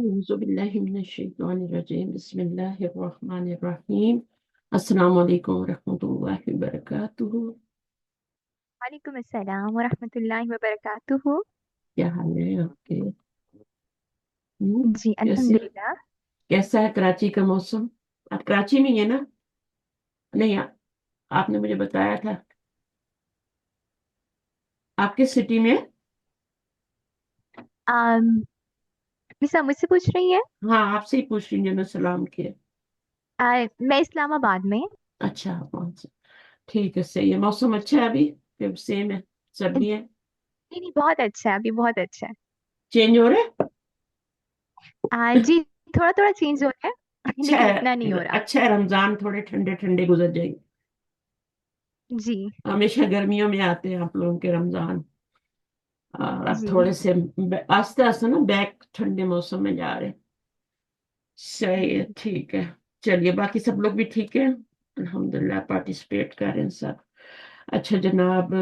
أعوذ بالله من الشيطان الرجيم بسم الله الرحمن الرحيم السلام علیکم ورحمۃ اللہ وبرکاتہ. وعلیکم السلام ورحمۃ اللہ وبرکاتہ. کیا حال ہے آپ کے؟ ہم؟ جی کیسے؟ الحمد للہ. کیسا ہے کراچی کا موسم؟ آپ کراچی میں ہی ہے نا؟ نہیں آپ نے مجھے بتایا تھا. آپ کس سٹی میں؟ آم، نثار مجھ سے پوچھ رہی ہے؟ ہاں آپ سے ہی پوچھ رہی ہوں جنہوں نے سلام کیا. میں اسلام آباد میں. اچھا کون سے؟ ٹھیک ہے صحیح ہے. موسم اچھا ہے ابھی کہ سیم ہے؟ سردی ہے؟ نہیں نہیں، بہت اچھا ہے، ابھی بہت اچھا ہے. چینج ہو رہا ہے؟ جی تھوڑا تھوڑا چینج ہو رہا ہے اچھا لیکن ہے. اتنا نہیں ہو رہا. اچھا ہے رمضان تھوڑے ٹھنڈے ٹھنڈے گزر جائیں گے. جی ہمیشہ گرمیوں میں آتے ہیں آپ لوگوں کے رمضان. اور اب جی تھوڑے سے آہستہ آہستہ نا بیک ٹھنڈے موسم میں جا رہے ہیں. صحیح ہے جی. ٹھیک ہے. چلیے باقی سب لوگ بھی ٹھیک ہے؟ الحمدللہ پارٹیسپیٹ کر رہے ہیں سب. اچھا جناب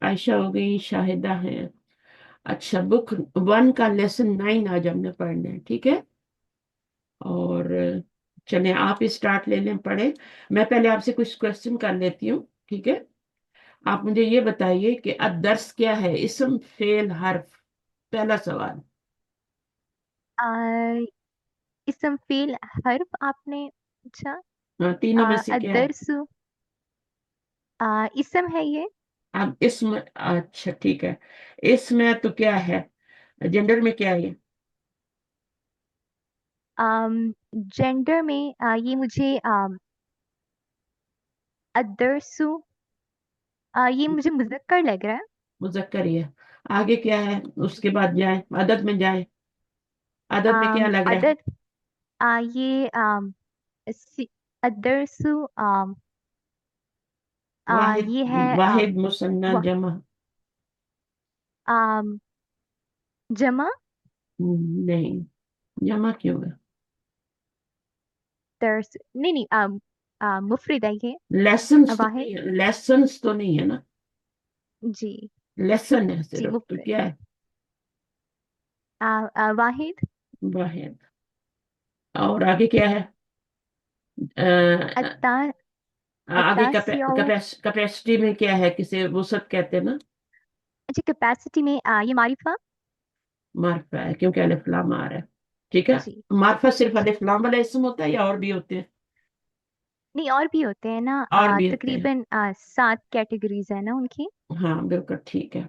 عائشہ ہو گئی، شاہدہ ہیں. اچھا بک 1 کا لیسن 9 آج ہم نے پڑھنا ہے ٹھیک ہے. اور چلیں آپ اسٹارٹ لے لیں پڑھیں. میں پہلے آپ سے کچھ کوشچن کر لیتی ہوں ٹھیک ہے. آپ مجھے یہ بتائیے کہ الدرس کیا ہے؟ اسم فعل حرف. پہلا سوال. آ، اسم فیل حرف آپ نے پوچھا. تینوں میں سے کیا ہے؟ الدرس اسم ہے یہ. اب اسم اچھا ٹھیک ہے. اس میں تو کیا ہے؟ جنڈر میں کیا ہے؟ جینڈر میں یہ مجھے الدرس یہ مجھے مذکر لگ رہا ہے. مذکر ہی ہے. آگے کیا ہے؟ اس کے بعد جائیں عدد میں جائیں. عدد میں کیا لگ رہا ہے؟ عدد یہ الدرس واحد. یہ ہے واحد مثنى وا- جمع. جمع. نہیں جمع کیوں ہے؟ درس نہیں نہیں مفرد ہے یہ. لیسنس تو واحد. نہیں ہے. لیسنس تو نہیں ہے نا؟ جی لیسن ہے جی صرف تو مفرد. کیا ہے؟ واحد. واحد. اور آگے کیا ہے؟ اتا آگے اتاسیع. کیپیسٹی میں کیا ہے؟ کسے وسعت کہتے ہیں نا؟ اچھا کیپیسٹی میں یہ معرفہ. معرفہ ہے کیونکہ الف لام آ رہا ہے ٹھیک ہے. جی معرفہ صرف جی. الف لام والا اسم ہوتا ہے یا اور بھی ہوتے ہیں؟ نہیں اور بھی ہوتے ہیں نا. اور بھی ہوتے ہیں. تقریباً 7 کیٹیگریز ہیں نا ان کی. ہاں بالکل ٹھیک ہے.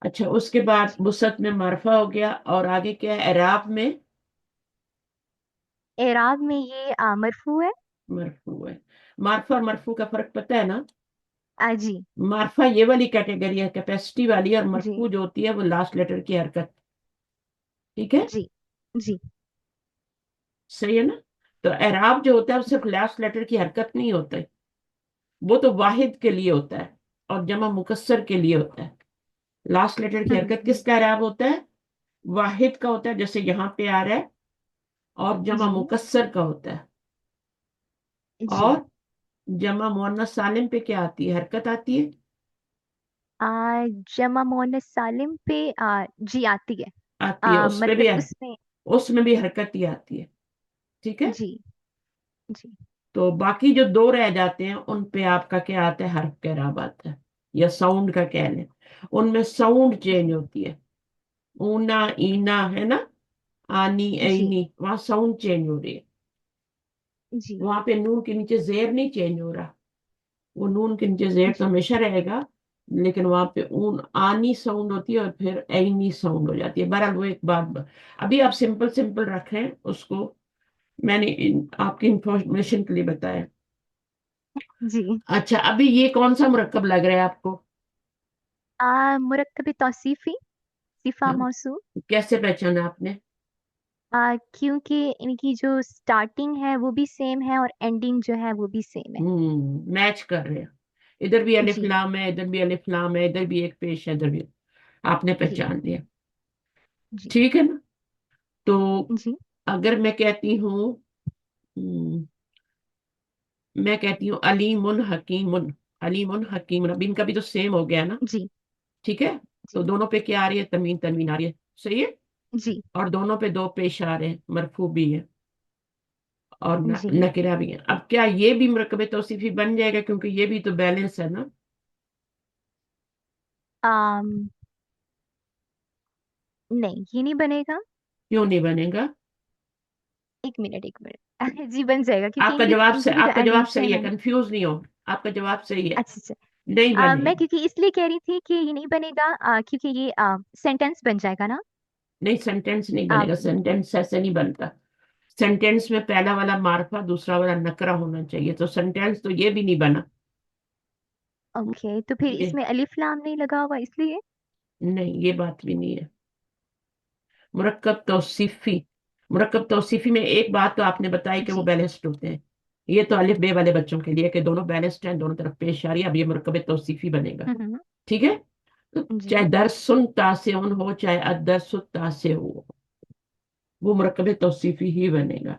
اچھا اس کے بعد جی. وسعت میں معرفہ ہو گیا. اور آگے کیا ہے اعراب میں؟ اعراب میں یہ مرفوع ہے. مرفوع ہے. معرفہ اور مرفوع کا فرق پتہ ہے نا؟ جی معرفہ یہ والی کیٹیگری ہے کیپیسٹی والی، اور جی مرفوع جو ہوتی ہے وہ لاسٹ لیٹر کی حرکت. ٹھیک ہے جی جی صحیح ہے نا؟ تو اعراب جو ہوتا ہے وہ صرف لاسٹ لیٹر کی حرکت نہیں ہوتا ہے. وہ تو واحد کے لیے ہوتا ہے اور جمع مکسر کے لیے ہوتا ہے. لاسٹ لیٹر کی حرکت کس کا اعراب ہوتا ہے؟ واحد کا ہوتا ہے جیسے یہاں پہ آ رہا ہے. اور جمع جی مکسر کا ہوتا ہے. جی. اور جمع مؤنث سالم پہ کیا آتی ہے؟ حرکت آتی ہے. جمع مؤنث سالم پہ جی آتی ہے. آتی ہے اس پہ مطلب بھی ہے. اس میں. اس میں بھی حرکت ہی آتی ہے ٹھیک ہے. جی جی تو باقی جو دو رہ جاتے ہیں ان پہ آپ کا کیا آتا ہے؟ حرف کا اعراب آتا ہے یا ساؤنڈ کا کہہ لیں. ان میں ساؤنڈ چینج جی ہوتی ہے. اونا اینا ہے نا؟ آنی جی اینی وہاں ساؤنڈ چینج ہو رہی ہے. جی وہاں پہ نون کے نیچے زیر نہیں چینج ہو رہا. وہ نون کے نیچے زیر تو جی ہمیشہ رہے گا لیکن وہاں پہ اون آنی ساؤنڈ ہوتی ہے اور پھر اینی ساؤنڈ ہو جاتی ہے. بہرحال وہ ایک بات ابھی آپ سمپل سمپل رکھیں اس کو. میں نے آپ کی انفارمیشن کے لیے بتایا. جی. اچھا ابھی یہ کون سا مرکب لگ رہا ہے آپ کو؟ مرکب توصیفی صفہ ہاں موصول. کیسے پہچانا آپ نے؟ کیونکہ ان کی جو سٹارٹنگ ہے وہ بھی سیم ہے اور اینڈنگ جو ہے وہ بھی سیم ہے. میچ کر رہے ہیں. ادھر بھی الف جی لام ہے، ادھر بھی الف لام ہے، ادھر بھی ایک پیش ہے، ادھر بھی. آپ نے جی پہچان لیا. جی ٹھیک ہے نا؟ تو جی اگر میں کہتی ہوں میں کہتی ہوں علیم حکیم. علیم حکیم اب ان کا بھی تو سیم ہو گیا نا. جی ٹھیک ہے. تو جی دونوں پہ کیا آ رہی ہے؟ تنوین تنوین آ رہی ہے. صحیح ہے. जी और दोनों पे दो पेश आ रहे हैं, मरफू भी है और जी। नकिरा भी है। अब क्या ये भी मुरकब तौसीफी बन जाएगा, क्योंकि ये भी तो बैलेंस है ना? आम नहीं, ये नहीं बनेगा। क्यों नहीं बनेगा? एक मिनट, एक मिनट। जी बन जाएगा, क्योंकि इनकी भी तो आपका जवाब एंडिंग सही सेम है, है ना। कंफ्यूज नहीं हो। आपका जवाब सही है। अच्छा अच्छा। नहीं मैं बनेगा। क्योंकि इसलिए कह रही थी कि ये नहीं बनेगा, क्योंकि ये सेंटेंस बन जाएगा ना। नहीं, सेंटेंस नहीं आ, बनेगा, सेंटेंस ऐसे नहीं बनता। सेंटेंस में पहला वाला मार्फा, दूसरा वाला नकरा होना चाहिए, तो सेंटेंस तो ये भी नहीं बना। ओके, तो फिर ये इसमें अलिफ लाम नहीं लगा हुआ इसलिए। नहीं, ये बात भी नहीं है। मुरक्कब तौसीफी, मुरक्कब तौसीफी में एक बात तो आपने बताई कि वो जी। बैलेंस्ड होते हैं। ये तो अलिफ बे वाले बच्चों के लिए कि दोनों बैलेंस्ड हैं, दोनों तरफ पेश आ रही है, अब ये मुरक्कब तौसीफी बनेगा। हम्म। ठीक है? तो चाहे जी। दरसुन तासिउन हो, चाहे अदरसु तासे हो, वो मुरक्कब तौसीफी ही बनेगा।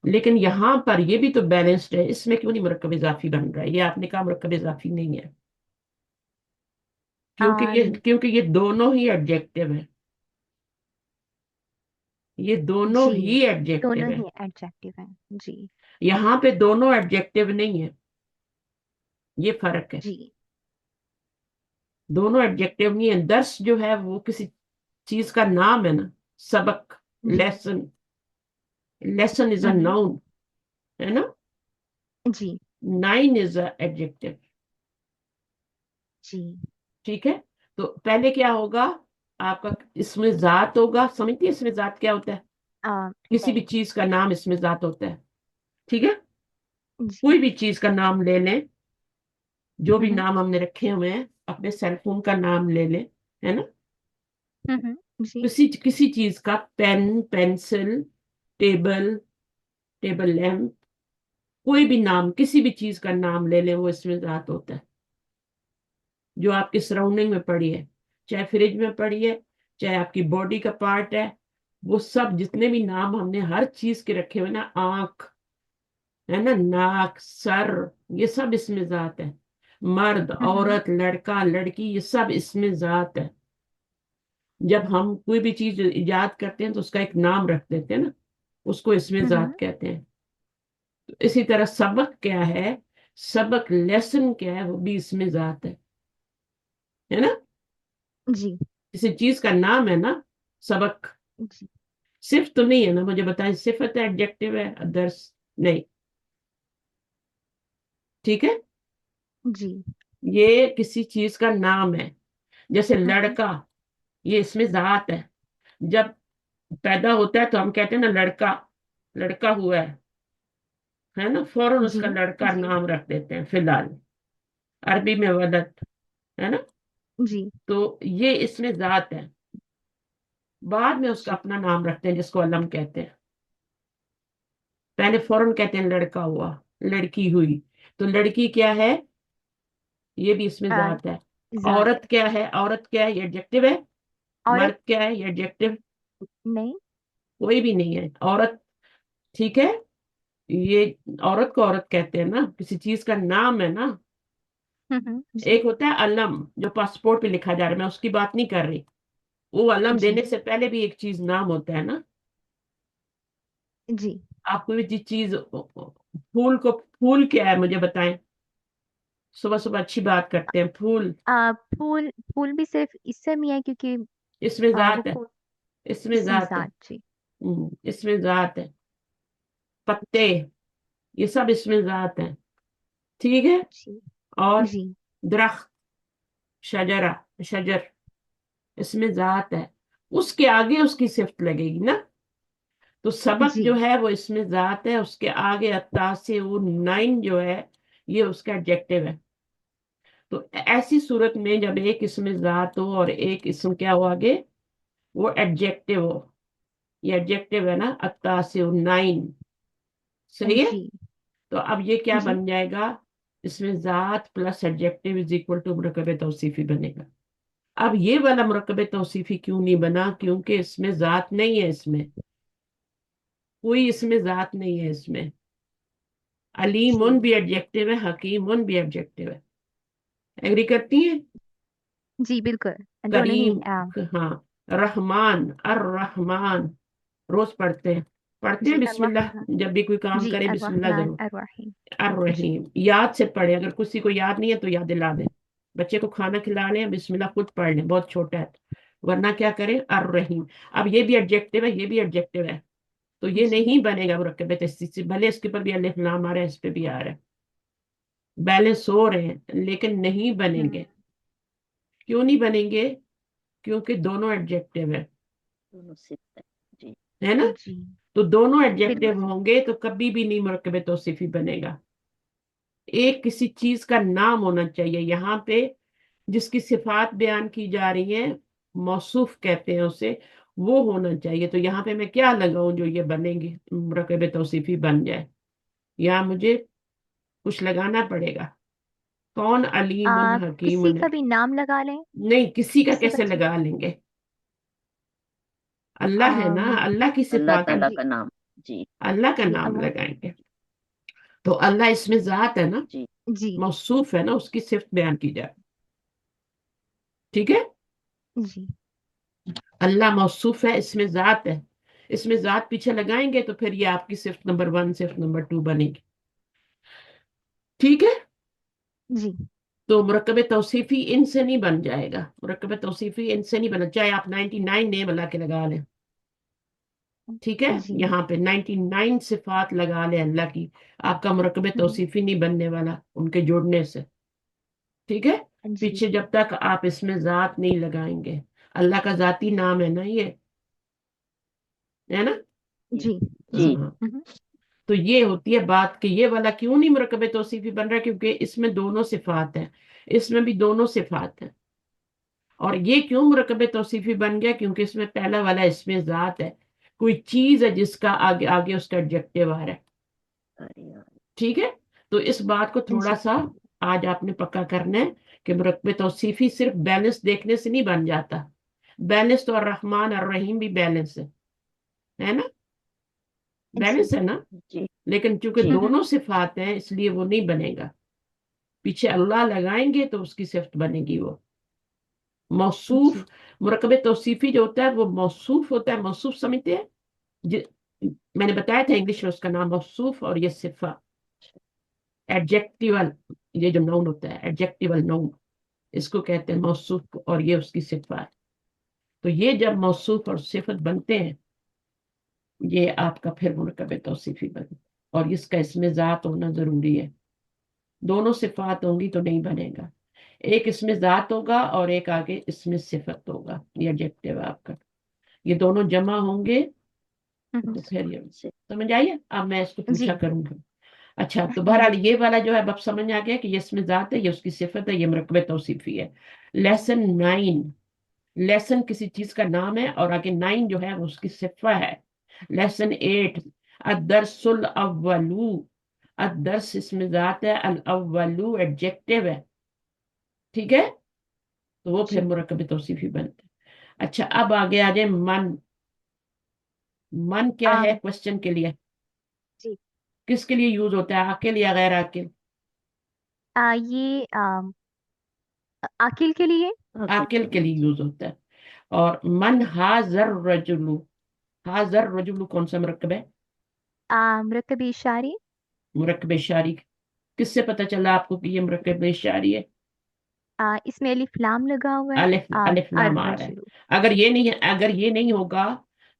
लेकिन यहाँ पर ये भी तो बैलेंस्ड है, इसमें क्यों नहीं मुरक्कब इजाफी बन रहा है? ये आपने कहा मुरक्कब इजाफी नहीं है, आ, क्योंकि ये दोनों ही एडजेक्टिव है। ये दोनों जी, ही एडजेक्टिव दोनों है। ही एडजेक्टिव हैं। जी यहाँ पे दोनों एडजेक्टिव नहीं है, ये फर्क है। जी। दोनों एडजेक्टिव नहीं है। दर्स जो है वो किसी चीज का नाम है ना, सबक, जी। Lesson. Lesson is a hmm. Noun, है ना? जी नाइन इज अ एडजेक्टिव। जी। ठीक है? तो पहले क्या होगा आपका? इसमें जात होगा, समझती है इसमें जात क्या होता है? किसी भी नहीं। चीज का नाम इसमें जात होता है। ठीक है? जी। कोई भी चीज का नाम ले लें, जो भी हम्म नाम हमने रखे हुए हैं, अपने सेल फोन का नाम ले लें, है ना? जी। किसी किसी चीज का, pen, pencil, table, table lamp, कोई भी नाम, किसी भी चीज का नाम ले लें, वो इसमें जात होता है। जो आपकी सराउंडिंग में पड़ी है, चाहे फ्रिज में पड़ी है, चाहे आपकी बॉडी का पार्ट है, वो सब जितने भी नाम हमने हर चीज के रखे हुए ना, आंख, है ना, नाक, सर, ये सब इसमें जात है। मर्द, हम्म औरत, लड़का, लड़की, ये सब इसमें जात है। जब हम कोई भी चीज इजाद करते हैं तो उसका एक नाम रख देते हैं ना, उसको इसमें हम्म। जात कहते हैं। तो इसी तरह सबक क्या है, सबक लेसन क्या है, वो भी इसमें जात है ना? जी किसी चीज का नाम है ना, सबक। जी सिर्फ तो नहीं है ना, मुझे बताएं, सिफत है, एडजेक्टिव है, अदर्स नहीं। ठीक है? जी। ये किसी चीज का नाम है। जैसे हम्म। लड़का, ये इसमें जात है। जब पैदा होता है तो हम कहते हैं ना, लड़का, लड़का हुआ है ना, फौरन जी उसका लड़का जी नाम रख देते हैं फिलहाल। अरबी में वलद, है ना? जी तो ये इसमें जात है। बाद में उसका जी। अपना नाम रखते हैं, जिसको अलम कहते हैं। पहले फौरन कहते हैं लड़का हुआ, लड़की हुई। तो लड़की क्या है? ये भी इसमें आ, जात है। जात औरत क्या है? औरत क्या है? ये एडजेक्टिव है। औरत मर्द क्या है? ये एडजेक्टिव। नहीं। कोई भी नहीं है औरत। ठीक है? ये औरत को औरत कहते हैं ना, किसी चीज का नाम है ना। जी एक होता है अलम, जो पासपोर्ट पे लिखा जा रहा है, मैं उसकी बात नहीं कर रही। वो अलम जी देने से पहले भी एक चीज नाम होता है ना। जी। आप कोई भी चीज, फूल को, फूल क्या है मुझे बताएं? सुबह सुबह अच्छी बात करते हैं, फूल। फूल, फूल भी सिर्फ इससे नहीं है, क्योंकि इसमें वो जात है, को इसमें इसी जात है। जात। जी इसमें जात है। पत्ते, जी ये सब इसमें जात है। ठीक है? जी और जी दरख्त, शजरा, शजर, इसमें जात है। उसके आगे उसकी सिफ्त लगेगी ना। तो सबक जी जो है वो इसमें जात है, उसके आगे अत्ता से वो नाइन जो है, ये उसका एडजेक्टिव है। तो ऐसी सूरत में जब एक इसमें जात हो और एक इसम क्या हो आगे, वो एडजेक्टिव हो। ये एडजेक्टिव है ना, अत्ता से नाइन। सही है? जी तो अब ये क्या जी बन जाएगा? इसमें जात plus adjective is equal to मुरकब तौसीफी बनेगा। अब ये वाला मुरकब तौसीफी क्यों नहीं बना? क्योंकि इसमें जात नहीं है, इसमें कोई इसमें जात नहीं है इसमें। अलीमुन जी भी एडजेक्टिव है, हकीमुन भी एडजेक्टिव है। एग्री करती हैं? जी बिल्कुल, दोनों ही करीम, हाँ, रहमान, अर्रहमान, रोज पढ़ते हैं जी बिस्मिल्लाह, अर्रहमान। जब भी कोई काम जी करे बिस्मिल्लाह अर्रहमान जरूर। अर्रहीम। जी अर्रहीम याद से पढ़े, अगर किसी को याद नहीं है तो याद दिला दे। बच्चे को खाना खिला लें, बिस्मिल्लाह खुद पढ़ लें, बहुत छोटा है, वरना क्या करें, अर्रहीम। अब ये भी एडजेक्टिव है, ये भी एडजेक्टिव है, तो ये जी। नहीं बनेगा मुरक्कब तस्दीद से, भले इसके ऊपर भी अलिफ लाम आ रहा है, इस पे भी आ रहा है, बैलेंस हो रहे हैं, लेकिन नहीं हम्म। बनेंगे। क्यों नहीं बनेंगे? क्योंकि दोनों एडजेक्टिव दोनों सिद्ध है। जी है ना? जी तो दोनों बिल्कुल। एडजेक्टिव होंगे तो कभी भी नहीं मुरक्कब तौसीफी बनेगा। एक किसी चीज का नाम होना चाहिए यहाँ पे, जिसकी सिफात बयान की जा रही है, मौसूफ कहते हैं उसे, वो होना चाहिए। तो यहाँ पे मैं क्या लगाऊं जो ये बनेगी, मुरक्कब तौसीफी बन जाए? यहाँ मुझे कुछ लगाना पड़ेगा। कौन अलीमुन किसी हकीमुन का है? भी नाम लगा लें। नहीं, किसी का किसी कैसे बच्चे। लगा लेंगे? अल्लाह है ना, आम, अल्लाह की अल्लाह सिफात है, ताला जी। का नाम। जी अल्लाह का जी नाम अल्लाह। लगाएंगे। तो अल्लाह इसमें जात है ना, जी जी मौसूफ है ना, उसकी सिर्फ बयान की जाए। ठीक है? जी अल्लाह मौसूफ है, इसमें जात है, इसमें जात पीछे लगाएंगे तो फिर ये आपकी सिर्फ नंबर 1 सिर्फ नंबर 2 बनेगी। ठीक है? जी तो मुरक्कब तौसीफी इनसे नहीं बन जाएगा, मुरक्कब तौसीफी इनसे नहीं बना, चाहे आप 99 नेम अल्लाह के लगा लें। ठीक है? जी यहाँ पे 99 सिफात लगा ले अल्लाह की, आपका मुरक्कब हम्म, तौसीफी नहीं बनने वाला उनके जोड़ने से। ठीक है? जी पीछे जब तक आप इसमें जात नहीं लगाएंगे, अल्लाह का जाती नाम है ना ये, है ना? जी जी जी जी हाँ। हम्म, तो ये होती है बात कि ये वाला क्यों नहीं मुरकब तौसीफी बन रहा, क्योंकि इसमें दोनों सिफात है, इसमें भी दोनों सिफात है। और ये क्यों मुरकब तौसीफी बन गया? क्योंकि इसमें पहला वाला इसमें जात है, कोई चीज है जिसका आगे आगे उसका एडजेक्टिव आ रहा है। अरे यार, ठीक है? तो इस बात को थोड़ा जी सा आज आपने पक्का करना है कि मुरकब तौसीफी सिर्फ बैलेंस देखने से नहीं बन जाता। बैलेंस तो और रहमान और रहीम भी बैलेंस है ना? जी बैलेंस है ना? जी लेकिन चूंकि जी दोनों सिफात हैं इसलिए वो नहीं बनेगा। पीछे अल्लाह लगाएंगे तो उसकी सिफ्त बनेगी वो। मौसूफ, जी मुरकब तौसीफी जो होता है वो मौसूफ होता है, मौसूफ समझते हैं? जि- मैंने बताया था इंग्लिश में उसका नाम मौसूफ, और ये सिफा एडजेक्टिवल, ये जो नाउन होता है एडजेक्टिवल नाउन, इसको कहते हैं मौसूफ, और ये उसकी सिफा है। तो ये जब मौसूफ और सिफत बनते हैं, ये आपका फिर मुरकब तौसीफी बने, और इसका इसमें जात होना जरूरी है। दोनों सिफात होंगी तो नहीं बनेगा, एक इसमें जात होगा और एक आगे इसमें सिफत होगा, ये एडजेक्टिव है आपका, ये दोनों जमा होंगे हम्म, तो फिर ये से समझ आइए। अब मैं इसको जी पूछा करूंगा। अच्छा, तो बहरहाल ये वाला जो है अब समझ आ गया कि ये इसमें जात है, ये उसकी सिफत है, ये मुरकब तौसीफी है। लेसन 9, लेसन किसी चीज का नाम है और आगे 9 जो है वो उसकी सिफा है। लेसन 8, अदरसुल अव्वलू, अदरस इसमें जात है, अल अव्वलू एडजेक्टिव है। ठीक है? तो वो फिर जी मुरकब तौसीफी बनता है। अच्छा, अब आगे आ जाए मन। मन क्या है आम, क्वेश्चन के लिए? जी किसके लिए यूज होता है, आकिल या गैर आकिल? ये आकिल के लिए। आखिर आकिल के के लिए। लिए जी यूज होता है। और मन हाजर रजुलू, हाजर रजुलू कौन सा मुरक्कब है? मुरकब इशारी। मुरक्कब इशारी। किससे पता चला आपको कि ये मुरक्कब इशारी है? इसमें अलिफ लाम लगा हुआ है। अलिफ अलिफ लाम आ रहा है। अर्रजुलू। अगर ये नहीं है, अगर ये नहीं होगा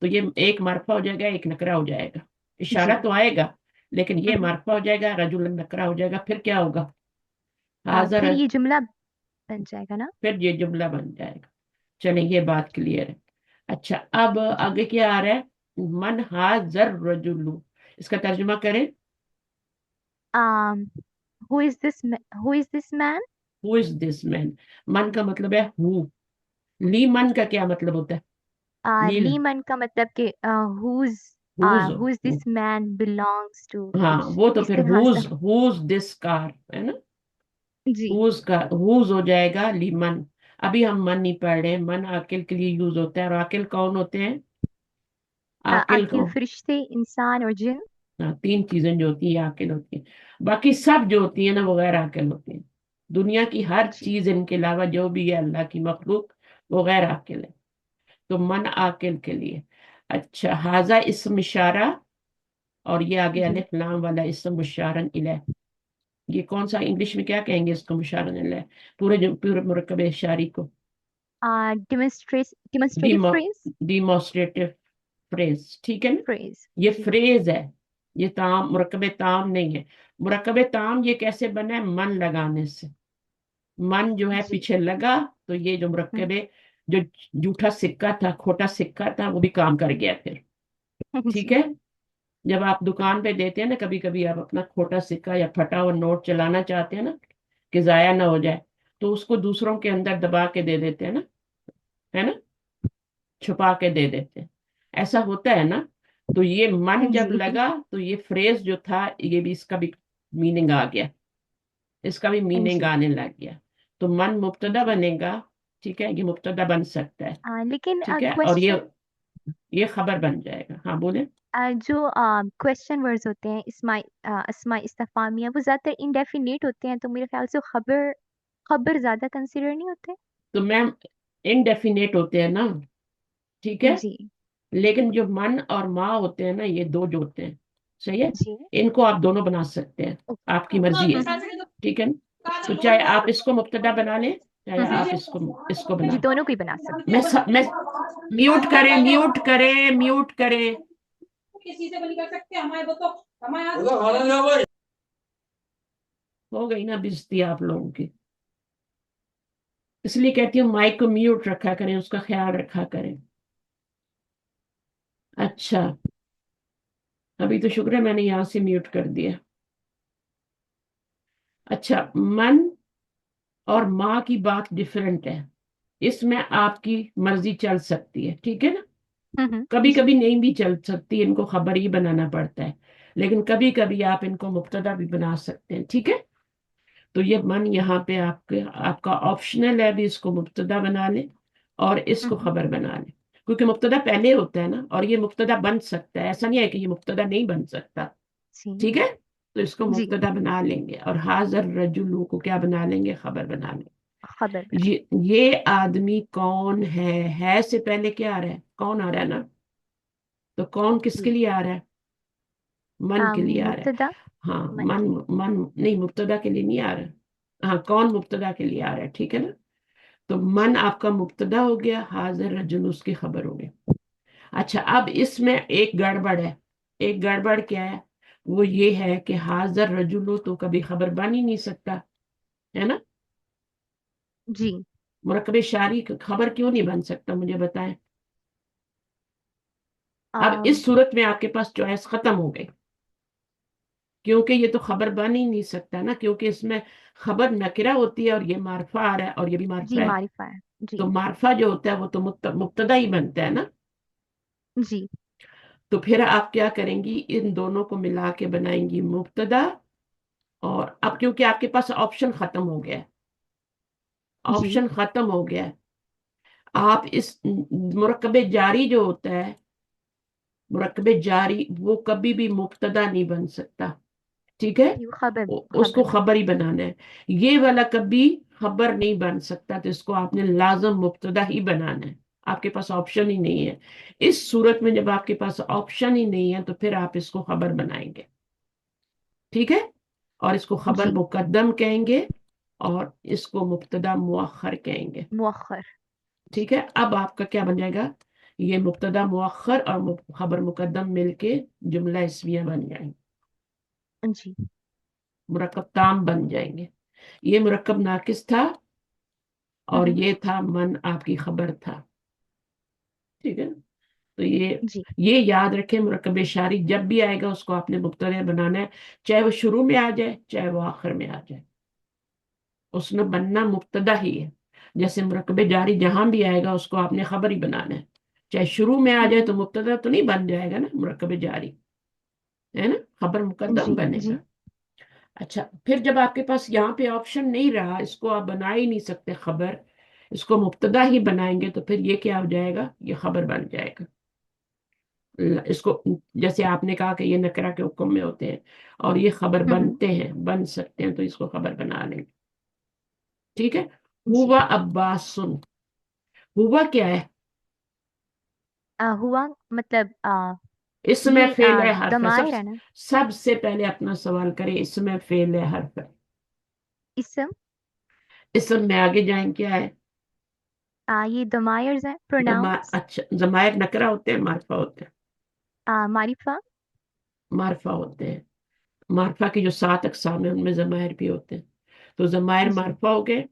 तो ये एक मरफा हो जाएगा, एक नकरा हो जाएगा। इशारा जी तो आएगा, लेकिन ये हम्म, मरफा हो जाएगा, रजुल नकरा हो जाएगा, फिर क्या होगा? हाजर फिर है, ये जुमला बन जाएगा ना। फिर ये जुमला बन जाएगा। चलिए, ये बात क्लियर है। अच्छा, अब जी आगे क्या आ रहा है? मन हाजर रजुलू, इसका तर्जुमा करें। um who is this who is this man। Who is this man? मन का मतलब है हु। ली मन का क्या मतलब होता है? लील, ली मन का मतलब कि who's who's, who is this man belongs to हाँ कुछ वो तो इस फिर तरह से। हुज दिस कार है ना। जी हुज का हुज हो जाएगा लीमन। अभी हम मन नहीं पढ़ रहे हैं, मन आकिल के लिए यूज होता है, और आकिल कौन होते हैं? आकिल आकिल को, फरिश्ते इंसान और जिन। हाँ, 3 चीजें जो होती है आकिल होती है, बाकी सब जो होती है ना वो गैर आकिल होती है। दुनिया की हर जी चीज इनके अलावा जो भी है अल्लाह की मखलूक, वो गैर आकिल है। تو من आकिल के लिए। अच्छा, हाजा इसम इशारा, और ये आगे जी अलिफ लाम वाला इसम मुशारन इलैह। ये कौन सा, इंग्लिश में क्या कहेंगे इसको, मुशारन इलैह, पूरे मुरक्कब इशारी को? Demonstrative phrase. डिमॉन्स्ट्रेटिव फ्रेज, ठीक है ना? फ्रेज ये जी फ्रेज है, ये ताम, मुरक्कब ताम नहीं है। मुरक्कब ताम ये कैसे बना है? मन लगाने से। मन जो है जी पीछे लगा, तो ये जो हम्म, मुरक्कब है, जो जूठा सिक्का था, खोटा सिक्का था, वो भी काम कर गया फिर। ठीक जी है। जब आप दुकान पे देते हैं ना, कभी कभी आप अपना खोटा सिक्का या फटा हुआ नोट चलाना चाहते हैं ना, कि जाया ना हो जाए, तो उसको दूसरों के अंदर दबा के दे देते हैं ना, है ना, छुपा के दे देते हैं। ऐसा होता है ना? तो ये मन जब जी लगा, तो ये फ्रेज जो था, ये भी, इसका भी मीनिंग आ गया, इसका भी मीनिंग जी आने लग गया। तो मन मुब्तदा बनेगा, ठीक है, ये मुब्तदा बन सकता है, लेकिन ठीक है, और क्वेश्चन, ये खबर बन जाएगा। हाँ बोले। जो क्वेश्चन वर्ड्स होते हैं, अस्मा इस्तिफामिया, वो ज्यादातर इंडेफिनिट होते हैं, तो मेरे ख्याल से खबर खबर ज्यादा कंसिडर नहीं होते। तो मैम, इनडेफिनेट होते हैं ना, ठीक है, जी लेकिन जो मन और माँ होते हैं ना, ये दो जो होते हैं, सही है, जी इनको आप दोनों बना सकते हैं, ओके आपकी मर्जी है, ठीक है ना? तो चाहे आप इसको मुब्तदा बना लें, चाहे हम्म आप इसको बना जी, लें। दोनों को ही बना सकते हैं। मैं म्यूट करें, म्यूट करें, म्यूट करें। हो गई ना बेइज्जती आप लोगों की, इसलिए कहती हूँ माइक को म्यूट रखा करें, उसका ख्याल रखा करें। अच्छा, अभी तो शुक्र है मैंने यहाँ से म्यूट कर दिया। अच्छा, मन और माँ की बात डिफरेंट है, इसमें आपकी मर्जी चल सकती है, ठीक है ना? कभी जी कभी नहीं भी चल सकती, इनको खबर ही बनाना पड़ता है, लेकिन कभी कभी आप इनको मुब्तदा भी बना सकते हैं, ठीक है। तो ये मन यहाँ पे आपका ऑप्शनल है, अभी इसको मुब्तदा बना ले और इसको हम्म खबर बना ले, क्योंकि मुब्तदा पहले होता है ना, और ये मुब्तदा बन सकता है, ऐसा नहीं है कि ये मुब्तदा नहीं बन सकता, जी ठीक है। तो इसको जी मुब्तदा बना लेंगे, और हाजर रजुलू को क्या बना लेंगे? खबर बना लेंगे। खबर बना। ये आदमी कौन है से पहले क्या आ रहा है? कौन आ रहा है ना, तो कौन किसके जी लिए आ रहा है? मन के लिए आ रहा है। मुब्तदा हाँ, मन मन, के। मन नहीं, मुब्तदा के लिए नहीं आ रहा। हाँ, कौन मुब्तदा के लिए आ रहा है, ठीक है ना? तो मन आपका मुब्तदा हो गया, हाजिर रजुल उसकी खबर हो गई। अच्छा, अब इसमें एक गड़बड़ है। एक गड़बड़ क्या है? वो ये है कि हाजिर रजुल तो कभी खबर बन ही नहीं सकता, है ना? जी मुरक्कब शारी खबर क्यों नहीं बन सकता, मुझे बताएं। अब आ, इस सूरत में आपके पास चॉइस खत्म हो गई, क्योंकि ये तो खबर बन ही नहीं सकता ना, क्योंकि इसमें खबर नकिरा होती है, और ये मारफा आ रहा है, और ये भी जी मारफा है। मारिफा है। तो जी मारफा जो होता है वो तो मुब्तदा ही बनता है ना। जी तो फिर आप क्या करेंगी, इन दोनों को मिला के बनाएंगी मुब्तदा। और अब क्योंकि आपके पास ऑप्शन खत्म हो गया है, जी ऑप्शन खत्म हो गया है, आप इस मुरक्कब जारी जो होता है, मुरक्कब जारी वो कभी भी मुब्तदा नहीं बन सकता, ठीक है। जी, वो खबर उसको खबर बन। खबर ही बनाना है। ये वाला कभी खबर नहीं बन सकता, तो इसको आपने लाजम मुब्तदा ही बनाना है, आपके पास ऑप्शन ही नहीं है। इस सूरत में जब आपके पास ऑप्शन ही नहीं है, तो फिर आप इसको खबर बनाएंगे, ठीक है। और इसको खबर जी मुकद्दम कहेंगे, और इसको मुब्तदा मुअख्खर कहेंगे, मुअख्खर। ठीक है। अब आपका क्या बन जाएगा? ये मुब्तदा मुअख्खर और खबर मुकद्दम मिलके जुमला इस्मिया बन जाएंगे, जी मुरक्कब ताम बन जाएंगे। ये मुरक्कब नाकिस था, और हम्म ये था मन आपकी खबर था, ठीक है। तो जी ये याद रखें, मुरक्कब शारी जब भी आएगा उसको आपने मुब्तदा बनाना है, चाहे वो शुरू में आ जाए, चाहे वो आखिर में आ जाए, उसमें बनना मुब्तदा ही है। जैसे मुरक्कब जारी जहां भी आएगा उसको आपने खबर ही बनाना है, चाहे शुरू में आ जाए, हम्म तो मुब्तदा तो नहीं बन जाएगा ना मुरक्कब जारी, है ना, खबर मुकद्दम जी जी बनेगा। अच्छा, फिर जब आपके पास यहाँ पे ऑप्शन नहीं रहा, इसको आप बना ही नहीं सकते खबर, इसको मुब्तदा ही बनाएंगे, तो फिर ये क्या हो जाएगा? ये खबर बन जाएगा। इसको, जैसे आपने कहा कि ये नकरा के हुक्म में होते हैं, और ये खबर हम्म बनते हैं, बन सकते हैं, तो इसको खबर बना लेंगे, ठीक है। जी हुआ अब्बास सुन, हुआ क्या है? हुआ मतलब इसमें ये फेल है हर्फ है। दमायर है ना। सबसे पहले अपना सवाल करें, इसमें फेल है हर्फ है। इसम इसम में आगे जाएं, क्या है? ये दमायर्स है, प्रोनाउंस। अच्छा, जमायर नकरा होते हैं, मारफा होते हैं? मारिफा। मारफा होते हैं। मारफा की जो 7 अकसाम है उनमें जमायर भी होते हैं। तो जमायर जी। मारफा हो गए।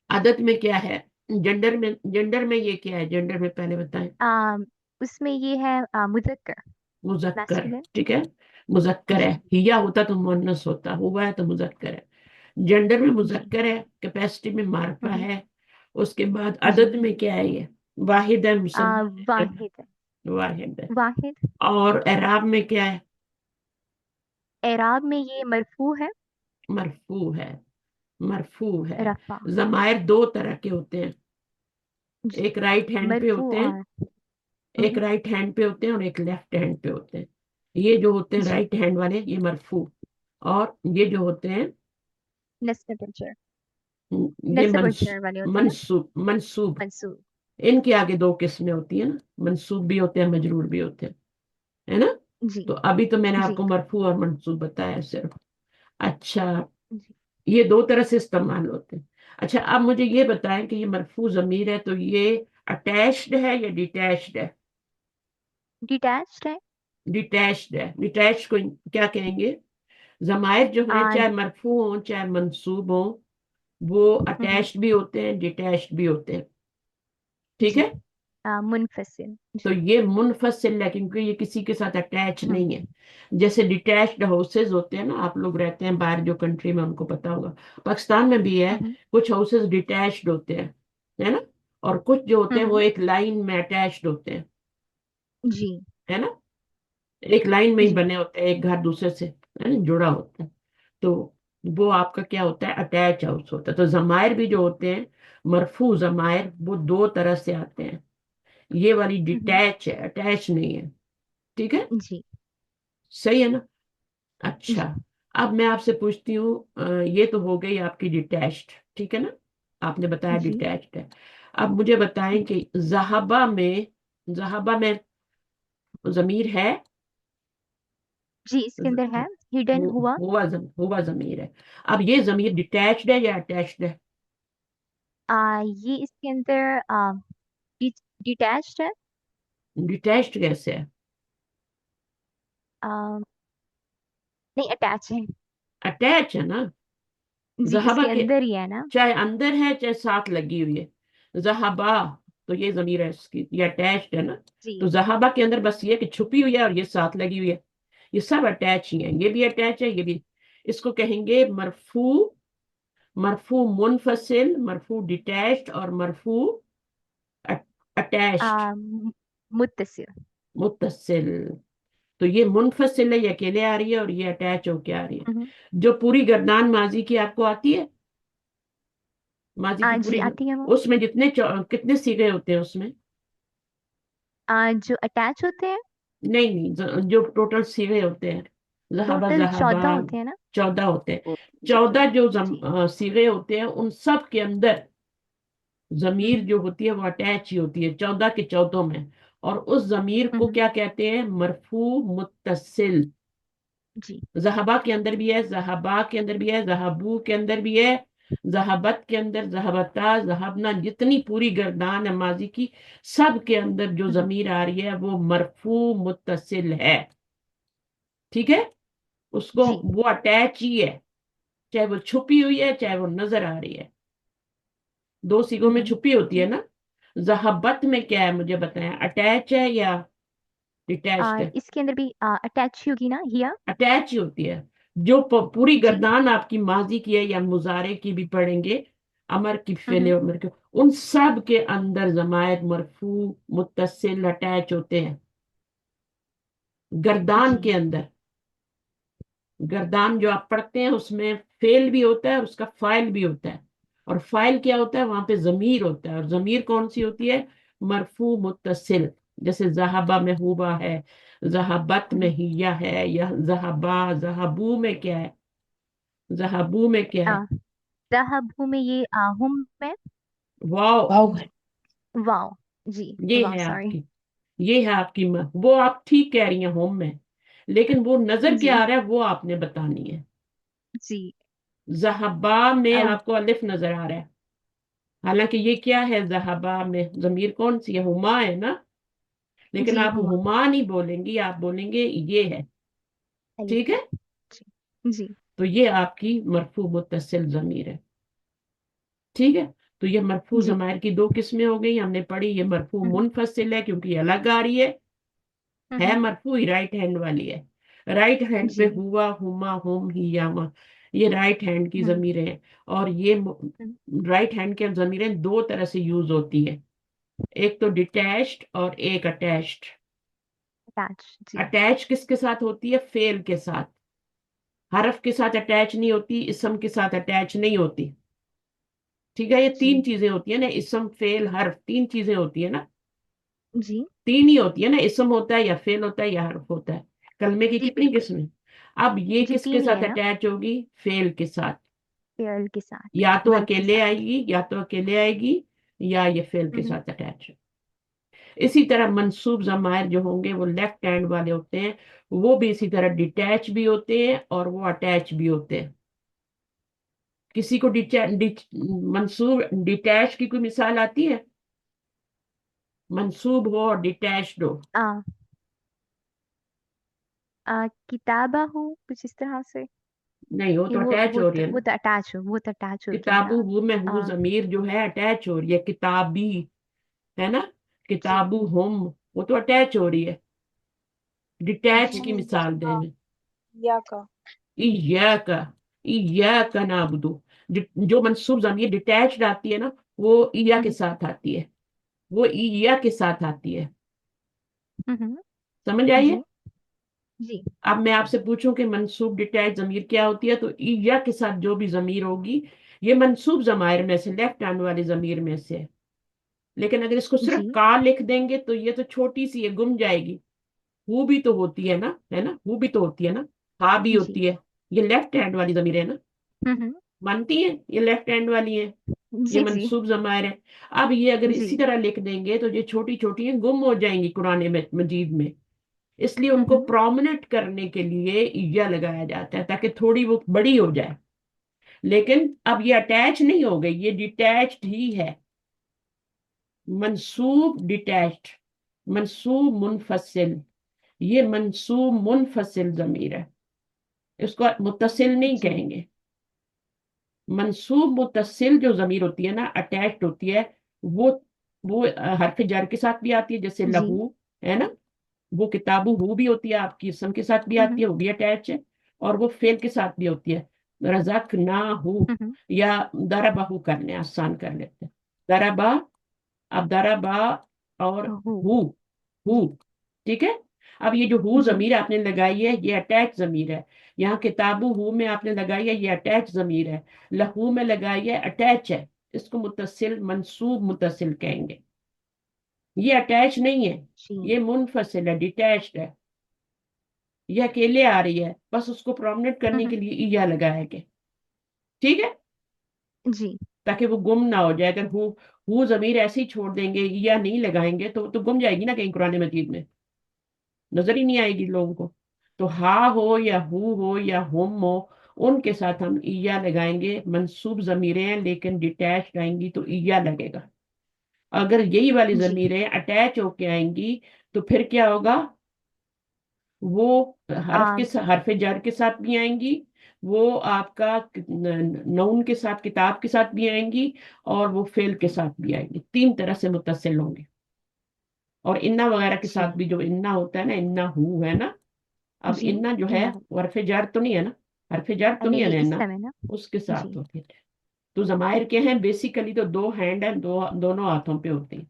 आदत में क्या है? जेंडर में ये क्या है? जेंडर में पहले बताएं। उसमें ये है मुज़क्कर, मुजक्कर, मैस्कुलिन। ठीक है। मुजक्कर है। जी। हिया होता तो मुअन्नस होता, हुआ है तो मुजक्कर है। जेंडर में जी। मुजक्कर है, कैपेसिटी में मारफा हम्म, है। उसके बाद जी। अदद में क्या है? ये वाहिद है, मुसन्ना है। वाहिद है। वाहिद है। वाहिद। और एराब में क्या है? एराब में ये मरफू है। मरफू है। मरफू है। रफा। जमायर 2 तरह के होते हैं। जी। एक राइट हैंड पे मरफू होते हैं। और एक राइट हैंड पे होते हैं और एक लेफ्ट हैंड पे होते हैं। ये जो होते हैं जी। राइट हैंड वाले, ये मरफू। और ये जो होते हैं, नस्ब बशर। ये नस्ब बशर वाले होते हैं ना। मंसूब। मंसूब। मंसूब। इनके आगे 2 किस्में होती है ना, मंसूब भी होते हैं, मजरूर भी होते हैं, है ना? जी। तो अभी तो मैंने जी। आपको मरफू और मंसूब बताया सिर्फ। अच्छा, जी। ये 2 तरह से इस्तेमाल होते हैं। अच्छा, अब मुझे ये बताएं कि ये मरफू जमीर है तो ये अटैच्ड है या डिटैच्ड है? डिटैच्ड है। डिटैच्ड है। डिटैच्ड को क्या कहेंगे? जमायर जो है, आ, चाहे मरफू हो चाहे मंसूब हो, वो हम्म, अटैच्ड भी होते हैं, डिटैच्ड भी होते हैं। ठीक जी। है। मुनफसिल। तो जी। ये मुनफसिल है क्योंकि ये किसी के साथ अटैच हम्म, नहीं है। जैसे डिटैच्ड हाउसेज होते हैं ना, आप लोग रहते हैं बाहर जो कंट्री में, उनको पता होगा। पाकिस्तान में भी है। हम्म, कुछ हाउसेज डिटैच्ड होते हैं, है ना? और कुछ जो होते हैं वो हम्म, एक लाइन में अटैच्ड होते हैं, जी। है ना? एक लाइन में ही जी। बने होते हैं, एक घर दूसरे से, है ना, जुड़ा होता है। तो वो आपका क्या होता है? अटैच हाउस होता है। तो जमायर भी जो होते हैं, मरफू जमायर, वो 2 तरह से आते हैं। ये वाली हम्म, डिटैच है, अटैच नहीं है। ठीक है। जी। सही है ना? अच्छा, जी। अब मैं आपसे पूछती हूँ, ये तो हो गई आपकी डिटैच्ड, ठीक है ना? आपने बताया जी। डिटैच्ड है। अब मुझे बताएं कि जहाबा में जमीर है? जी, इसके अंदर है हिडन हुआ। हुआ जमीर है। अब ये जमीर डिटैच्ड है या अटैच्ड है? ये इसके अंदर डिटैच्ड है। डिटैच्ड कैसे है? आ, नहीं, अटैच है। अटैच है ना। जी, जहाबा इसके के अंदर ही है ना। चाहे अंदर है चाहे साथ लगी हुई है, जहाबा, तो ये जमीर है इसकी, ये अटैच्ड है ना। जी। तो जहाबा के अंदर बस ये कि छुपी हुई है और ये साथ लगी हुई है, ये सब अटैच ही है। ये भी अटैच है, ये भी। इसको कहेंगे मरफू। मरफू मुनफसिल, मरफू डिटैच्ड, और मरफू अटैच्ड, मुत्तसिल। मुत्तसिल। तो ये मुनफसिल है, ये अकेले आ रही है, और ये अटैच होके आ रही है। हम्म, जो पूरी गर्दान माजी की आपको आती है, माजी की जी पूरी, आती है वो। उसमें कितने सीगे होते हैं उसमें? जो अटैच होते हैं नहीं नहीं, जो टोटल सीगे होते हैं, जहाबा टोटल जहाबा, 14 होते हैं ना। 14 होते हैं। ओ, जी। 14 जो जी। सीगे होते हैं, उन सब के अंदर जमीर हम्म, जो होती है वो अटैच ही होती है, 14 के 14 में। और उस जमीर को हम्म, क्या कहते हैं? मरफू मुत्तसिल। जी। जहाबा के अंदर भी है, जहाबा के अंदर भी है, जहाबू के अंदर भी है, जहाबत के अंदर, जहाबता, जहाबना, जितनी पूरी गर्दान है माजी की, सब के अंदर जो हम्म, जमीर आ रही है वो मरफू मुत्तसिल है। ठीक है। उसको, जी। वो अटैच ही है, चाहे वो छुपी हुई है चाहे वो नजर आ रही है। 2 सीगों में हम्म, छुपी होती है ना। जहाबत में क्या है मुझे बताएं, अटैच है या डिटैच्ड है? इसके अंदर भी अटैच ही होगी ना, हिया। अटैच ही होती है। जो पूरी जी। गर्दान आपकी माजी की है या मुजारे की भी पढ़ेंगे, अमर की, फेले हम्म, अमर की, उन सब के अंदर जमायत मरफू मुत्तसिल अटैच होते हैं। गर्दान जी। के अंदर, गर्दान जो आप पढ़ते हैं उसमें फेल भी होता है और उसका फाइल भी होता है। और फाइल क्या होता है? वहां पे जमीर होता है। और जमीर कौन सी होती है? मरफू मुत्तसिल। जैसे जहाबा में हुबा है, जहाबत में हम्म, हिया है, या जहाबा, जहाबू में क्या है? जहाबू में क्या है? ज़हाबू में ये हुम में। वाव। वाओ। जी ये वाह है सॉरी आपकी, ये है आपकी वो आप ठीक कह रही हैं होम में, लेकिन वो नजर क्या जी आ रहा है वो आपने बतानी है। जी ज़हबा में अब आपको अलिफ नजर आ रहा है, हालांकि ये क्या है, ज़हबा में जमीर कौन सी है, हुमा है ना, लेकिन जी आप हुआ हुमा नहीं बोलेंगी, आप बोलेंगे ये है। अलिफ ठीक है, जी जी तो ये आपकी मरफू मुत्तसिल जमीर है। ठीक है, तो ये मरफू जी जमायर की दो किस्में हो गई हमने पढ़ी। ये मरफू हम्म मुनफसिल है क्योंकि ये अलग आ रही है हम्म, मरफू ही राइट हैंड वाली है। राइट हैंड पे जी हुआ, हुमा, हुम, ही, यामा, ये राइट हैंड की हम्म जमीरें हैं। और ये हम्म, राइट हैंड की जमीरें दो तरह से यूज होती है, एक तो डिटैच्ड और एक अटैच्ड। अटैच जी अटैच किसके साथ होती है, फेल के साथ, हरफ के साथ अटैच नहीं होती, इसम के साथ अटैच नहीं होती। ठीक है, ये तीन जी चीजें होती है ना, इसम फेल हर्फ, तीन चीजें होती है ना, जी तीन ही होती है ना, इसम होता है या फेल होता है या हर्फ होता है। कलमे की जी कितनी किस्में, अब ये जी किसके तीन ही साथ है ना अटैच होगी, फेल के साथ, पेयर के साथ या तो वर्ब के अकेले साथ आएगी, या तो अकेले आएगी, या ये फेल के हम्म साथ अटैच है। इसी तरह मंसूब जमायर जो होंगे वो लेफ्ट हैंड वाले होते हैं, वो भी इसी तरह डिटैच भी होते हैं और वो अटैच भी होते हैं। किसी को मंसूब डिटैच की कोई मिसाल आती है, मंसूब हो और डिटैच्ड हो। आ, किताबा हो कुछ इस तरह से नहीं, वो कि तो अटैच हो रही है वो ना। तो अटैच हो वो तो अटैच हो गया ना किताबू हु में हु आ, जमीर जो है अटैच हो रही है, किताबी है ना, जी किताबू हम, वो तो अटैच हो रही है। डिटैच जी की मिसाल हाँ, दें, या का। इय्याका, इय्याका नाबुदु। जो मंसूब जमीर डिटैच्ड आती है ना, वो इया के हम्म साथ आती है, वो इया के साथ आती है। हम्म, समझ आई है। जी जी अब मैं आपसे पूछूं कि मंसूब डिटैच जमीर क्या होती है, तो इया के साथ जो भी जमीर होगी, ये मंसूब जमायर में से, लेफ्ट हैंड वाले जमीर में से है। लेकिन अगर इसको सिर्फ जी का लिख देंगे तो ये तो छोटी सी है, गुम जाएगी। हु भी तो होती है ना, है ना, हु भी तो होती है ना, हा भी जी होती है। ये लेफ्ट हैंड वाली जमीर है ना, हम्म मानती है ये लेफ्ट हैंड वाली है, ये जी जी मंसूब जमायर है। अब ये अगर जी इसी तरह लिख देंगे तो ये छोटी छोटी है, गुम हो जाएंगी कुरान मजीद में। इसलिए उनको हम्म प्रोमिनेंट करने के लिए या लगाया जाता है ताकि थोड़ी वो बड़ी हो जाए। लेकिन अब ये अटैच नहीं हो गई, ये डिटैच्ड ही है। मंसूब डिटैच्ड, मंसूब मुनफसिल, ये मंसूब मुनफसिल जमीर है, इसको मुत्तसिल नहीं जी कहेंगे। मंसूब मुत्तसिल जो जमीर होती है ना, अटैच्ड होती है, वो वो हरफ जर के साथ भी आती है, जैसे जी लहू है ना, वो किताबू हु भी होती है आपकी, इसम के साथ भी आती हम्म है, वो भी अटैच है। और वो फेल के साथ भी होती है, रज़क ना हु, हम्म या दरबाहू कर लें, आसान कर लेते हैं, दरबा, अब दरबा और हो हु, हु, जी ठीक है। अब ये जो हु जी जमीर आपने लगाई है ये अटैच जमीर है, यहाँ किताबू हु में आपने लगाई है ये अटैच जमीर है, लहू में लगाई है अटैच है, इसको मुत्तसिल मंसूब मुत्तसिल कहेंगे। ये अटैच नहीं है, जी ये मुनफसिल है, डिटैच्ड है, ये अकेले आ रही है, बस उसको प्रोमिनेंट करने के हम्म लिए ईया लगाया गया। ठीक है, जी ताकि वो गुम ना हो जाए। अगर हु जमीर ऐसे ही छोड़ देंगे, ईया नहीं लगाएंगे, तो गुम जाएगी ना कहीं कुरान मजीद में, नजर ही नहीं आएगी लोगों को। तो हा हो या हु हो या हुम हो, उनके साथ हम ईया लगाएंगे। मंसूब जमीरें हैं लेकिन डिटैच आएंगी तो ईया लगेगा। अगर यही वाली जी जमीरें अटैच होके आएंगी तो फिर क्या होगा, वो आ, हरफ जर के साथ भी आएंगी, वो आपका नून के साथ, किताब के साथ भी आएंगी, और वो फेल के साथ भी आएंगी, तीन तरह से मुत्तसिल होंगे। और इन्ना वगैरह के साथ जी भी, जो इन्ना होता है ना, इन्ना हु है ना, अब जी इन्ना जो है इन्ना वो हरफ जर तो नहीं है ना, हरफ जर तो नहीं है नहीं ना इस इन्ना, समय ना उसके साथ जी होती है। तो जमायर के हैं बेसिकली तो दो हैंड है, दोनों हाथों पे होती है,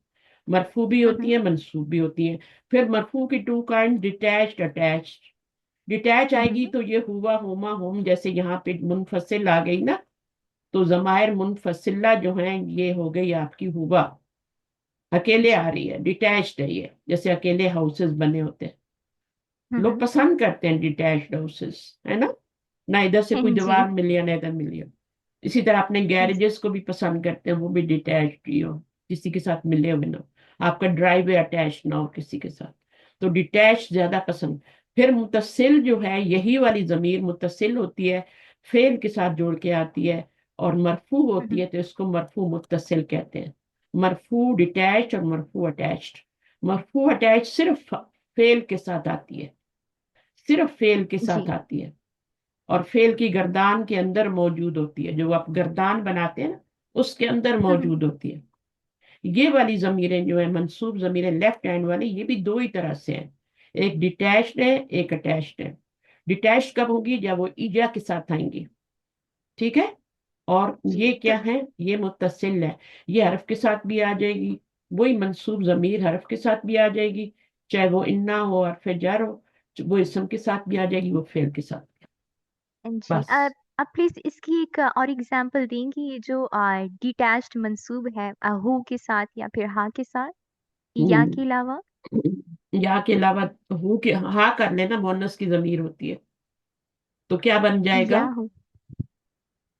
मरफू भी होती हम्म है, मंसूब भी होती है। फिर मरफू की two kind, detached attached. Detach आएगी हम्म तो ये हुआ, होमा, होम, जैसे यहाँ पे मुनफसिल आ गई ना, तो जमायर मुनफसिला जो है ये हो गई आपकी हुआ, अकेले जी आ रही है, डिटैच्ड है ये, जैसे अकेले हाउसेस बने होते हैं। लोग हम्म पसंद करते हैं डिटैच्ड हाउसेस, है ना इधर से कोई जी दीवार मिली है ना इधर मिली हो। इसी तरह अपने जी गैरेजेस को भी पसंद करते हैं, वो भी डिटैच्ड ही हो, किसी के साथ मिले हुए ना। آپ کا ڈرائیو وے اٹیچ نہ ہو کسی کے ساتھ، تو ڈیٹیچ زیادہ پسند. پھر متصل جو ہے، یہی والی ضمیر متصل ہوتی ہے، فعل کے ساتھ جوڑ کے آتی ہے اور مرفوع ہوتی ہے، تو اس کو مرفوع متصل کہتے ہیں. مرفوع ڈیٹیچ اور مرفوع اٹیچڈ. مرفوع اٹیچ صرف فعل کے ساتھ آتی ہے، صرف فعل کے ساتھ جی آتی ہے، اور فعل کی گردان کے اندر موجود ہوتی ہے، جو آپ گردان بناتے ہیں نا اس کے اندر موجود ہوتی ہے. یہ والی ضمیریں جو ہیں منصوب ضمیریں لیفٹ ہینڈ والی، یہ بھی دو ہی طرح سے ہیں، ایک ڈیٹیچڈ ہے ایک اٹیچڈ ہے. ڈیٹیچڈ کب ہوگی؟ جب وہ ایجا کے ساتھ آئیں گی، ٹھیک ہے. اور جی یہ کیا ہے؟ یہ متصل ہے، یہ حرف کے ساتھ بھی آ جائے گی، وہی منصوب ضمیر حرف کے ساتھ بھی آ جائے گی، چاہے وہ انا ہو حرف جر ہو، وہ اسم کے ساتھ بھی آ جائے گی، وہ فعل کے ساتھ بھی. جی بس. آپ پلیز اس کی ایک اور ایگزامپل دیں گی جو ڈیٹیچڈ منصوب ہے ہو کے ساتھ یا پھر ہاں کے ساتھ یا ہوں کے علاوہ؟ یا کے علاوہ ہو کے ہاں کر لینا، مونس کی ضمیر ہوتی ہے، تو کیا بن جائے گا؟ یا ہو،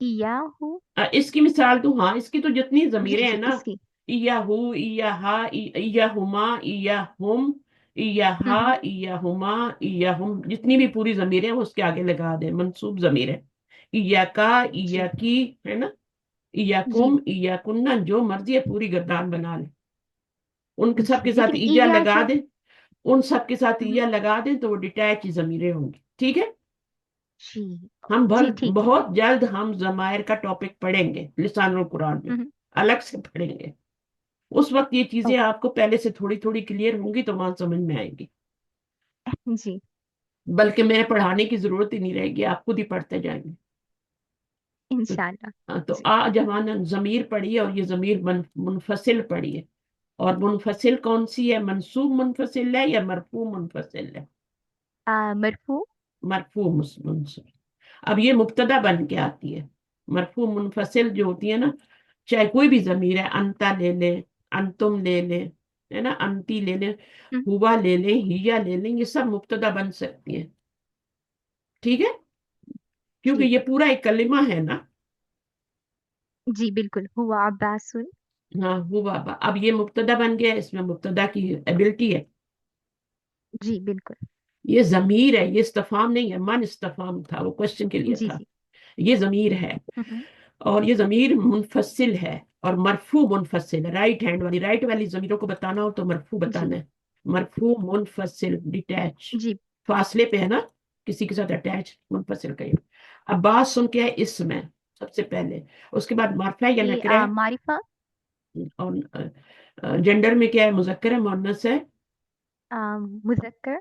یا ہو. اس کی مثال تو ہاں، اس کی تو جتنی جی ضمیریں ہیں جی نا، اس کی. ایا ہو، ایا ہا، ایا ہما، ایا ہم، ایا ہا، ہوں ایا ہما، ایا ہم، جتنی بھی پوری ضمیریں ہیں وہ اس کے آگے لگا دیں، منصوب ضمیر ہے. ایا کا، جی ایا کی، ہے نا، ایا جی کم، ایا کننا، جو مرضی ہے پوری گردان بنا لیں، ان کے سب جی کے ساتھ لیکن ایجا یا لگا جو دیں، ان سب کے ساتھ ہوں، ایجا لگا دیں تو وہ ڈیٹیچ ضمیریں ہوں گی، ٹھیک ہے. جی ہم جی ٹھیک ہے. بہت جلد ہم ضمائر کا ٹاپک پڑھیں گے لسان القرآن میں، ہوں، الگ سے پڑھیں گے. اس وقت یہ چیزیں اوکے. آپ کو پہلے سے تھوڑی تھوڑی کلیئر ہوں گی تو وہاں سمجھ میں آئیں گی، جی بلکہ میں پڑھانے کی ضرورت ہی نہیں رہے گی، آپ خود ہی پڑھتے جائیں گے. تو انشاءاللہ. تو جی آج ہم نے ضمیر پڑھی ہے، اور یہ ضمیر منفصل پڑھی ہے. اور منفصل کون سی ہے؟ منصوب منفصل ہے یا مرفوع منفصل ہے؟ مرفوع. مرفوع منصوب. اب یہ مبتدا بن کے آتی ہے. مرفوع منفصل جو ہوتی ہے نا، چاہے کوئی بھی ضمیر ہے، انتا لے لیں، انتم لے لیں، ہے نا، انتی لے لیں، ہوں، ہوا لے لیں، ہیا لے لیں، یہ سب مبتدا بن سکتی ہیں، ٹھیک ہے، کیونکہ ٹھیک یہ ہے. پورا ایک کلمہ ہے نا. جی بالکل ہوا عباس. ہاں ہوا اب یہ مبتدا بن گیا، اس میں مبتدا کی ایبلٹی ہے. جی بالکل. یہ ضمیر ہے، یہ استفہام نہیں ہے، من استفہام تھا، وہ کوشچن کے لیے جی تھا. جی. یہ ضمیر ہے، ہوں اور یہ ضمیر منفصل ہے اور مرفوع منفصل ہے. رائٹ والی ضمیروں کو بتانا ہو تو مرفوع جی بتانا ہے. مرفوع منفصل ڈیٹیچ، جی فاصلے پہ ہے نا، کسی کے ساتھ اٹیچ، منفصل کہیں. اب بات سن کے ہے اس میں سب سے پہلے، اس کے بعد معرفہ یا یہ نکرہ ہے، معرفہ. اور جنڈر میں کیا ہے؟ مذکر ہے مؤنث ہے؟ مذکر.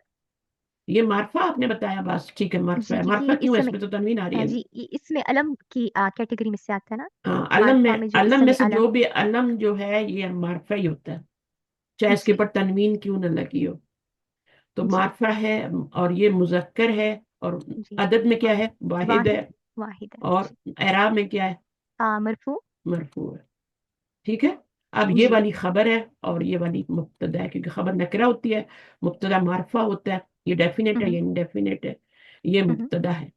یہ معرفہ آپ نے بتایا، بس ٹھیک ہے، معرفہ جی ہے. کیونکہ معرفہ کیوں ہے؟ اس میں تو تنوین آ رہی ہے. جی اس میں علم کی کیٹیگری میں سے آتا ہے نا. ہاں، علم میں، معرفہ میں جو علم اسم میں سے جو علم. بھی علم جو ہے یہ معرفہ ہی ہوتا ہے، چاہے اس کے جی اوپر تنوین کیوں نہ لگی ہو. تو جی معرفہ ہے، اور یہ مذکر ہے، اور جی. عدد میں کیا اور ہے؟ واحد واحد. ہے، واحد ہے. اور جی اعراب میں کیا ہے؟ مرفوع. مرفوع ہے، ٹھیک ہے. اب یہ جی والی خبر ہے اور یہ والی مبتدا ہے، کیونکہ خبر نکرہ ہوتی ہے، مبتدا معرفہ ہوتا ہے. یہ ڈیفینیٹ ہے، ہوں یہ انڈیفینیٹ ہے، یہ ہوں. مبتدا ہے.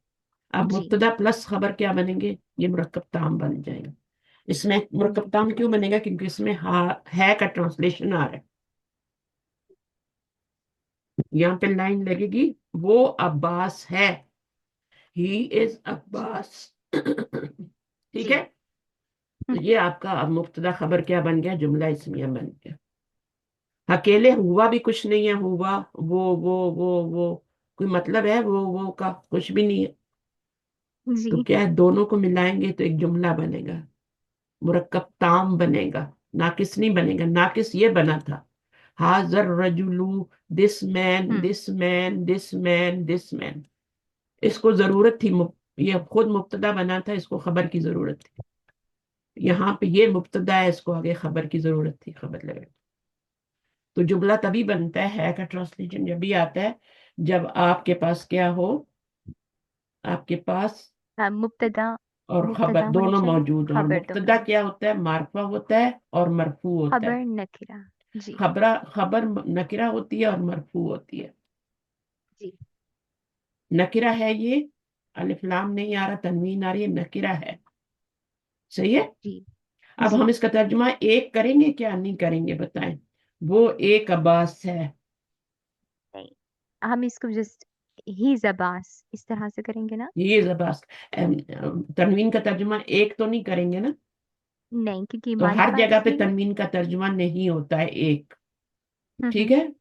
اب جی مبتدا پلس خبر کیا بنیں گے؟ یہ مرکب تام بن جائیں گے. اس میں مرکب تام کیوں بنے گا؟ کیونکہ اس میں ہے کا ٹرانسلیشن آ رہا ہے. یہاں پہ لائن لگے گی، وہ عباس ہے، ہی از عباس. ٹھیک جی. ہے. تو یہ آپ کا اب مبتدا خبر کیا بن گیا؟ جملہ اسمیہ بن گیا. اکیلے ہوا بھی کچھ نہیں ہے، ہوا وہ کوئی مطلب ہے وہ کا؟ کچھ بھی نہیں ہے. تو جی کیا ہے؟ دونوں کو ملائیں گے تو ایک جملہ بنے گا، مرکب تام بنے گا، ناقص نہیں بنے گا. ناقص یہ بنا تھا، حاضر رجلو، دس مین، ہوں. دس مین، دس مین، دس مین. اس کو ضرورت تھی، یہ خود مبتدا بنا تھا، اس کو خبر کی ضرورت تھی. یہاں پہ یہ مبتدا ہے، اس کو آگے خبر کی ضرورت تھی، خبر لگے. تو جملہ تبھی بنتا ہے کا ٹرانسلیشن جب بھی آتا ہے جب آپ کے پاس کیا ہو؟ آپ کے پاس مبتدا. اور خبر مبتدا ہونا دونوں چاہیے، موجود ہوں. اور خبر دونوں مبتدا موجود. کیا ہوتا ہے؟ معرفہ ہوتا ہے اور مرفوع ہوتا ہے. خبر نکرہ. جی خبر نکرہ ہوتی ہے اور مرفوع ہوتی ہے. جی نکرہ ہے یہ، الف لام نہیں آ رہا، تنوین آ رہی ہے، نکرہ ہے، صحیح ہے. جی اب جی. ہم اس کا ترجمہ ایک کریں گے کیا نہیں کریں گے؟ بتائیں. वो एक अब्बास है। नहीं, हम इसको जस्ट ही अब्बास इस तरह से करेंगे ना। ये अब्बास। तनवीन का तर्जुमा एक तो नहीं करेंगे ना, नहीं, क्योंकि तो हर मारिफा है जगह पे इसलिए। तनवीन का तर्जुमा नहीं होता है एक। ठीक हम्म। है।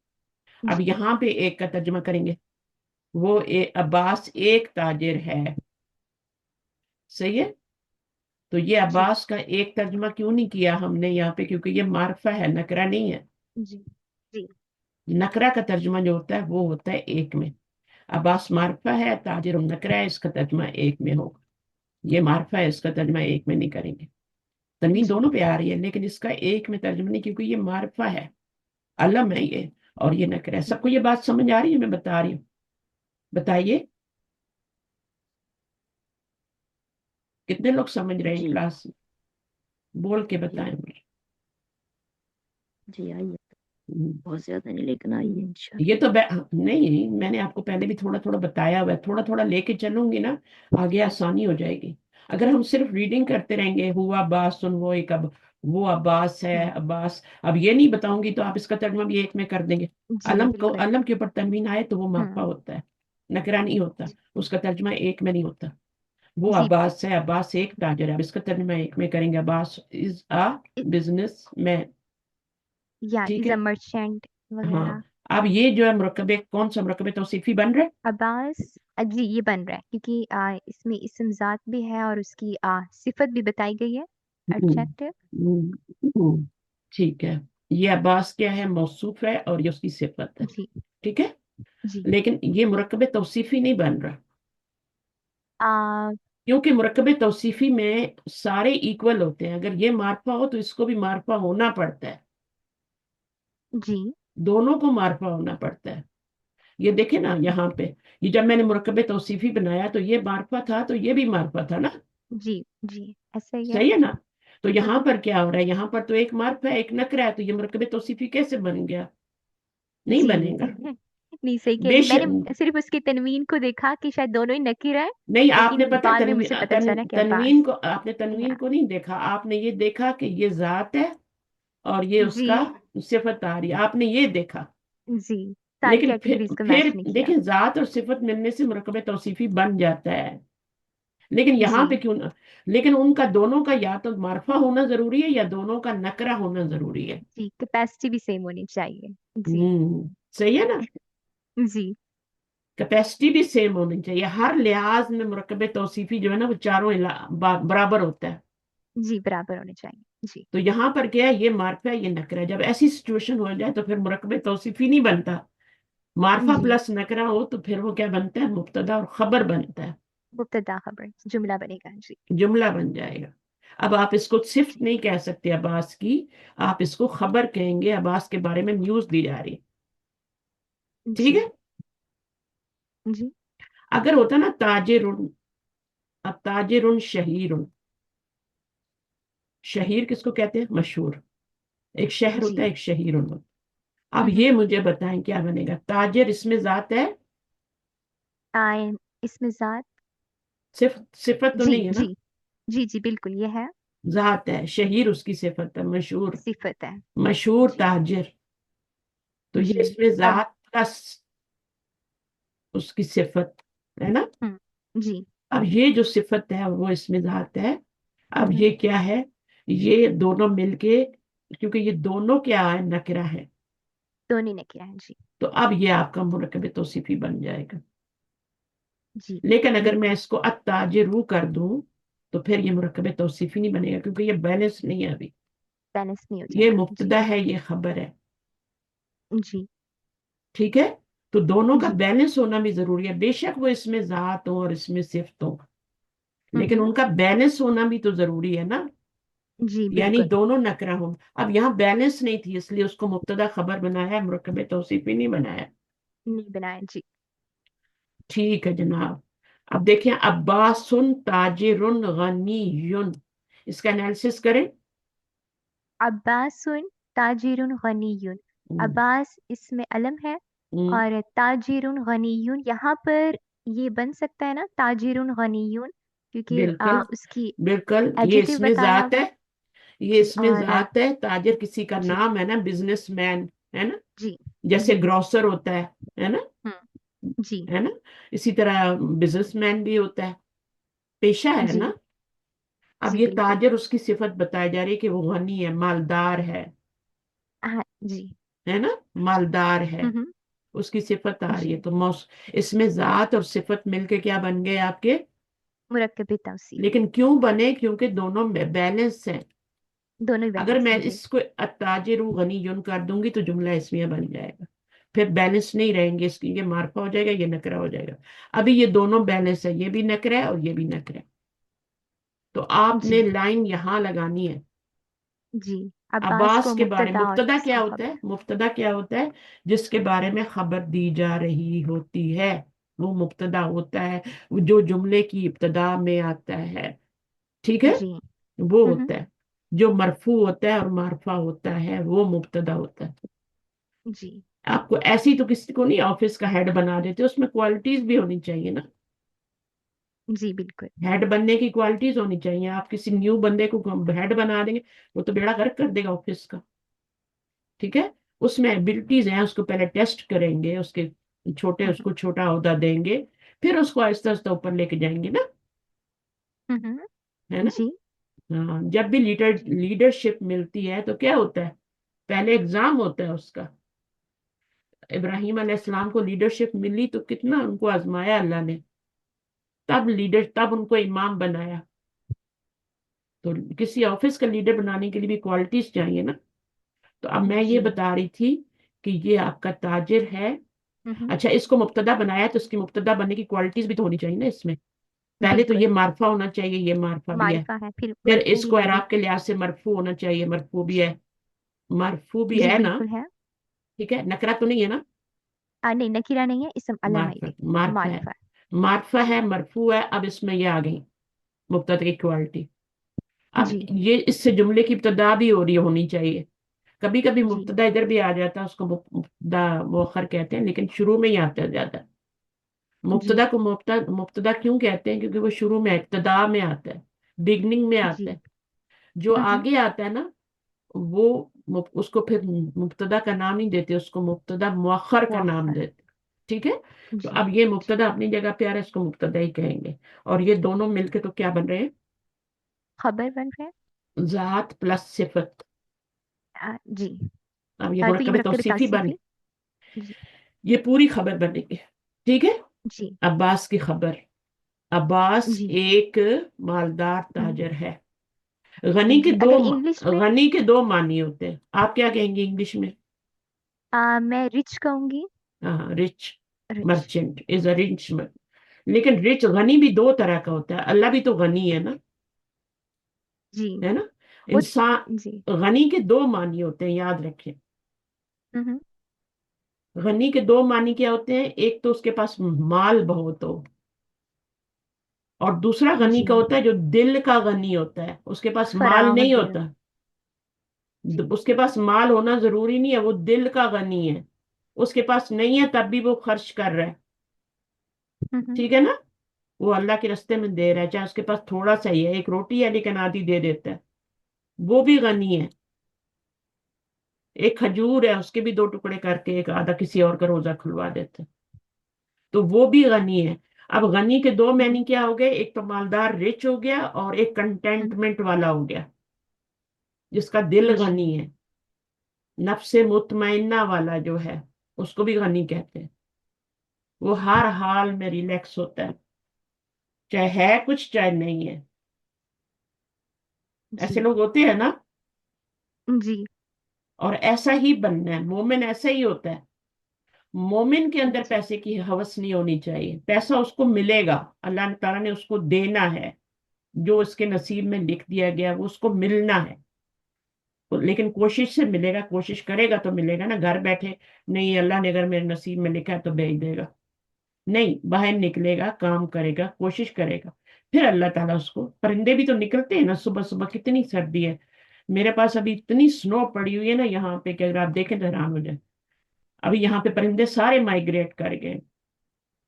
अब जी यहाँ पे एक का तर्जुमा करेंगे। वो अब्बास एक ताजिर है। सही है। तो ये जी अब्बास का एक तर्जुमा क्यों नहीं किया हमने यहाँ पे, क्योंकि ये मार्फा है, नकरा नहीं है। जी जी नकरा का तर्जुमा जो होता है वो होता है एक में। अब्बास मार्फा है, ताजिर नकरा है, इसका तर्जुमा एक में होगा। ये मार्फा है, इसका तर्जुमा एक में नहीं करेंगे। तनवीन जी दोनों पे आ रही है, लेकिन इसका एक में तर्जुमा नहीं, क्योंकि ये मार्फा है, अलम है ये, और ये नकरा है। जी सबको ये बात समझ आ रही है, मैं बता रही हूँ। बताइए कितने लोग समझ रहे हैं जी क्लास में? बोल के जी बताएं मुझे। जी। आई है, हम्म। बहुत ज्यादा नहीं लेकिन आई है ये इंशाल्लाह। तो नहीं, मैंने आपको पहले भी थोड़ा थोड़ा बताया हुआ है, थोड़ा थोड़ा लेके चलूंगी ना, आगे आसानी हो जाएगी। अगर हम सिर्फ रीडिंग करते रहेंगे, हुआ अब्बास सुन, वो एक अब, वो अब्बास है, हम्म। अब्बास, अब ये नहीं बताऊंगी तो आप इसका तर्जुमा भी एक में कर देंगे। जी बिल्कुल। अलम के ऊपर तनवीन आए तो वो मार्फा हम्म। होता है, नकरा नहीं होता। जी उसका तर्जुमा एक में नहीं होता। वो जी। अब्बास है, अब्बास एक ताजर है, अब इसका तर्जुमा एक में करेंगे, Abbas is a business man. या ठीक इज है। अ मर्चेंट हाँ। वगैरह। अब ये जो है मुरकबे, कौन सा मुरकबे तौसीफी बन रहा है? अब्बास, जी ये बन रहा है क्योंकि इसमें इस्म ज़ात भी है और उसकी सिफत भी बताई गई है, हम्म, एडजेक्टिव। ठीक है। ये अब्बास क्या है, मौसूफ है, और ये उसकी सिफत है। जी ठीक है। जी। लेकिन ये मुरकबे तौसीफी नहीं बन रहा, आ, क्योंकि मुरकबे तौसीफी में सारे इक्वल होते हैं। अगर ये मार्फा हो तो इसको भी मार्फा होना पड़ता है, जी दोनों को मार्फा होना पड़ता है। ये देखे ना यहाँ पे, ये जब मैंने मुरकबे तौसीफी बनाया तो ये मार्फा था, तो ये भी मार्फा था ना। जी जी, ऐसा ही है। सही है ना। तो यहाँ हम्म। पर क्या हो रहा है, यहाँ पर तो एक मार्फा है, एक नकरा है, तो ये मुरकबे तौसीफी कैसे बन गया? नहीं जी बनेगा। नहीं, सही कह रही, बेश मैंने सिर्फ उसकी तनवीन को देखा कि शायद दोनों ही नकीर है, नहीं, आपने लेकिन पता है बाद में मुझे पता चला कि तनवीन अब्बास। को, आपने तनवीन या को नहीं देखा, आपने ये देखा कि ये जात है और ये जी उसका सिफत आ रही है, आपने ये देखा। जी, सारी लेकिन कैटेगरीज को मैच फिर नहीं किया। देखिए, जात और सिफत मिलने से मुरकबे तौसीफी बन जाता है। लेकिन यहाँ पे जी क्यों ना, लेकिन उनका दोनों का या तो मार्फा होना जरूरी है, या दोनों का नकरा होना जरूरी है। जी, कैपेसिटी भी सेम होनी चाहिए। जी सही है ना। जी कैपेसिटी भी सेम होनी चाहिए, हर लिहाज में मुरकबे तौसीफी जो है ना, वो चारों बराबर होता है। जी, बराबर होने चाहिए। जी तो यहाँ पर क्या है, ये मार्फा है, ये नकरा है। जब ऐसी सिचुएशन हो जाए तो फिर मुरकबे तौसीफी नहीं बनता। मार्फा जी, प्लस नकरा हो तो फिर वो क्या बनता है, मुब्तदा और खबर बनता है, मुब्तदा खबर जुमला बनेगा। जी जुमला बन जाएगा। अब आप इसको सिफ्त जी नहीं कह सकते अब्बास की, आप इसको खबर कहेंगे, अब्बास के बारे में न्यूज दी जा रही है। ठीक जी है। जी अगर होता ना ताजिरुन, अब ताजिरुन शहीरुन, शहीर किसको कहते हैं, मशहूर। एक शहर होता जी। है, एक शहीर होता है। अब हम्म। ये मुझे बताएं क्या बनेगा, ताजिर इसमें जात है, आयन इसमें जात। सिर्फ सिफत तो जी नहीं है ना, जी जी जी, बिल्कुल ये है, जात है। शहीर उसकी सिफत है, मशहूर, सिफत है। मशहूर जी ताजिर। तो ये जी। इसमें अब जात प्लस उसकी सिफत है ना। जी। अब ये जो सिफत है वो इसमें जात है। अब हम्म। ये क्या है, ये दोनों मिलके, क्योंकि ये दोनों क्या है, नकरा है, दोनों ने किया है। जी तो अब ये आपका मुरकब तौसीफी बन जाएगा। जी लेकिन अगर मैं बिल्कुल, इसको अत्ताजिरू कर दूं तो फिर ये मुरकब तौसीफी नहीं बनेगा, क्योंकि ये बैलेंस नहीं है अभी। बैलेंस नहीं हो ये जाएगा। जी मुब्तदा है, ये खबर है। जी ठीक है। तो दोनों का जी। बैलेंस होना भी जरूरी है, बेशक वो इसमें जात हो और इसमें सिफ्त हो, लेकिन हम्म। उनका बैलेंस होना भी तो जरूरी है ना। जी यानी बिल्कुल, दोनों नकरा हो। अब यहाँ बैलेंस नहीं थी, इसलिए उसको मुब्तदा खबर बनाया, मुरकब तौसीफी नहीं बनाया। नहीं बनाया। जी। ठीक है जनाब। अब देखिए, अब्बासुन ताजिरुन गनीयुन, इसका एनालिसिस करें। अब्बासुन ताजिरुन गनीयुन। हम्म, अब्बास इसमें अलम है, हम्म, और ताजिरुन गनीयुन यहाँ पर ये बन सकता है ना, ताजिरुन गनीयुन, क्योंकि बिल्कुल उसकी बिल्कुल, ये एडजेक्टिव इसमें बताया जात हुआ है, है। ये जी इसमें और ذات है, ताजिर किसी का जी नाम है ना, बिजनेस मैन है ना, जी जैसे ग्रोसर होता है ना, जी है ना, इसी तरह बिजनेसमैन भी होता है, पेशा है जी ना। अब जी ये बिल्कुल। ताजिर, उसकी सिफत बताई जा रही है कि वो गनी है, मालदार हाँ जी। है ना, मालदार है, हम्म। उसकी सिफत आ रही है। जी तो इसमें जात और सिफत मिलके क्या बन गए आपके। मुरक्कब तवसीफ। लेकिन क्यों बने, क्योंकि दोनों बैलेंस हैं। दोनों ही अगर बैलेंस मैं हैं जी। इसको अत्ताजिर गनी युन कर दूंगी तो जुमला इसमिया बन जाएगा, फिर बैलेंस नहीं रहेंगे इसकी, ये मार्फा हो जाएगा, ये नकरा हो जाएगा। अभी ये दोनों बैलेंस है, ये भी नकरा है और ये भी नकरा है। तो आपने जी लाइन यहां लगानी है। जी। अब्बास अब्बास को के बारे में, मुब्तदा और मुब्तदा क्या इसको होता खबर। है, मुब्तदा क्या होता है, जिसके बारे में खबर दी जा रही होती है, वो मुब्तदा होता है। वो जो जुमले की इब्तदा में आता है, ठीक है, जी। वो हम्म। होता है। जो मरफू होता है और मारफा होता है वो मुब्तदा होता है। जी आपको ऐसी तो किसी को नहीं ऑफिस का हेड बना देते, उसमें क्वालिटीज भी होनी चाहिए ना। जी बिल्कुल। हेड बनने की क्वालिटीज होनी चाहिए। आप किसी न्यू बंदे को हेड बना देंगे, वो तो बेड़ा गर्क कर देगा ऑफिस का, ठीक है। उसमें एबिलिटीज हैं, उसको पहले टेस्ट करेंगे, उसके छोटे, हम्म। उसको छोटा ओहदा देंगे, फिर उसको आहिस्ता आहिस्ता ऊपर लेके जाएंगे ना, है ना। जी हाँ, जब भी लीडरशिप मिलती है तो क्या होता है, पहले एग्जाम होता है उसका। इब्राहिम अलैहिस्सलाम को लीडरशिप मिली तो कितना उनको आजमाया अल्लाह ने, तब उनको इमाम बनाया। तो किसी ऑफिस का लीडर बनाने के लिए भी क्वालिटीज चाहिए ना। तो अब मैं ये जी। बता रही थी कि ये आपका ताजिर है। हम्म। अच्छा, इसको मुब्तदा बनाया तो इसकी मुब्तदा बनने की क्वालिटीज भी तो होनी चाहिए ना इसमें। पहले तो बिल्कुल। ये मार्फा होना चाहिए, ये मार्फा भी है। मारिफा है फिर फिर मरफू भी इसको है जी। एराब के लिहाज से मरफू होना चाहिए, मरफू भी है, मरफू भी जी है ना, बिल्कुल है। ठीक है, नकरा तो नहीं है ना। नहीं नकीरा नहीं है, इसम अल्लाह मार्फा, माइले। मार्फा है, मारिफा। मार्फा है, मरफू है। अब इसमें ये आ गई मुब्तदा की क्वालिटी। अब जी ये इससे जुमले की इब्तदा भी हो रही होनी चाहिए। कभी कभी जी मुब्तदा इधर भी आ जाता है, उसको मुब्तदा मुअख्खर कहते हैं, लेकिन शुरू में ही आता है ज्यादा। जी मुब्तदा को मुब्तदा मुब्तदा क्यों कहते हैं, क्योंकि वो शुरू में, इब्तदा में आता है, बिगनिंग में आता जी। है। जो हम्म। आगे आता है ना, वो उसको फिर मुब्तदा का नाम नहीं देते, उसको मुब्तदा मुअख्खर का नाम मुअख्खर। देते, ठीक है। तो जी अब ये मुब्तदा अपनी जगह पे आ रहा है, इसको मुब्तदा ही कहेंगे। और ये दोनों मिलके तो क्या बन रहे हैं, खबर बन रहे जात प्लस सिफत। हैं। जी। अब ये तो ये मुरक्कब मुरक्कब तौसीफी बन, तासीफी। जी ये पूरी खबर बनेगी, ठीक है। जी अब्बास की खबर। अब्बास जी। एक मालदार हम्म। ताजर है। गनी के जी दो अगर इंग्लिश में गनी के दो मानी होते हैं, आप क्या कहेंगे इंग्लिश में। मैं रिच कहूंगी। हाँ, rich rich. Merchant is a rich. लेकिन रिच, गनी भी दो तरह का होता है, अल्लाह भी तो गनी है ना, जी है ना। वो। जी। इंसान गनी के दो मानी होते हैं, याद रखें। हम्म। गनी के दो मानी क्या होते हैं, एक तो उसके पास माल बहुत हो, और दूसरा गनी जी का होता है जो दिल का गनी होता है, उसके पास माल फराग नहीं दिल। होता। जी। उसके पास माल होना जरूरी नहीं है, वो दिल का गनी है। उसके पास नहीं है तब भी वो खर्च कर रहा है, हम्म। ठीक है ना। वो अल्लाह के रास्ते में दे रहा है, चाहे उसके पास थोड़ा सा ही है, एक रोटी है लेकिन आधी दे देता है, वो भी गनी है। एक खजूर है, उसके भी दो टुकड़े करके एक आधा किसी और का रोजा खुलवा देते हैं, तो वो भी गनी है। अब गनी के दो हम्म। मैनी क्या हो गए, एक तो मालदार रिच हो गया, और एक हम्म। कंटेंटमेंट वाला हो गया, जिसका दिल जी गनी है, नफ्से मुतमइन्ना वाला जो है, उसको भी गनी कहते हैं। वो हर हाल में रिलैक्स होता है, चाहे है कुछ चाहे नहीं है। ऐसे जी लोग होते हैं ना। जी और ऐसा ही बनना है, मोमिन ऐसा ही होता है। मोमिन के अंदर जी पैसे की हवस नहीं होनी चाहिए, पैसा उसको मिलेगा, अल्लाह ताला ने उसको देना है, जो उसके नसीब में लिख दिया गया वो उसको मिलना है। लेकिन कोशिश से मिलेगा, कोशिश करेगा तो मिलेगा ना, घर बैठे नहीं, अल्लाह ने अगर मेरे नसीब में लिखा है तो भेज देगा, नहीं, बाहर निकलेगा, काम करेगा, कोशिश करेगा, फिर अल्लाह ताला उसको। परिंदे भी तो निकलते हैं ना, सुबह सुबह कितनी सर्दी है, मेरे पास अभी इतनी स्नो पड़ी हुई है ना यहाँ पे कि अगर आप देखें तो हैरान हो जाए। अभी यहाँ पे परिंदे सारे माइग्रेट कर गए,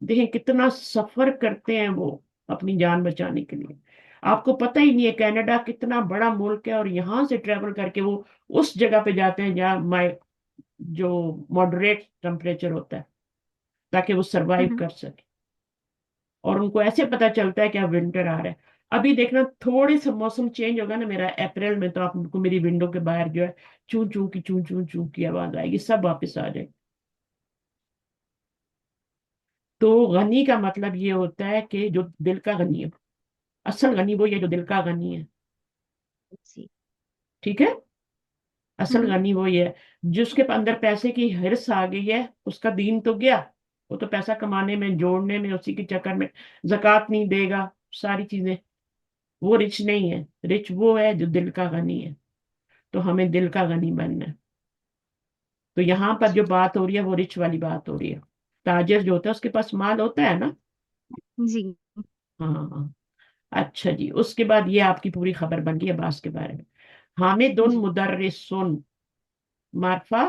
देखें कितना सफर करते हैं वो अपनी जान बचाने के लिए। آپ کو پتہ ہی نہیں ہے کینیڈا کتنا بڑا ملک ہے، اور یہاں سے ٹریول کر کے وہ اس جگہ پہ جاتے ہیں جہاں جو ماڈریٹ ٹمپریچر ہوتا ہے، تاکہ وہ سروائیو ہوں کر سکے، اور ان کو ایسے پتا چلتا ہے کہ اب ونٹر آ رہا ہے۔ ابھی دیکھنا تھوڑے سا موسم چینج ہوگا نا میرا اپریل میں، تو آپ کو میری ونڈو کے باہر جو ہے چوں چوں کی چوں چوں چوں کی آواز آئے گی، سب واپس آ جائے۔ تو غنی کا مطلب یہ ہوتا ہے کہ جو دل کا غنی ہے، اصل غنی وہ یہ جو دل کا غنی ہے، جی ٹھیک ہے؟ اصل ہوں غنی وہ یہ ہے جس کے اندر پیسے کی ہرس آ گئی ہے، اس کا دین تو گیا، وہ تو پیسہ کمانے میں، جوڑنے میں، اسی کے چکر میں زکوٰۃ نہیں دے گا، ساری چیزیں، وہ رچ نہیں ہے۔ رچ وہ ہے جو دل کا غنی ہے، تو ہمیں دل کا غنی بننا ہے۔ تو یہاں پر جو جی بات ہو رہی ہے وہ رچ والی بات ہو رہی ہے۔ تاجر جو ہوتا ہے اس کے پاس مال ہوتا ہے نا۔ جی ہاں ہاں، اچھا جی، اس کے بعد یہ آپ کی پوری خبر بن گئی عباس کے بارے میں۔ حامد جی مدرسن، معرفہ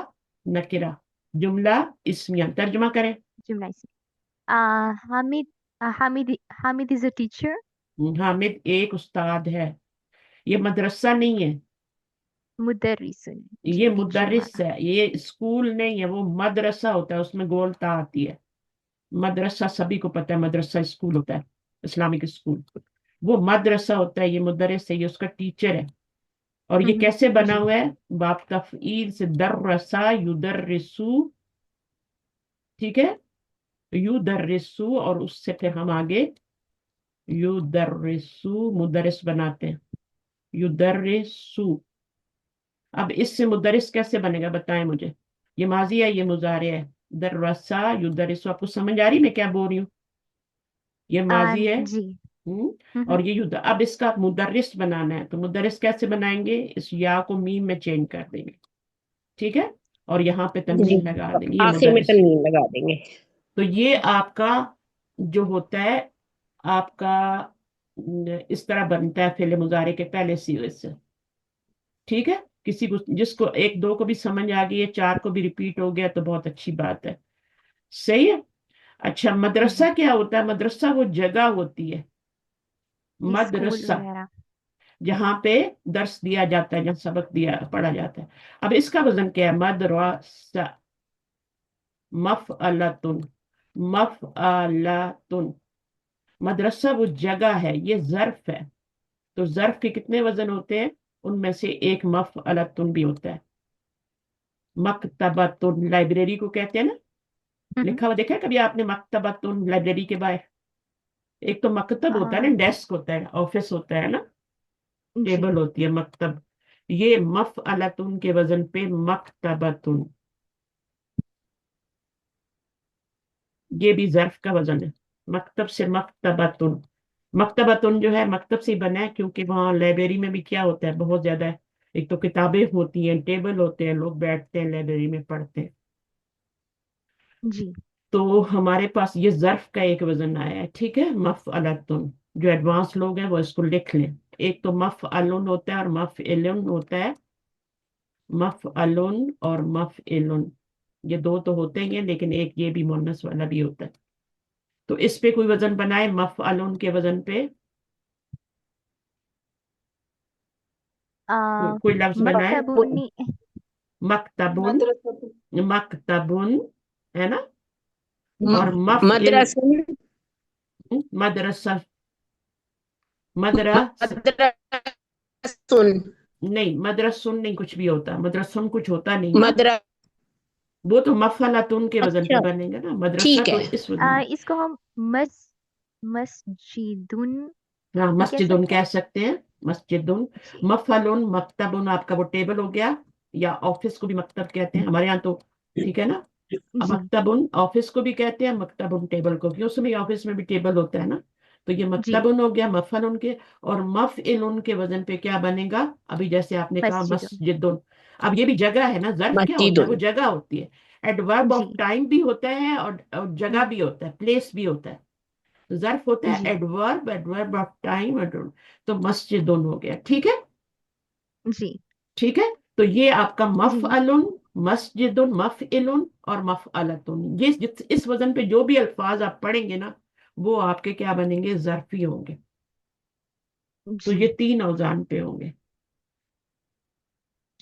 نکرہ، جملہ اسمیہ، ترجمہ کریں۔ جملہ اس حامد حامد حامد از اے ٹیچر. حامد ایک استاد ہے، یہ مدرسہ نہیں ہے، مدرس جی یہ ٹیچر مدرس والا. ہے، یہ اسکول نہیں ہے، وہ مدرسہ ہوتا ہے، اس میں گولتا آتی ہے۔ مدرسہ سبھی کو پتہ ہے، مدرسہ اسکول ہوتا ہے، اسلامک اسکول، وہ مدرسہ ہوتا ہے، یہ مدرس ہے، یہ اس کا ٹیچر ہے۔ اور یہ کیسے بنا جی ہوا ہے؟ باب تفعیل سے، درسا یدرسو، ٹھیک ہے، یدرسو، اور اس سے پھر ہم آگے یدرسو مدرس بناتے ہیں، یدرسو۔ اب اس سے مدرس کیسے بنے گا بتائیں مجھے؟ یہ ماضی ہے، یہ مضارع ہے، درسا یدرسو، آپ کو سمجھ آ رہی میں کیا بول رہی ہوں؟ یہ ماضی ہے، جی اور یہ اب اس کا مدرس بنانا ہے، تو مدرس کیسے بنائیں گے؟ اس یا کو میم میں چینج کر دیں گے، ٹھیک ہے، اور یہاں پہ جی تنوین لگا دیں گے، یہ آخر میں مدرس۔ تنوین لگا دیں گے. تو یہ آپ کا جو ہوتا ہے، آپ کا اس طرح بنتا ہے فعل مضارع کے پہلے صیغے سے، ٹھیک ہے؟ کسی کو، جس کو ایک دو کو بھی سمجھ آ گئی ہے، چار کو بھی ریپیٹ ہو گیا تو بہت اچھی بات ہے، صحیح ہے۔ اچھا، مدرسہ کیا ہوتا ہے؟ مدرسہ وہ جگہ ہوتی ہے، اسکول مدرسہ، وغیرہ. جہاں پہ درس دیا جاتا ہے، جہاں سبق دیا پڑھا جاتا ہے۔ اب اس کا وزن کیا ہے؟ مدرسہ، مفعلتن، مفعلتن، مدرسہ وہ جگہ ہے، یہ ظرف ہے، تو ظرف کے کتنے وزن ہوتے ہیں؟ ان میں سے ایک مفعلتن بھی ہوتا ہے۔ مکتبتن، لائبریری کو کہتے ہیں نا، لکھا ہوا دیکھا ہے کبھی آپ نے مکتبتن، لائبریری کے باہر؟ ایک تو مکتب ہوتا ہے نا، ڈیسک ہوتا ہے، آفس ہوتا ہے نا، جی ٹیبل ہوتی ہے مکتب، یہ مفعلتن کے وزن پہ مکتبتن، یہ بھی ظرف کا وزن ہے، مکتب سے مکتبتن۔ مکتبتن جو ہے مکتب سے ہی بنا ہے، کیونکہ وہاں لائبریری میں بھی کیا ہوتا ہے، بہت زیادہ ہے، ایک تو کتابیں ہوتی ہیں، ٹیبل ہوتے ہیں، لوگ بیٹھتے ہیں لائبریری میں پڑھتے ہیں۔ جی تو ہمارے پاس یہ ظرف کا ایک وزن آیا ہے، ٹھیک ہے، مفعلتن۔ جو ایڈوانس لوگ ہیں وہ اس کو لکھ لیں، ایک تو مفعلن ہوتا ہے اور مفعلن ہوتا ہے، مفعلن اور مفعلن، یہ دو تو ہوتے ہی ہیں، لیکن ایک یہ بھی مونس والا بھی ہوتا ہے۔ تو اس پہ کوئی وزن بنائے مفعلن کے وزن پہ، کوئی لفظ بنائے۔ مکتبونی. مکتبن، مکتبن ہے نا، اور مدرسہ مدرسہ، مدرسہ مدرسن نہیں، مدرسن نہیں، کچھ بھی ہوتا، مدرسن کچھ ہوتا نہیں نا، مدرسہ. وہ تو مفعلتن کے وزن پہ اچھا بنے گا نا، مدرسہ ٹھیک تو ہے. اس وزن۔ اس کو ہم مسجدن ہاں، بھی کہہ مسجدن سکتے ہیں. کہہ سکتے ہیں، مسجدن۔ جی مفعلن، مکتبن آپ کا وہ ٹیبل ہو گیا، یا آفس کو بھی مکتب کہتے ہیں ہمارے یہاں تو، ٹھیک ہے نا۔ جی مکتبن آفس کو بھی کہتے ہیں، مکتبن ٹیبل کو بھی، اس میں آفس میں بھی ٹیبل ہوتا ہے نا، تو یہ جی مکتبن ہو گیا مفعلن کے، اور مفعلن کے وزن پہ کیا بنے گا؟ ابھی جیسے آپ نے کہا مسجدن. مسجدن، اب یہ بھی جگہ ہے نا، ظرف کیا ہوتا ہے؟ وہ مسجد. جگہ ہوتی ہے، ایڈورب آف جی ٹائم بھی ہوتا ہے، اور جگہ بھی ہوتا ہے، پلیس بھی ہوتا ہے۔ ظرف ہوتا ہے جی ایڈورب، ایڈورب آف ٹائم، تو مسجدن ہو گیا، ٹھیک ہے، جی ٹھیک ہے۔ تو یہ آپ کا جی مفعلن، مسجد، مفعلن اور مفعلتن، یہ اس وزن پہ جو بھی الفاظ آپ پڑھیں گے نا، وہ آپ کے کیا بنیں گے؟ ظرفی ہوں گے، تو जी یہ 3 اوزان پہ ہوں گے.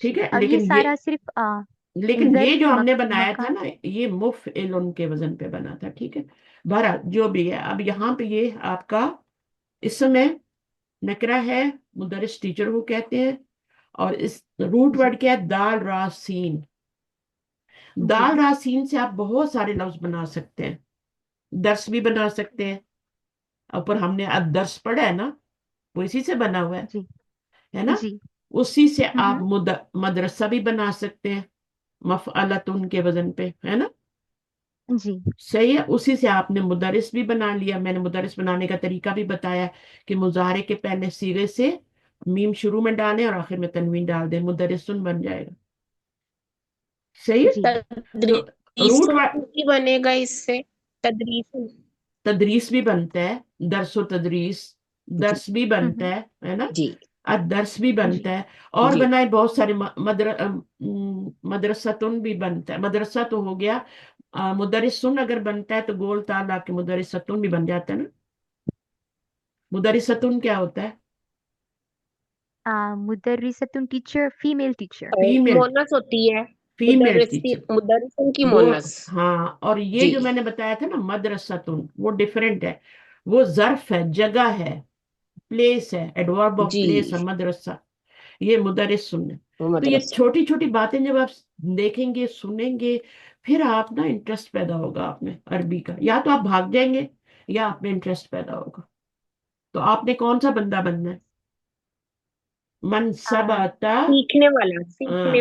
ٹھیک जी. ہے. अब ये لیکن सारा सिर्फ یہ جو ज़र्फ ہم نے بنایا تھا मकान. نا یہ مفعل کے وزن پہ بنا تھا. ٹھیک ہے. بہرحال جو بھی ہے اب یہاں پہ یہ آپ کا اسم ہے، نکرہ ہے، مدرس ٹیچر کو کہتے ہیں. اور اس روٹ जी ورڈ کیا ہے؟ دال را سین. जी دال را سین سے آپ بہت سارے لفظ بنا سکتے ہیں. درس بھی بنا سکتے ہیں. اوپر ہم نے اب درس پڑھا ہے نا، وہ اسی سے بنا ہوا जी ہے نا. जी. اسی سے آپ हम्म. مدرسہ بھی بنا سکتے ہیں، مفعلتن کے وزن پہ، ہے نا. जी صحیح ہے. اسی سے آپ نے مدرس بھی بنا لیا. میں نے مدرس بنانے کا طریقہ بھی بتایا کہ مضارع کے پہلے صیغے سے میم شروع میں ڈالیں اور آخر میں تنوین ڈال دیں، مدرسن بن جائے گا. صحیح ہے. जी تو روٹ تدریسوں کی بنے گا اس سے، تدریسوں. تدریس بھی بنتا ہے، درس و تدریس، جی درس بھی بنتا हम्म. ہے نا. جی درس بھی جی بنتا ہے. اور جی بنائے بہت سارے مدرستن بھی بنتا ہے. مدرسہ تو ہو گیا. مدرسن اگر بنتا ہے تو گول تال آ کے مدرستن بھی بن جاتا ہے نا. مدرستن کیا ہوتا ہے؟ मुदर्रिसतुन टीचर, फीमेल टीचर. فیمیل. مونس ہوتی ہے. Female teacher. مدرسوں کی وہ مونس. ہاں. اور یہ جی جو میں نے بتایا تھا نا مدرستن، وہ ڈیفرنٹ ہے. وہ ظرف ہے، جگہ ہے، پلیس ہے، ایڈورب آف جی پلیس ہے مدرسہ. یہ مدرس سننے. وہ تو یہ مدرسہ. چھوٹی چھوٹی باتیں جب آپ دیکھیں گے سنیں گے، پھر آپ نا انٹرسٹ پیدا ہوگا آپ میں عربی کا. یا تو آپ بھاگ جائیں گے یا آپ میں انٹرسٹ پیدا ہوگا. تو آپ نے کون سا بندہ بننا ہے؟ من आ, ثبتا، سیکھنے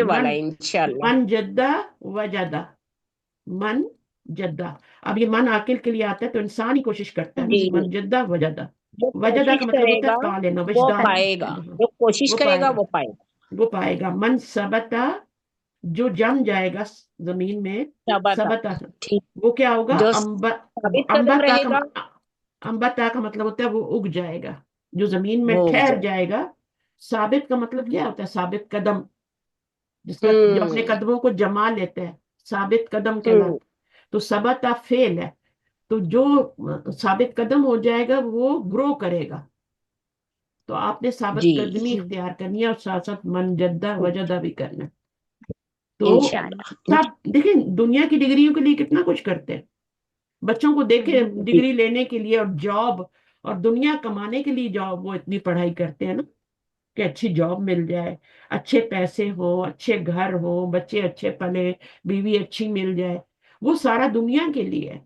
والا من انشاءاللہ. من جدہ وجدہ. من جدہ. اب یہ من عاقل کے لیے آتا ہے تو انسان ہی کوشش کرتا ہے نا. جی من جدہ وجدہ. جو وجدہ کا کوشش مطلب کرے ہوتا ہے گا پا لینا، وہ وجدان. پائے گا، ہاں، جو کوشش وہ کرے پائے گا گا. وہ پائے گا. وہ پائے گا. من ثبتا، جو جم جائے گا زمین میں. ثبتا. ثبتا. ٹھیک. وہ کیا ہوگا؟ جو ثابت قدم امبتا رہے گا کا. امبتا کا مطلب ہوتا ہے وہ اگ جائے گا، جو زمین میں وہ اگ ٹھہر جائے. جائے گا. ثابت کا مطلب کیا ہوتا ہے؟ ثابت قدم، جس کا جو اپنے ہوں قدموں کو جما لیتے ہیں، ثابت قدم ہوں کہلاتا. تو ثبتا فعل ہے. تو جو ثابت قدم ہو جائے گا وہ گرو کرے گا. تو آپ نے ثابت جی قدمی जी اختیار کرنی ہے اور ساتھ ساتھ من جدہ وجدہ بھی کرنا ہے. تو इंशाल्लाह. سب دیکھیں دنیا کی ڈگریوں کے لیے کتنا کچھ کرتے ہیں. بچوں کو دیکھیں جی ڈگری لینے کے لیے اور جاب اور دنیا کمانے کے لیے جاب، وہ اتنی پڑھائی کرتے ہیں نا کہ اچھی جاب مل جائے، اچھے پیسے ہوں، اچھے گھر ہوں، بچے اچھے پلے، بیوی اچھی مل جائے. وہ سارا دنیا کے لیے ہے.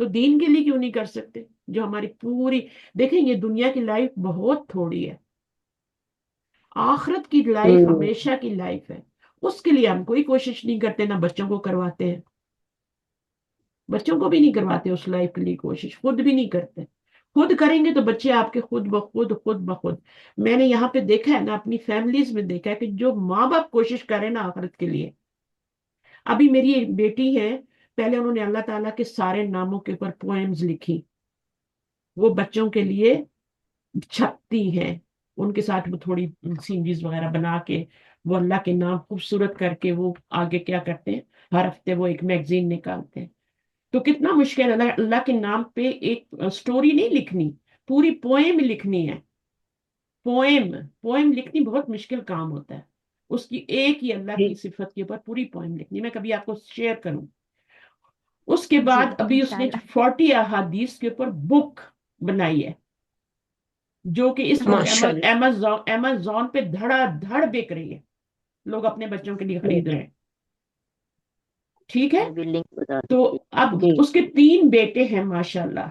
تو دین کے لیے کیوں نہیں کر سکتے؟ جو ہماری پوری، دیکھیں یہ دنیا کی لائف بہت تھوڑی ہے، آخرت کی لائف ہوں ہمیشہ کی لائف ہے. اس کے لیے ہم کوئی کوشش نہیں کرتے، نہ بچوں کو کرواتے ہیں. بچوں کو بھی نہیں کرواتے اس لائف کے لیے کوشش، خود بھی نہیں کرتے. خود کریں گے تو بچے آپ کے خود بخود. میں نے یہاں پہ دیکھا ہے نا، اپنی فیملیز میں دیکھا ہے کہ جو ماں باپ کوشش کریں نا آخرت کے لیے. ابھی میری ایک بیٹی ہے، پہلے انہوں نے اللہ تعالیٰ کے سارے ناموں کے اوپر پوئمز لکھی، وہ بچوں کے لیے چھپتی ہیں. ان کے ساتھ وہ تھوڑی سینریز وغیرہ بنا کے وہ اللہ کے نام خوبصورت کر کے وہ آگے کیا کرتے ہیں، ہر ہفتے وہ ایک میگزین نکالتے ہیں. تو کتنا مشکل ہے اللہ کے نام پہ ایک سٹوری نہیں لکھنی، پوری پوئم لکھنی ہے. پوئم لکھنی بہت مشکل کام ہوتا ہے. اس کی ایک ہی اللہ جی کی صفت کے اوپر پوری پوئم لکھنی. میں کبھی آپ کو شیئر کروں. اس کے जी بعد ابھی اس نے इंशाल्लाह. 40 احادیث کے اوپر بک بنائی ہے، جو کہ اس وقت ماشاء اللہ. امیزون پہ دھڑا دھڑ بک رہی ہے. لوگ اپنے بچوں کے لیے خرید رہے ہیں. ٹھیک ہے. میں بھی لنک بتا تو دوں. اب جی اس کے 3 بیٹے ہیں ماشاءاللہ.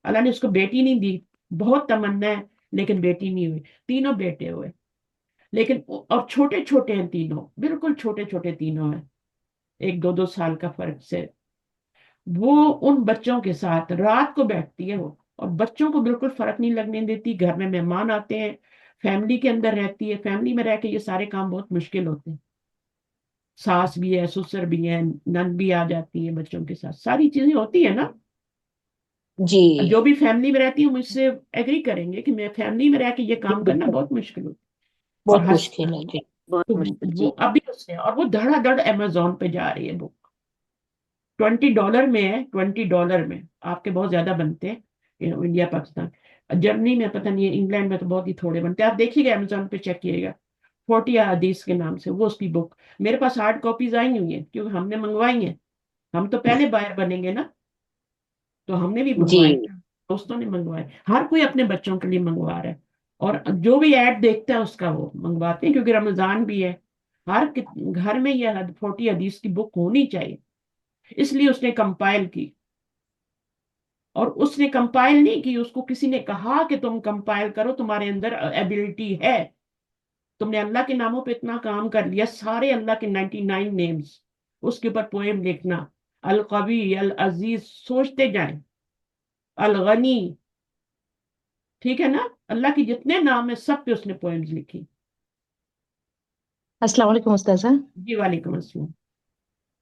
اللہ نے اس کو بیٹی نہیں دی، بہت تمنا ہے لیکن بیٹی نہیں ہوئی. تینوں بیٹے ہوئے لیکن، اور چھوٹے چھوٹے ہیں تینوں، بالکل چھوٹے چھوٹے تینوں ہیں، ایک 2 2 سال کا فرق سے. وہ ان بچوں کے ساتھ رات کو بیٹھتی ہے وہ، اور بچوں کو بالکل فرق نہیں لگنے دیتی. گھر میں مہمان آتے ہیں، فیملی کے اندر رہتی ہے. فیملی میں رہ کے یہ سارے کام بہت مشکل ہوتے ہیں. ساس بھی ہے، سسر بھی ہے، نند بھی آ جاتی ہے بچوں کے ساتھ، ساری چیزیں ہوتی ہیں نا. جی جو بھی فیملی میں رہتی ہوں مجھ سے ایگری کریں گے کہ میں فیملی میں رہ کے یہ جی کام کرنا بالکل. بہت مشکل ہوتا ہے. اور بہت مشکل ہے جی، بہت تو مشکل. جی وہ ابھی اس نے، اور وہ دھڑا دھڑ امیزون پہ جا رہی ہے بک. $20 میں ہے. $20 میں آپ کے بہت زیادہ بنتے ہیں انڈیا پاکستان. जर्मनी में पता नहीं है, इंग्लैंड में तो बहुत ही थोड़े बनते हैं, आप देखिएगा अमेजोन पे चेक किएगा, 40 हदीस के नाम से वो उसकी बुक। मेरे पास हार्ड कॉपीज आई हुई है क्योंकि हमने मंगवाई है, हम तो पहले बायर बनेंगे ना, तो हमने भी जी मंगवाए, दोस्तों ने मंगवाए, हर कोई अपने बच्चों के लिए मंगवा रहा है। और जो भी ऐड देखता है उसका वो मंगवाते हैं, क्योंकि रमजान भी है, घर में ये 40 हदीस की बुक होनी चाहिए, इसलिए उसने कंपाइल की। और उसने कंपाइल नहीं की, उसको किसी ने कहा कि तुम कंपाइल करो, तुम्हारे अंदर एबिलिटी है, तुमने अल्लाह के नामों पे इतना काम कर लिया, सारे अल्लाह के 99 नेम्स, उसके ऊपर पोएम लिखना, अल कवी अल अजीज सोचते जाएं, अल गनी, ठीक है ना, अल्लाह के जितने नाम है सब पे उसने पोएम्स लिखी। अस्सलाम वालेकुम उस्ताजा। जी वालेकुम अस्सलाम।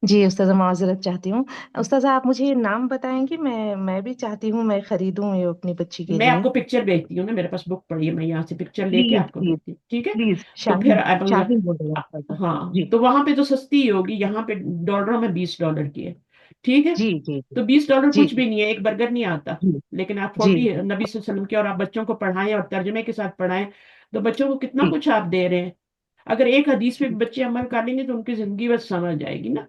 जी उस्ताजा, माजरत चाहती हूँ। उस्ताजा, आप मुझे नाम बताएंगे? मैं भी चाहती हूँ मैं खरीदूं ये अपनी बच्ची के मैं लिए। आपको पिक्चर भेजती हूँ ना, मेरे पास बुक पड़ी है, मैं यहाँ से पिक्चर लेके प्लीज आपको प्लीज भेजती हूँ, ठीक है। प्लीज, तो फिर शाहीन आप, शाहीन बोल रहे हैं उस्ताजा। हाँ, जी तो वहां पे तो सस्ती ही होगी, यहाँ पे डॉलरों में $20 की है, ठीक है। जी जी तो $20 जी कुछ भी नहीं है, एक बर्गर नहीं आता। जी लेकिन आप जी 40 नबी सल्लल्लाहु अलैहि वसल्लम के, और आप बच्चों को पढ़ाएं और तर्जमे के साथ पढ़ाएं, तो बच्चों को कितना जी कुछ आप दे रहे हैं। अगर एक हदीस पे भी बच्चे अमल कर लेंगे तो उनकी जिंदगी बस समझ जाएगी ना।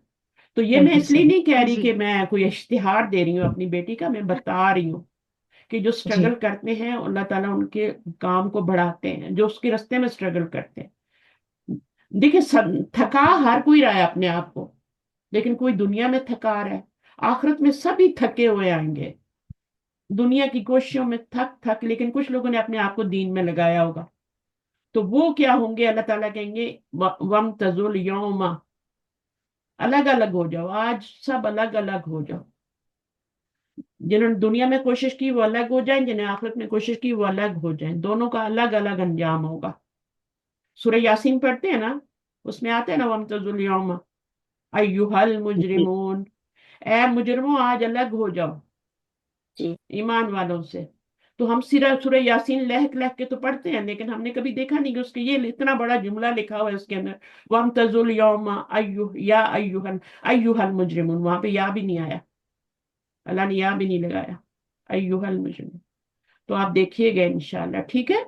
तो ये मैं सही इसलिए सही। नहीं कह रही जी कि मैं कोई इश्तिहार दे रही हूँ अपनी बेटी का, मैं बता रही हूँ कि जो जी स्ट्रगल करते हैं अल्लाह ताला उनके काम को बढ़ाते हैं, जो उसके रास्ते में स्ट्रगल करते हैं। देखिए थका हर कोई रहा है अपने आप को, लेकिन कोई दुनिया में थका रहा है, आखिरत में सभी थके हुए आएंगे, दुनिया की कोशिशों में थक थक, लेकिन कुछ लोगों ने अपने आप को दीन में लगाया होगा, तो वो क्या होंगे, अल्लाह ताला कहेंगे वम तजुल यौमा, अलग अलग हो जाओ, आज सब अलग अलग हो जाओ। जिन्होंने दुनिया में कोशिश की वो अलग हो जाएं, जिन्हें आखिरत में कोशिश की वो अलग हो जाएं, दोनों का अलग अलग अंजाम होगा। सूरह यासीन पढ़ते हैं ना, उसमें आते हैं ना, वम तजुल यौमा अय्युहल जी मुजरिमून, ए मुजरिमों आज अलग हो जाओ जी ईमान वालों से। तो हम सिरा सूरह यासीन लहक लहक के तो पढ़ते हैं, लेकिन हमने कभी देखा नहीं कि उसके ये इतना बड़ा जुमला लिखा हुआ है उसके अंदर, वम तजुल यौमा अय्युहल मुजरिमून, वहां पे या भी नहीं आया, अल्लाह ने या भी नहीं लगाया, अय्युहल मुजरिमून। तो आप देखिएगा इंशाल्लाह, ठीक है।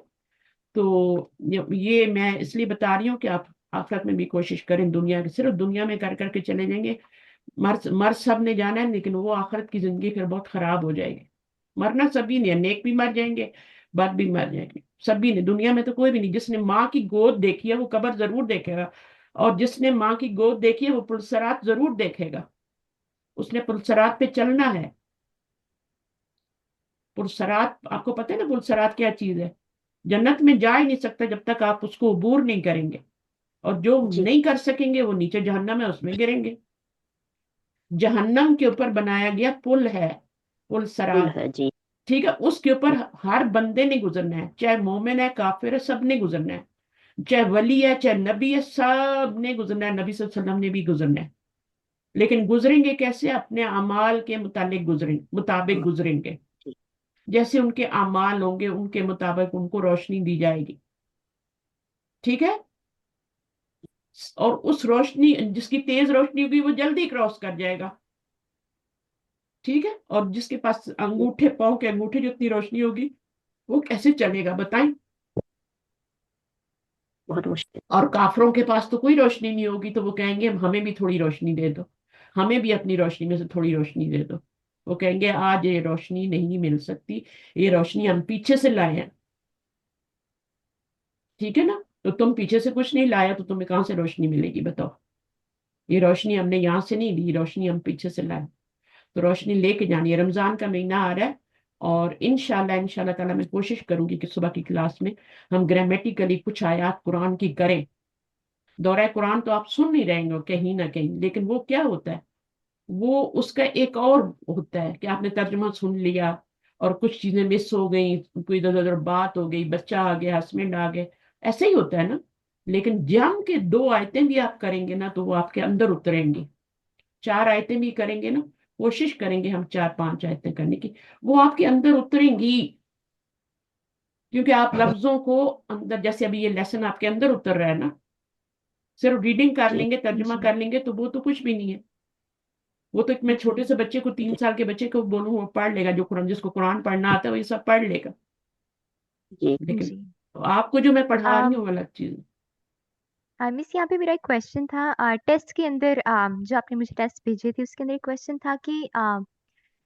तो ये मैं इसलिए बता रही हूँ कि आप आखिरत में भी कोशिश करें, दुनिया के सिर्फ दुनिया में कर करके चले जाएंगे, मर मर सब ने जाना है, लेकिन वो आखिरत की जिंदगी फिर बहुत खराब हो जाएगी। मरना सभी ने, नेक भी मर जाएंगे, बद भी मर जाएंगे, सभी ने, दुनिया में तो कोई भी नहीं। जिसने माँ की गोद देखी है वो कब्र जरूर देखेगा, और जिसने माँ की गोद देखी है वो पुलसरात जरूर देखेगा, उसने पुलसरात पे चलना है। पुलसरात आपको पता है ना, पुलसरात क्या चीज है। जन्नत में जा ही नहीं सकता जब तक आप उसको अबूर नहीं करेंगे, और जो जी नहीं कर सकेंगे वो नीचे जहन्नम है, उसमें गिरेंगे। जहन्नम के ऊपर बनाया गया पुल है, पुल फुल सरात, है जी ठीक है, उसके ऊपर हर बंदे ने गुजरना है, चाहे मोमिन है काफिर है, सब ने गुजरना है, चाहे वली है चाहे नबी है, सब ने गुजरना है, नबी सल्लल्लाहु अलैहि वसल्लम ने भी गुजरना है। लेकिन गुजरेंगे कैसे, अपने अमाल के मुताबिक हाँ, गुजरेंगे, जी जैसे उनके अमाल होंगे उनके मुताबिक उनको रोशनी दी जाएगी, ठीक है। और उस रोशनी, जिसकी तेज रोशनी होगी वो जल्दी क्रॉस कर जाएगा, ठीक है। और जिसके पास अंगूठे, पाँव के अंगूठे जितनी रोशनी होगी वो कैसे चलेगा बताएं। बहुत मुश्किल और काफरों के पास तो कोई रोशनी नहीं होगी, तो वो कहेंगे हमें भी थोड़ी रोशनी दे दो, हमें भी अपनी रोशनी में से थोड़ी रोशनी दे दो। वो कहेंगे आज ये रोशनी नहीं मिल सकती, ये रोशनी हम पीछे से लाए हैं, ठीक है ना। तो तुम पीछे से कुछ नहीं लाया तो तुम्हें कहाँ से रोशनी मिलेगी बताओ। ये रोशनी हमने यहाँ से नहीं ली, रोशनी हम पीछे से लाए, तो रोशनी लेके जानी है। रमजान का महीना आ रहा है, और इंशाल्लाह इंशाल्लाह ताला मैं कोशिश करूंगी कि सुबह की क्लास में हम ग्रामेटिकली कुछ आयात कुरान की करें। दौरा कुरान तो आप सुन नहीं रहेंगे कहीं ना कहीं, लेकिन वो क्या होता है, वो उसका एक और होता है कि आपने तर्जुमा सुन लिया और कुछ चीजें मिस हो गई, कोई इधर उधर बात हो गई, बच्चा आ गया, हस्बैंड आ गए, ऐसे ही होता है ना। लेकिन जम के 2 आयतें भी आप करेंगे ना तो वो आपके अंदर उतरेंगी, 4 आयतें भी करेंगे ना, कोशिश करेंगे हम 4-5 आयतें करने की, वो आपके अंदर उतरेंगी। क्योंकि आप लफ्जों को अंदर, जैसे अभी ये लेसन आपके अंदर उतर रहा है ना, सिर्फ रीडिंग कर जी लेंगे तर्जुमा जी कर लेंगे तो वो तो कुछ भी नहीं है। वो तो मैं छोटे से बच्चे को, 3 साल के बच्चे को बोलूँ वो पढ़ लेगा, जो कुरान, जिसको कुरान पढ़ना आता है वो ये सब पढ़ लेगा। जी लेकिन जी आपको जो मैं पढ़ा रही um, हूँ वो अलग चीज है। मिस यहाँ पे मेरा एक क्वेश्चन था टेस्ट के अंदर जो आपने मुझे टेस्ट भेजे थे उसके अंदर एक क्वेश्चन था कि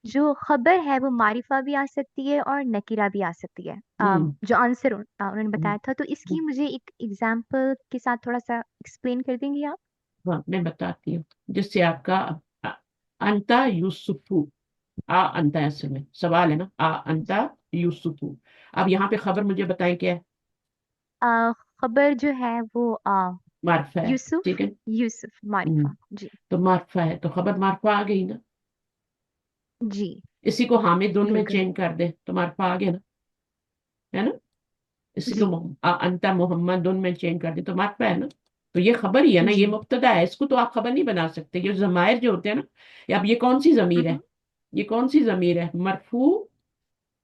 जो खबर है वो मारिफा भी आ सकती है और नकीरा भी आ सकती है हम्म जो आंसर उन्होंने हम्म, बताया था तो इसकी मुझे एक एग्जांपल के साथ थोड़ा सा एक्सप्लेन कर देंगी आप? हाँ मैं बताती हूँ। जिससे आपका अ- अंता यूसुफु, आ अंता है, असल में सवाल है ना, आ अंता यूसुफु। अब यहाँ पे खबर मुझे बताएं क्या है। अ, खबर जो है वो मार्फा है, ठीक यूसुफ है। यूसुफ हम्म, मारिफा जी। तो मार्फा है तो खबर मार्फा आ गई ना। जी इसी को हामिद उन में बिल्कुल। चेंज कर दे तो मार्फा आ गया ना, है ना। इसी को जी अंता मोहम्मद उन में चेंज कर दे तो मार्फा है ना। तो ये खबर ही है ना, ये जी मुब्तदा है, इसको तो आप खबर नहीं बना सकते। ये जमायर जो होते हैं ना, अब ये कौन सी जमीर है, हम्म ये कौन सी जमीर है, मरफू,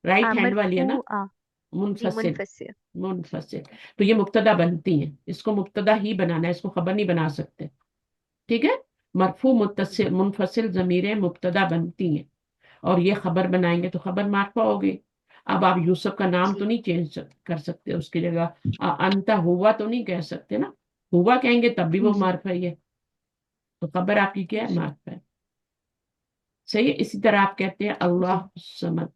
राइट हैंड वाली है मरफू ना, जी मुनफसिल, मुनफसिल। मुनफसिल। तो ये मुब्तदा बनती है, इसको मुब्तदा ही बनाना है, इसको खबर नहीं बना सकते। ठीक है। मरफू मुत्तसिल मुनफसिल जमीरें मुब्तदा बनती हैं, और ये खबर बनाएंगे तो खबर मार्फा होगी। अब आप यूसुफ का नाम तो जी नहीं चेंज कर सकते, उसकी जगह अंता हुआ तो नहीं कह सकते ना, हुआ कहेंगे तब भी वो जी मार्फा ही है। तो खबर आपकी क्या है, जी मार्फा है। सही है। इसी तरह आप कहते हैं जी अल्लाह समद,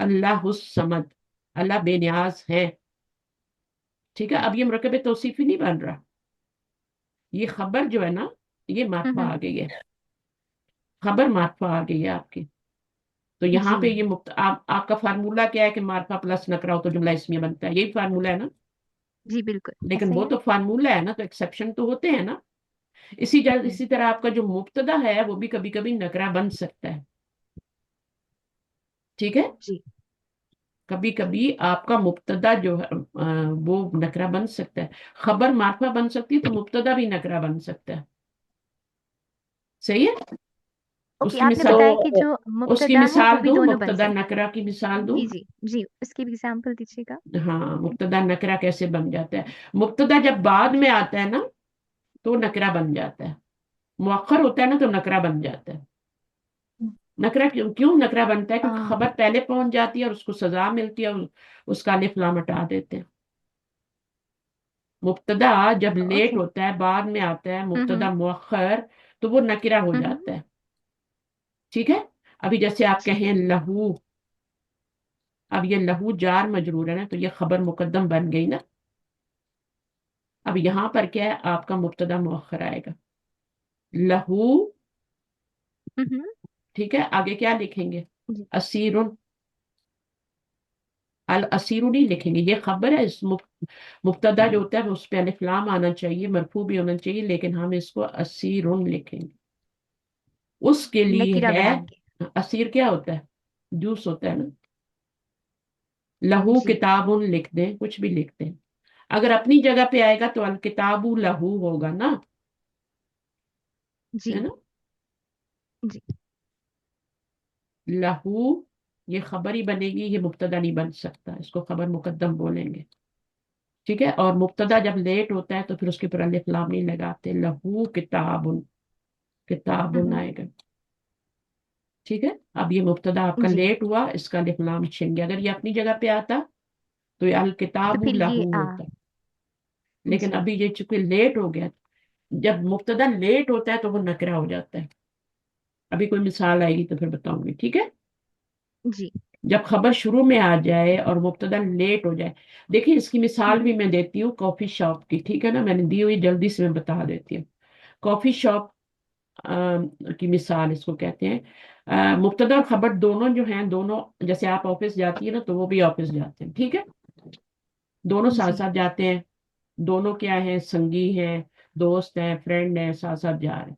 अल्लाह समद, अल्लाह बेनियाज है। ठीक है। अब ये मुरकब तौसीफी नहीं बन रहा, ये खबर जो है ना, ये मार्फा हम्म आ गई है, खबर मार्फा आ गई है आपकी। तो यहाँ जी पे ये आपका फार्मूला क्या है कि मार्फा प्लस नकरा हो तो जुमला इसमें बनता है, यही फार्मूला है ना। जी बिल्कुल लेकिन ऐसा ही वो है। तो फार्मूला है ना, तो एक्सेप्शन तो होते हैं ना। हम्म, इसी तरह आपका जो मुब्तदा है वो भी कभी कभी नकरा बन सकता है। ठीक है। जी कभी कभी आपका मुब्तदा जो है वो नकरा बन सकता है। खबर मार्फा बन सकती है तो मुब्तदा भी नकरा बन सकता है। सही है। ओके उसकी आपने मिसाल, बताया तो कि जो उसकी मुब्तदा है वो मिसाल भी दूं, दोनों बन मुब्तदा सकते नकरा की मिसाल हैं। दूं। जी जी जी उसकी भी एग्जांपल दीजिएगा। हाँ, मुब्तदा नकरा कैसे बन जाता है। मुब्तदा जब बाद में आता है ना तो नकरा बन जाता है, मुअक्खर होता है ना तो नकरा बन जाता है। नकरा क्यों क्यों नकरा बनता है, आ, क्योंकि खबर पहले पहुंच जाती है और उसको सजा मिलती है और उसका अलिफ लाम हटा देते हैं। मुब्तदा जब लेट ओके होता है, बाद में आता है, हम्म मुब्तदा मुअक्खर, तो वो नकरा हो हम्म जाता है। ठीक है। अभी जैसे आप जी कहें लहू, अब ये लहू जार मजरूर है ना, तो ये खबर मुकद्दम बन गई ना। अब यहां पर क्या है, आपका मुब्तदा मुअक्खर आएगा, लहू। हम्म ठीक है। आगे क्या लिखेंगे, जी असीरुन, अल असीरु नहीं लिखेंगे, ये खबर है। इस मुब्तदा जो होता है उस पे अलिफ लाम आना चाहिए, मरफू भी होना चाहिए, लेकिन हम इसको असीरुन लिखेंगे। उसके लिए नकीरा है, बनाएंगे। असीर क्या होता है, जूस होता है ना। लहू जी किताबुन लिख दें, कुछ भी लिख दें। अगर अपनी जगह पे आएगा तो अल किताबु लहू होगा ना, है जी ना। जी लहू ये खबर ही बनेगी, ये मुब्तदा नहीं बन सकता, इसको खबर मुकद्दम बोलेंगे। ठीक है। और मुब्तदा जब लेट होता है तो फिर उसके ऊपर अलिफ लाम नहीं लगाते, लहू किताबुन, किताबुन हम्म आएगा। ठीक है। अब ये मुब्तदा आपका जी लेट हुआ, इसका अलिफ लाम छिन गया। अगर ये अपनी जगह पे आता तो ये अल तो किताबु फिर ये लहू होता, लेकिन जी अभी ये चूंकि लेट हो गया, जब मुब्तदा लेट होता है तो वो नकरा हो जाता है। अभी कोई मिसाल आएगी तो फिर बताऊंगी, ठीक है। जी जब खबर शुरू में आ जाए और मुब्तदा लेट हो जाए, देखिए इसकी मिसाल हम्म भी मैं देती हूँ कॉफी शॉप की, ठीक है ना, मैंने दी हुई, जल्दी से मैं बता देती हूँ। कॉफी शॉप की मिसाल इसको कहते हैं। मुब्तदा और खबर दोनों जो हैं, दोनों, जैसे आप ऑफिस जाती है ना तो वो भी ऑफिस जाते हैं, ठीक है। दोनों साथ जी साथ जाते हैं, दोनों क्या है, संगी हैं, दोस्त हैं, फ्रेंड हैं, साथ साथ जा रहे हैं।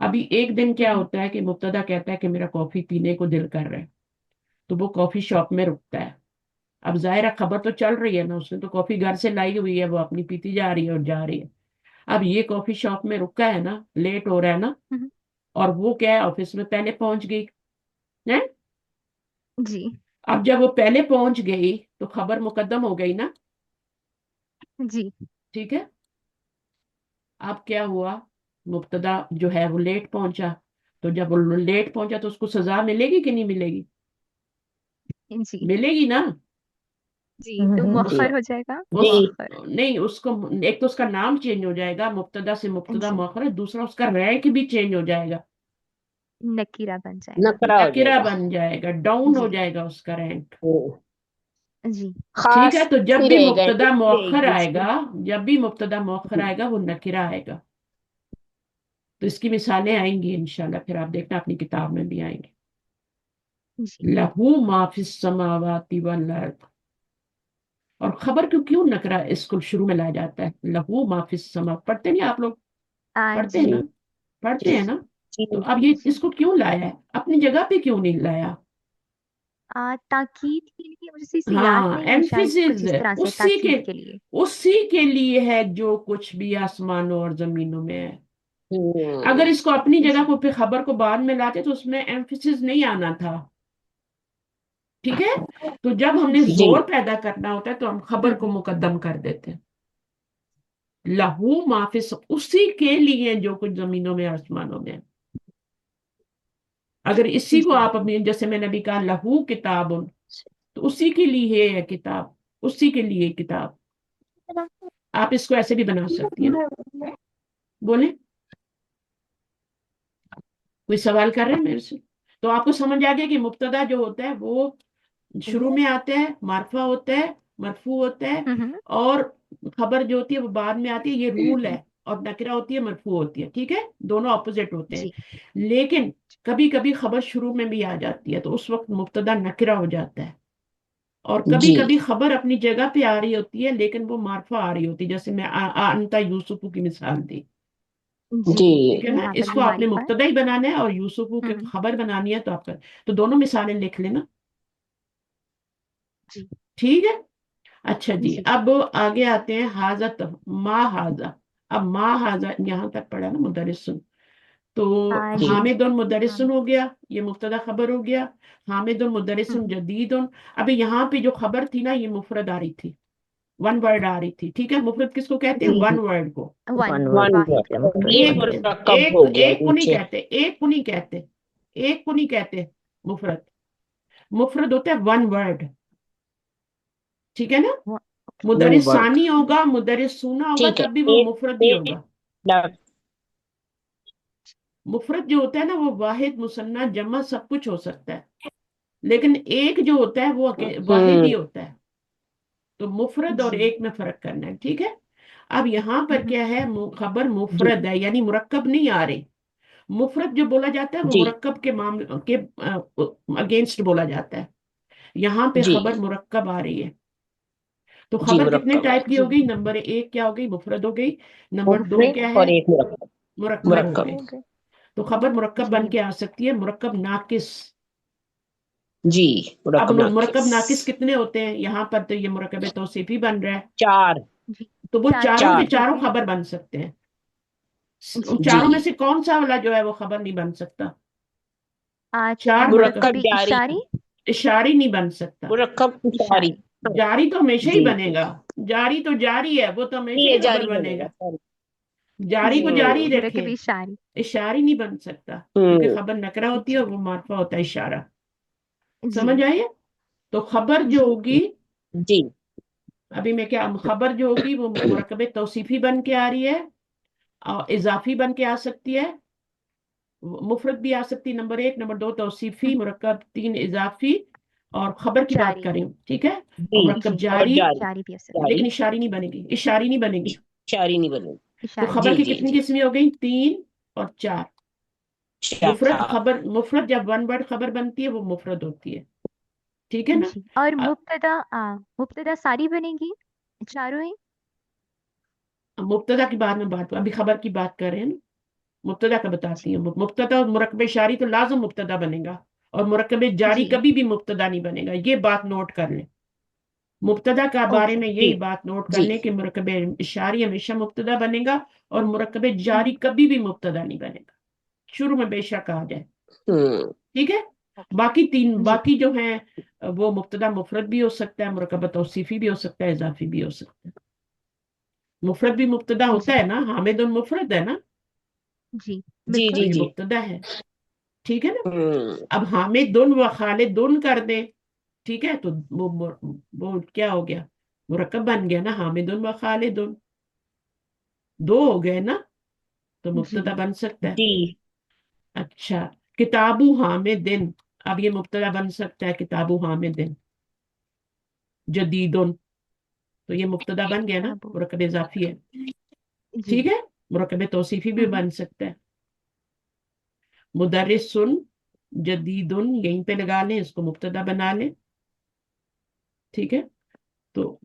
अभी एक दिन क्या हम्म होता है कि मुब्तदा कहता है कि मेरा कॉफी पीने को दिल कर रहा है, तो वो कॉफी शॉप में रुकता है। अब जाहिर है खबर तो चल रही है ना, उसने तो कॉफी घर से लाई हुई है, वो अपनी पीती जा रही है और जा रही है। अब ये कॉफी शॉप में रुका है ना, लेट हो रहा है ना, हम्म, और वो क्या है, ऑफिस में पहले पहुंच गई है। जी अब जब वो पहले पहुंच गई तो खबर मुकद्दम हो गई ना। जी ठीक है। अब क्या हुआ, मुब्तदा जो है वो लेट पहुंचा, तो जब वो लेट पहुंचा तो उसको सजा मिलेगी कि नहीं मिलेगी, जी मिलेगी ना। जी तो जी मुअख्खर हो जाएगा उस जी मुअख्खर नहीं, उसको एक तो उसका नाम चेंज हो जाएगा, मुब्तदा से मुब्तदा जी मुअख्खर, दूसरा उसका रैंक भी चेंज हो जाएगा, नकीरा बन जाएगा नकरा हो नकिरा जाएगा। बन जाएगा, डाउन हो जी जाएगा उसका रैंक। हम्म, जी ठीक खास है, तो जब ही भी रहेगा, मुब्तदा डिग्री मुअख्खर रहेगी उसकी। आएगा, जब भी मुब्तदा मुअख्खर आएगा वो नकिरा आएगा। तो इसकी मिसालें आएंगी इंशाल्लाह, फिर आप देखना अपनी किताब में भी आएंगी। जी लहू मा फिस समावाति वल अर्द। और खबर क्यों क्यों नकरा इसको शुरू में लाया जाता है, लहू मा फिस समा, पढ़ते नहीं आप लोग? पढ़ते हैं जी ना? जी पढ़ते जी हैं ना? जी तो अब ये जी इसको क्यों लाया है, अपनी जगह पे क्यों नहीं लाया? ताकीद के लिए मुझे सही से याद हाँ, नहीं है, शायद एम्फिसिस कुछ इस है, तरह से ताकीद के लिए। उसी के लिए है जो कुछ भी आसमानों और जमीनों में है। अगर हम्म, इसको अपनी जगह जी को पे खबर को बाद में लाते तो उसमें एम्फिसिस नहीं आना था। ठीक है, तो जब हमने जी जी जोर पैदा करना होता है तो हम खबर को हम्म मुकद्दम कर देते हैं। लहू माफिस, उसी के लिए जो कुछ जमीनों में आसमानों में है। अगर इसी को जी आप अपनी, जैसे मैंने अभी कहा लहू किताबुन, तो उसी के लिए है किताब, उसी के लिए किताब। आप इसको ऐसे भी बना सकती है ना, बोले? कोई सवाल कर रहे हैं मेरे से? तो आपको समझ आ गया कि मुब्तदा जो होता है वो शुरू में आता है, मार्फा होता है, मरफू होता है, हम्म और खबर जो होती है वो बाद में आती है, ये रूल है। और नकरा होती है, मरफू होती है। ठीक है, दोनों ऑपोजिट होते हैं। जी लेकिन कभी कभी खबर शुरू में भी आ जाती है, तो उस वक्त मुब्तदा नकरा हो जाता है। और कभी जी कभी खबर अपनी जगह पे आ रही होती है, लेकिन वो मार्फा आ रही होती है, जैसे मैं अंता यूसुफ की मिसाल दी। जी जी ठीक है ना, यहाँ पर इसको भी आपने मारिफा है। मुब्तदा ही बनाना है और यूसुफू के हम्म खबर बनानी है, तो आपका, तो दोनों मिसालें लिख लेना। जी ठीक है। अच्छा जी, जी अब आगे आते हैं हाजत, मा हाजा। अब मा हाजा यहाँ तक पढ़ा ना मुदरिसन, तो जी जी हामिदुन हाँ मुदरिसन हो गया, ये मुब्तदा खबर हो गया। हामिदुन मुदरिसन हम्म जदीदुन। अभी यहाँ पे जो खबर थी ना, ये मुफरद आ रही थी, वन वर्ड आ रही थी। ठीक है, मुफरद किसको कहते हैं? जी वन वर्ड को। वन वन वर्ड वन वाहिद वर्ड मुफरद ये एक वाहिद मुरक्कब एक हो गया एक को नहीं नीचे। कहते, एक को नहीं कहते, एक को नहीं कहते मुफरद। मुफरद होता है वन वर्ड। ठीक है ना? ओके वन वर्ड मुदरिसानी होगा, मुदरिसूना होगा, ठीक है। तब भी वो एक मुफरद ही एक होगा। लफ्ज मुफरत जो होता है ना, वो वाहिद मुसन्ना जमा सब कुछ हो सकता है, लेकिन एक जो होता है वो वाहिद ही हम्म होता है। तो मुफरद और जी एक में फर्क करना है। ठीक है। अब यहाँ पर हम्म क्या है, खबर जी मुफरद है, यानी मुरक्कब नहीं आ रही। मुफरद जो बोला जाता है वो जी मुरक्कब के मामले के अगेंस्ट बोला जाता है। यहाँ पे जी खबर मुरक्कब आ रही है। तो जी खबर कितने मुरक्कब टाइप है। की हो जी गई? नंबर एक क्या हो गई? मुफरद हो गई। नंबर दो मुफरद क्या है? और एक मुरक्कब। मुरक्कब हो मुरक्कब गई। मुरक्कब हो गए तो खबर मुरक्कब बन जी के आ सकती है, मुरक्कब नाकिस। जी अब मुरक्कब मुरक्कब नाकिस। नाकिस कितने होते हैं? यहाँ पर तो ये मुरक्कब तौसीफी बन रहा है, चार। जी तो वो चार चारों के चार खबर चारों होते हैं खबर बन सकते हैं। उन जी जी चारों में से कौन सा वाला जो है वो खबर नहीं बन सकता? चार मुरक्कब, मुरक्कब मुरक्कब जारी। इशारी इशारी नहीं बन सकता। मुरक्कब इशारी। इशारी जारी तो हमेशा ही जी जी बनेगा। जारी तो जारी है, वो तो हमेशा ही ये खबर जारी बनेगा बनेगा। सॉरी। जारी जी को जारी मुरक्कब रखे, इशारी इशारी नहीं बन सकता, क्योंकि हम्म खबर नकरा होती है जी और वो मार्फा होता है इशारा। जी समझ आइए? तो खबर जो जी होगी, जी अभी मैं क्या, खबर जो होगी वो मुरक्कब तौसीफी बन के आ रही है, और इजाफी बन के आ सकती है, मुफरत भी आ सकती है। नंबर एक, नंबर दो तौसीफी, मुरक्कब तीन इजाफी, और खबर की बात जारी करें। ठीक है, और जी मुरक्कब जी और जारी। जारी। जारी भी हो सकता जारी लेकिन इशारी नहीं बनेगी, इशारी नहीं बनेगी। इशारी नहीं बनेगी। तो इशारी खबर जी की जी कितनी जी किस्में हो गई? तीन और चार। मुफरत चार। खबर, मुफरत जब वन वर्ड खबर बनती है वो मुफरत होती है। ठीक है ना? जी और अ- मुब्तदा सारी बनेगी चारों ही मुब्तदा की बाद में बात, अभी खबर की बात कर रहे हैं ना। मुब्तदा का जी बताती हूँ। मुब्तदा और मुरक्कब शारी तो लाजम मुब्तदा बनेगा, और मुरक्कब जारी जी कभी भी मुब्तदा नहीं बनेगा, ये बात नोट कर लें। मुब्तदा का बारे ओके में जी यही बात नोट कर जी लें कि मुरक्कब शारी हमेशा मुब्तदा बनेगा, और मुरक्कब जारी हम्म कभी भी मुब्तदा नहीं बनेगा, शुरू में बेशक आ जाए। हम्म ठीक है। ओके बाकी तीन, जी बाकी जो हैं वो मुब्तदा मुफरद भी हो सकता है, मुरक्कब तौसीफी भी हो सकता है, इजाफी भी हो सकता है। मुफरद भी मुब्तदा होता जी है ना, हामिद और मुफरद है ना, जी जी तो बिल्कुल जी ये जी मुब्तदा है। ठीक है ना? हम्म अब हामिदुन व खालिदुन कर दे, ٹھیک ہے، تو وہ کیا ہو گیا، مرکب بن گیا نا، حامدن و خالدن، دو ہو گئے نا، تو جی مبتدا بن سکتا ہے. جی اچھا، کتابو حامدن، اب یہ مبتدا بن سکتا ہے کتابو حامدن جدیدن، تو یہ مبتدا بن گیا نا، کتابوں، مرکب اضافی ہے. جی ٹھیک ہے، مرکب توصیفی بھی بن سکتا ہے. مدرسن جدیدن یہیں پہ لگا لیں، اس کو مبتدا بنا لیں. ٹھیک ہے، تو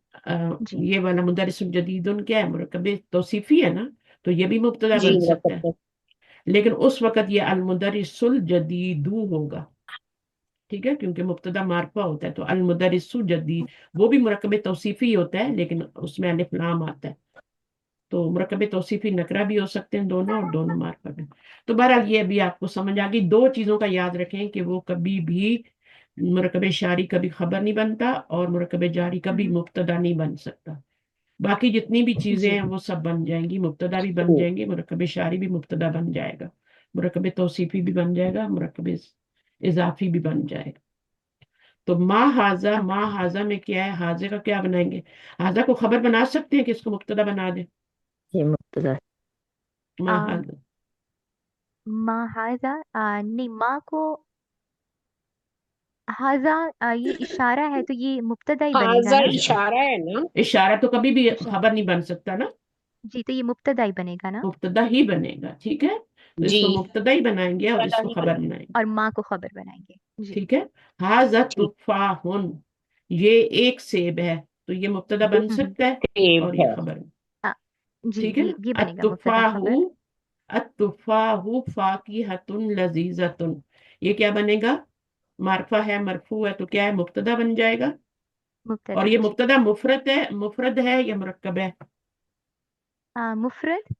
جی یہ والا مدرسن جدیدن کیا ہے، مرکب توصیفی ہے نا، تو یہ بھی مبتدا جی بن سکتا ہے. مرکب لیکن اس وقت یہ المدرس الجدیدو ہوگا. ٹھیک ہے، کیونکہ مبتدا معرفہ ہوتا ہے، تو المدرس جدید وہ بھی مرکب توصیفی ہوتا ہے، لیکن اس میں الف لام آتا ہے. تو مرکب توصیفی نکرہ بھی ہو سکتے ہیں دونوں، اور دونوں معرفہ بھی. تو بہرحال یہ بھی آپ کو سمجھ آ گئی. دو چیزوں کا یاد رکھیں کہ وہ کبھی بھی مرکب شاری کبھی خبر نہیں بنتا، اور مرکب جاری کبھی مبتدا نہیں بن سکتا. باقی جتنی بھی چیزیں جی ہیں وہ سب بن جائیں گی، مبتدا بھی بن جائیں گی، مرکب شاری بھی مبتدا بن جائے گا، مرکب توصیفی بھی بن جائے گا، مرکب اضافی بھی بن جائے گا. تو ما حاضہ میں کیا ہے، حاضے کا کیا بنائیں گے، حاضہ کو خبر بنا سکتے ہیں کہ اس کو مبتدا بنا دیں. یہ مبتدا ہے. ما آ، حاضہ، ماں ہاضا، نہیں ماں کو ہاضا، یہ اشارہ ہے تو یہ مبتدا ہی بنے گا حاضہ نا. اشارہ ہے نا. اشارہ تو کبھی بھی اشارہ، خبر نہیں بن سکتا نا، جی تو یہ مبتدا ہی بنے گا نا، مبتدا ہی بنے گا. ٹھیک ہے، تو اس جی کو مبتدا ہی بنائیں گے اور اس مبتدا کو ہی خبر بنے بنائیں گے. اور ماں کو خبر بنائیں گے. جی ٹھیک ہے، حاضہ ٹھیک تفاحن، یہ ایک سیب ہے، تو یہ مبتدا بن ہم، سکتا ہے سیب اور یہ ہے. خبر. آ، جی ٹھیک ہے نا. یہ بنے گا مبتدا التفاح، خبر. التفاح فاکہۃ لذیذۃ، یہ کیا بنے گا، معرفہ ہے، مرفوع ہے، تو کیا ہے، مبتدا بن جائے گا. اور مبتدا یہ جی. مبتدا مفرد ہے یا مرکب ہے، مفرد.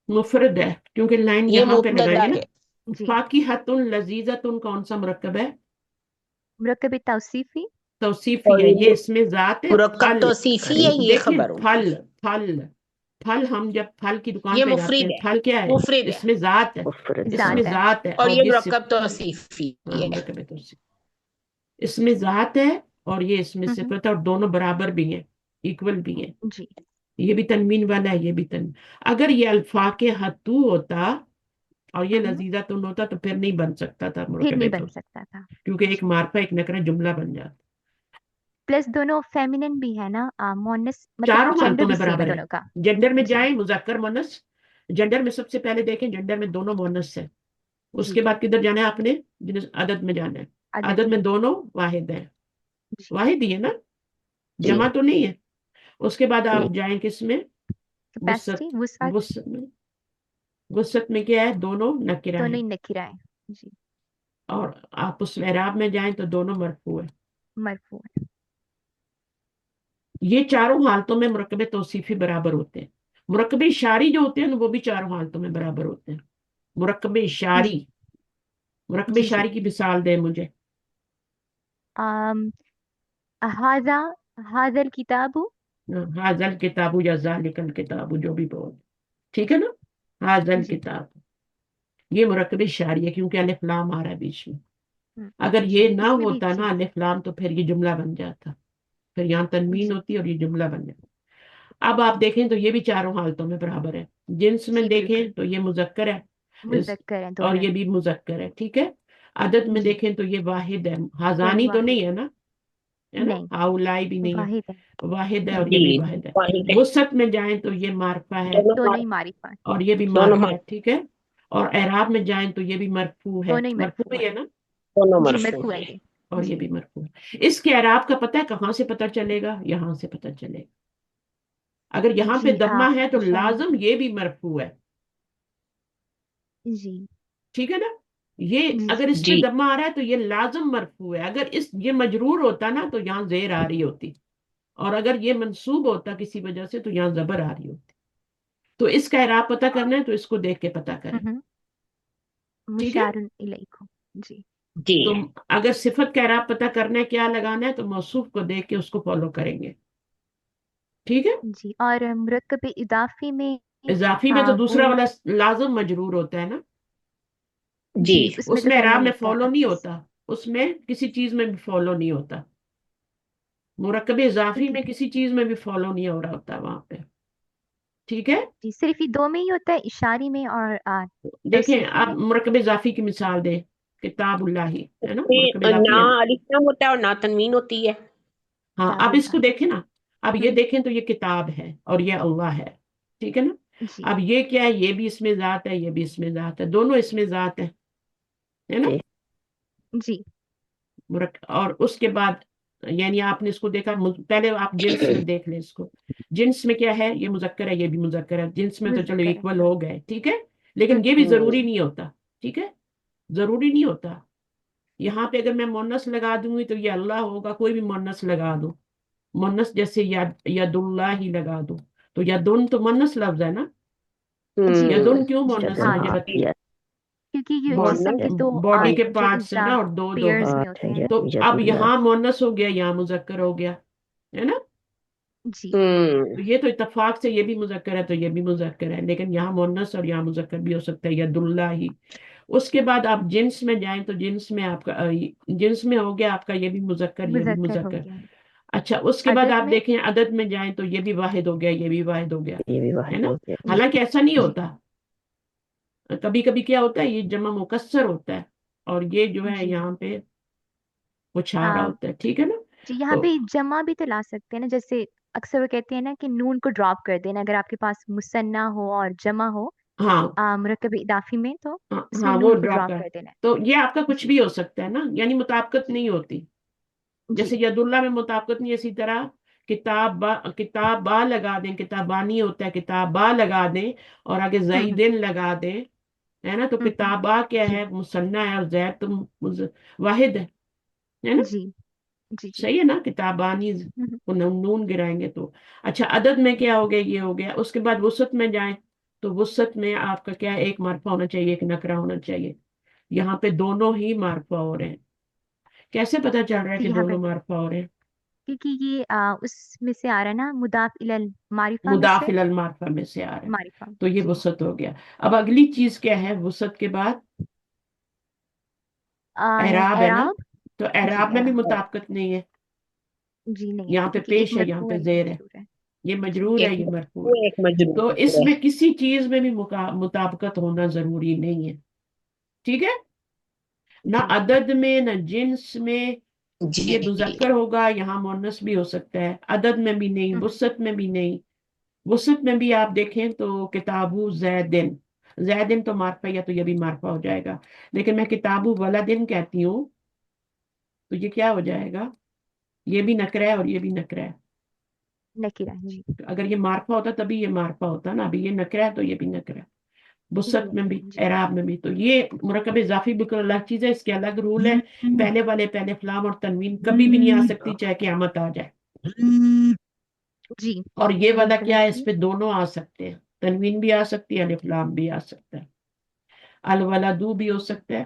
مفرد ہے، کیونکہ لائن یہ یہاں پہ لگائیں مبتدا گے نا. ہے. جی فاکہۃ لذیذۃ کون سا مرکب ہے، مرکب توصیفی. توصیفی اور ہے. یہ یہ اس میں ذات ہے مرکب پھل. توصیفی ہے، یہ دیکھیں خبر ہوگی. پھل، پھل، پھل، ہم جب پھل کی دکان یہ پہ جاتے مفرد ہیں، ہے، پھل کیا ہے، مفرد ہے. اس میں ذات ہے، مفرد اس میں ذات ہے. ذات ہے. اور اور یہ یہ مرکب توصیفی ہاں، ہے. مرکب توصیفی، اس میں ذات ہے، اور یہ اس میں ہم، صفت ہے، اور دونوں برابر بھی ہیں، ایکول بھی ہیں. جی یہ بھی تنوین والا ہے، یہ بھی تنوین. اگر یہ الفاقہ ہوتا اور یہ ہم، لذیذہ تن ہوتا تو پھر نہیں بن سکتا تھا پھر مرکب نہیں تو، بن سکتا تھا. کیونکہ ایک جی معرفہ ایک نکرہ جملہ بن جاتا. پلس دونوں فیمینن بھی ہے نا، مونس مطلب چاروں جینڈر حالتوں بھی میں سیم ہے برابر ہے. دونوں کا. جنڈر میں جی جائیں مذکر مونس، جنڈر میں سب سے پہلے دیکھیں جنڈر میں دونوں مونس ہے. اس جی کے بعد کدھر جانا ہے آپ نے، عدد میں جانا ہے. عدد عدد میں میں. دونوں واحد ہیں، جی واحد ہی ہے نا، جی جمع تو نہیں ہے. اس کے بعد آپ نہیں. جائیں کس میں، کیپیسٹی وسط، وسعت، وسط میں. وسط میں کیا ہے، دونوں نکرہ دونوں ہیں. ہی نکرہ ہیں. جی اور آپ اس اعراب میں جائیں تو دونوں مرفوع ہیں. مرفوع ہے. یہ چاروں حالتوں میں مرکب توصیفی برابر ہوتے ہیں. مرکب اشاری جو ہوتے ہیں وہ بھی چاروں حالتوں میں برابر ہوتے ہیں. مرکب جی اشاری، مرکب جی جی اشاری کی مثال دیں مجھے. ہاضا، ہاضا الکتاب. حاضل کتاب یا ذالک الکتاب، جو بھی بول، ٹھیک ہے نا. حاضل جی کتاب، یہ مرکب اشاری ہے کیونکہ الف لام آ رہا ہے بیچ میں. ہم، اگر جی یہ نہ اس میں بھی ہوتا جی نا الف لام، تو پھر یہ جملہ بن جاتا، پھر یہاں تنوین جی ہوتی اور یہ جملہ بن جاتا. اب آپ دیکھیں تو یہ بھی چاروں حالتوں میں برابر ہے. جنس میں جی بالکل دیکھیں تو یہ مذکر ہے، مذکر ہیں اور دونوں. یہ بھی مذکر ہے. ٹھیک ہے، عدد میں جی دیکھیں تو یہ واحد ہے، دونوں حاضانی تو واحد نہیں ہے نا، ہے نا، نہیں، ہاؤلائی بھی نہیں ہے، واحد ہے. واحد ہے، اور یہ جی بھی واحد ہے. واحد ہے. وسط میں جائیں تو یہ معرفہ ہے دونوں دونوں ہی مار- معرفہ. اور یہ بھی جی دونوں معرفہ ہے. مار- ٹھیک ہے، اور اعراب میں جائیں تو یہ بھی مرفوع ہے، دونوں ہی مرفوع مرفوع ہی ہے. ہے نا، دونوں جی مرفوع مرفوع ہے ہیں. یہ. اور یہ جی بھی مرفوع ہے. اس کے اعراب کا پتہ ہے کہاں سے پتہ چلے گا، یہاں سے پتہ چلے گا. اگر یہاں پہ جی دمہ ہے تو شاید لازم یہ بھی مرفوع ہے. جی ٹھیک ہے نا، یہ جی اگر جی اس پہ جی دمہ آ رہا ہے تو یہ لازم مرفوع ہے. اگر یہ مجرور ہوتا نا تو یہاں زیر آ رہی ہوتی، اور اگر یہ منصوب ہوتا کسی وجہ سے تو یہاں زبر آ رہی ہوتی. تو اس کا اعراب پتہ کرنا ہے تو اس کو دیکھ کے پتہ کریں. ہم، ٹھیک ہے، مشار الیکم. جی جی تو اگر صفت کا اعراب پتہ کرنا ہے کیا لگانا ہے، تو موصوف کو دیکھ کے اس کو فالو کریں گے. ٹھیک ہے، جی اور مرکب اضافی میں اضافی میں تو وہ دوسرا والا لازم مجرور ہوتا ہے نا، جی جی اس میں اس تو میں کرنا اعراب ہی میں ہوتا ہے فالو نہیں اپنے. ہوتا، اس میں کسی چیز میں بھی فالو نہیں ہوتا. مرکب اضافی ओके میں کسی چیز میں بھی فالو نہیں ہو رہا ہوتا وہاں پہ، ٹھیک ہے؟ जी सिर्फ ये दो में ही होता है इशारी में और دیکھیں तस्रीफी آپ में مرکب اضافی کی مثال دیں، کتاب اللہ ہی ہے نا، مرکب میں نہ اضافی ہے نا؟ الف لام ہوتا ہے اور نہ تنوین ہوتی ہے. ہاں اب اس کو किताबुल्लाह دیکھیں نا، اب یہ دیکھیں تو یہ کتاب ہے اور یہ اللہ ہے، ٹھیک ہے نا؟ जी اب یہ کیا ہے، یہ بھی اس میں ذات ہے، یہ بھی اس میں ذات ہے، دونوں اس میں ذات ہے نا؟ جی जी اور اس کے بعد یعنی آپ نے اس کو دیکھا، پہلے آپ جنس میں دیکھ لیں اس کو، جنس میں کیا ہے، یہ مذکر ہے یہ بھی مذکر ہے، جنس میں تو چلو मुज़क्कर है ایکول ہو گئے، ٹھیک ہے؟ لیکن یہ بھی ضروری نہیں ہوتا، ٹھیک ہے؟ ضروری نہیں ہوتا. یہاں پہ اگر میں مونس لگا دوں گی تو یہ اللہ ہوگا، کوئی بھی مونس لگا دو، مونس جیسے ید اللہ ہی لگا دو تو یدن تو مونس لفظ ہے نا، जी یدن کیوں ہوں مونس ہے हाँ مجھے जी क्योंकि ये जिस्म के مونس दो باڈی کے जो پارٹس ہے इज़ा نا اور دو دو पेयर्स ہیں، में होते हैं تو اب یہاں مونس ہو گیا یہاں مذکر ہو گیا، ہے نا؟ जी تو یہ تو اتفاق سے یہ بھی مذکر ہے تو یہ بھی مذکر ہے، لیکن یہاں مونس اور یہاں مذکر بھی ہو سکتا ہے، ید اللہ ہی. اس کے بعد آپ جنس میں جائیں تو جنس میں آپ کا جنس میں ہو گیا آپ کا یہ بھی مذکر یہ بھی मुज़क्कर हो مذکر. गया اچھا اس کے بعد अदद آپ में دیکھیں عدد میں جائیں تو یہ بھی واحد ہو گیا یہ بھی واحد ہو گیا، یہ بھی ہے واحد نا؟ ہو گیا. जी حالانکہ ایسا نہیں जी ہوتا، کبھی کبھی کیا ہوتا ہے یہ جمع مکسر ہوتا ہے اور یہ جو ہے जी یہاں پہ کچھ آ رہا आ, ہوتا ہے، ٹھیک ہے نا؟ जी यहाँ تو पे जमा भी तो ला सकते हैं ना जैसे अक्सर वो कहते हैं ना कि नून को ड्रॉप कर देना अगर आपके पास मुसन्ना हो और जमा हो ہاں मुरक्कब इदाफी में तो ہاں उसमें ہاں وہ नून को ڈراپ ड्रॉप کر، कर देना تو یہ آپ کا है کچھ जी بھی ہو سکتا ہے نا، یعنی مطابقت जी نہیں ہوتی. जी جیسے ید اللہ میں مطابقت نہیں، اسی طرح کتاب با لگا دیں، کتابانی ہوتا ہے کتاب با لگا دیں اور آگے हम्म زیدن لگا دیں، ہے نا؟ تو हम्म کتابہ کیا जी ہے، مثنیٰ ہے، اور زید تو واحد ہے نا؟ जी जी जी صحیح ہے نا؟ کتابانی हम्म کو نون گرائیں گے تو. اچھا عدد میں کیا ہو گیا، یہ ہو گیا. اس کے بعد وسعت میں جائیں تو وسعت میں آپ کا کیا ہے، ایک مرفع ہونا چاہیے ایک نکرہ ہونا چاہیے. یہاں پہ دونوں ہی مرفع ہو رہے ہیں. کیسے پتا چل رہا ہے तो کہ यहाँ पे دونوں مرفع ہو رہے ہیں؟ क्योंकि ये उस में से आ रहा है ना मुदाफ इलल मारिफा में से مداخل المعرفہ میں سے آ رہا ہے، मारिफा تو یہ जी وسعت ہو گیا. اب اگلی چیز کیا ہے وسعت کے بعد؟ اعراب ہے نا، एराब تو जी اعراب میں भी एराब مطابقت نہیں ہے، जी नहीं है یہاں پہ क्योंकि एक پیش ہے یہاں मरफू پہ है एक زیر ہے، मजरूर है یہ जी مجرور ہے ایک یہ مرفوع مرفوع ہے. ایک مجرور تو اس ہے. میں کسی چیز میں بھی مطابقت ہونا ضروری نہیں ہے، ٹھیک ہے؟ نہ जी عدد میں نہ جنس میں. یہ جی مذکر ہوگا یہاں مونس بھی ہو سکتا ہے، عدد میں بھی نہیں، हम्म وسعت میں بھی نہیں. وسعت میں بھی آپ دیکھیں تو کتابو زیدن، زیدن تو معرفہ یا تو یہ بھی معرفہ ہو جائے گا، لیکن میں کتابو ولدن کہتی ہوں تو یہ کیا ہو جائے گا، یہ بھی نکرہ ہے اور یہ بھی نکرہ ہے. नकीरा जी اگر یہ معرفہ ہوتا تبھی یہ معرفہ ہوتا نا، ابھی یہ نکرہ ہے تو یہ بھی نکرہ ہے. ये भी وسعت میں بھی नकीरा जी اعراب میں بھی. تو یہ مرکب اضافی بالکل الگ چیز ہے، اس کے الگ رول ہے. پہلے والے پہلے فلام اور تنوین کبھی بھی نہیں آ سکتی چاہے قیامت آ جائے. जी اور یہ والا बिल्कुल کیا ہے، اس आपकी پہ دونوں آ سکتے ہیں، تنوین بھی آ سکتی ہے الف لام بھی آ سکتا ہے، الولدو بھی ہو سکتا ہے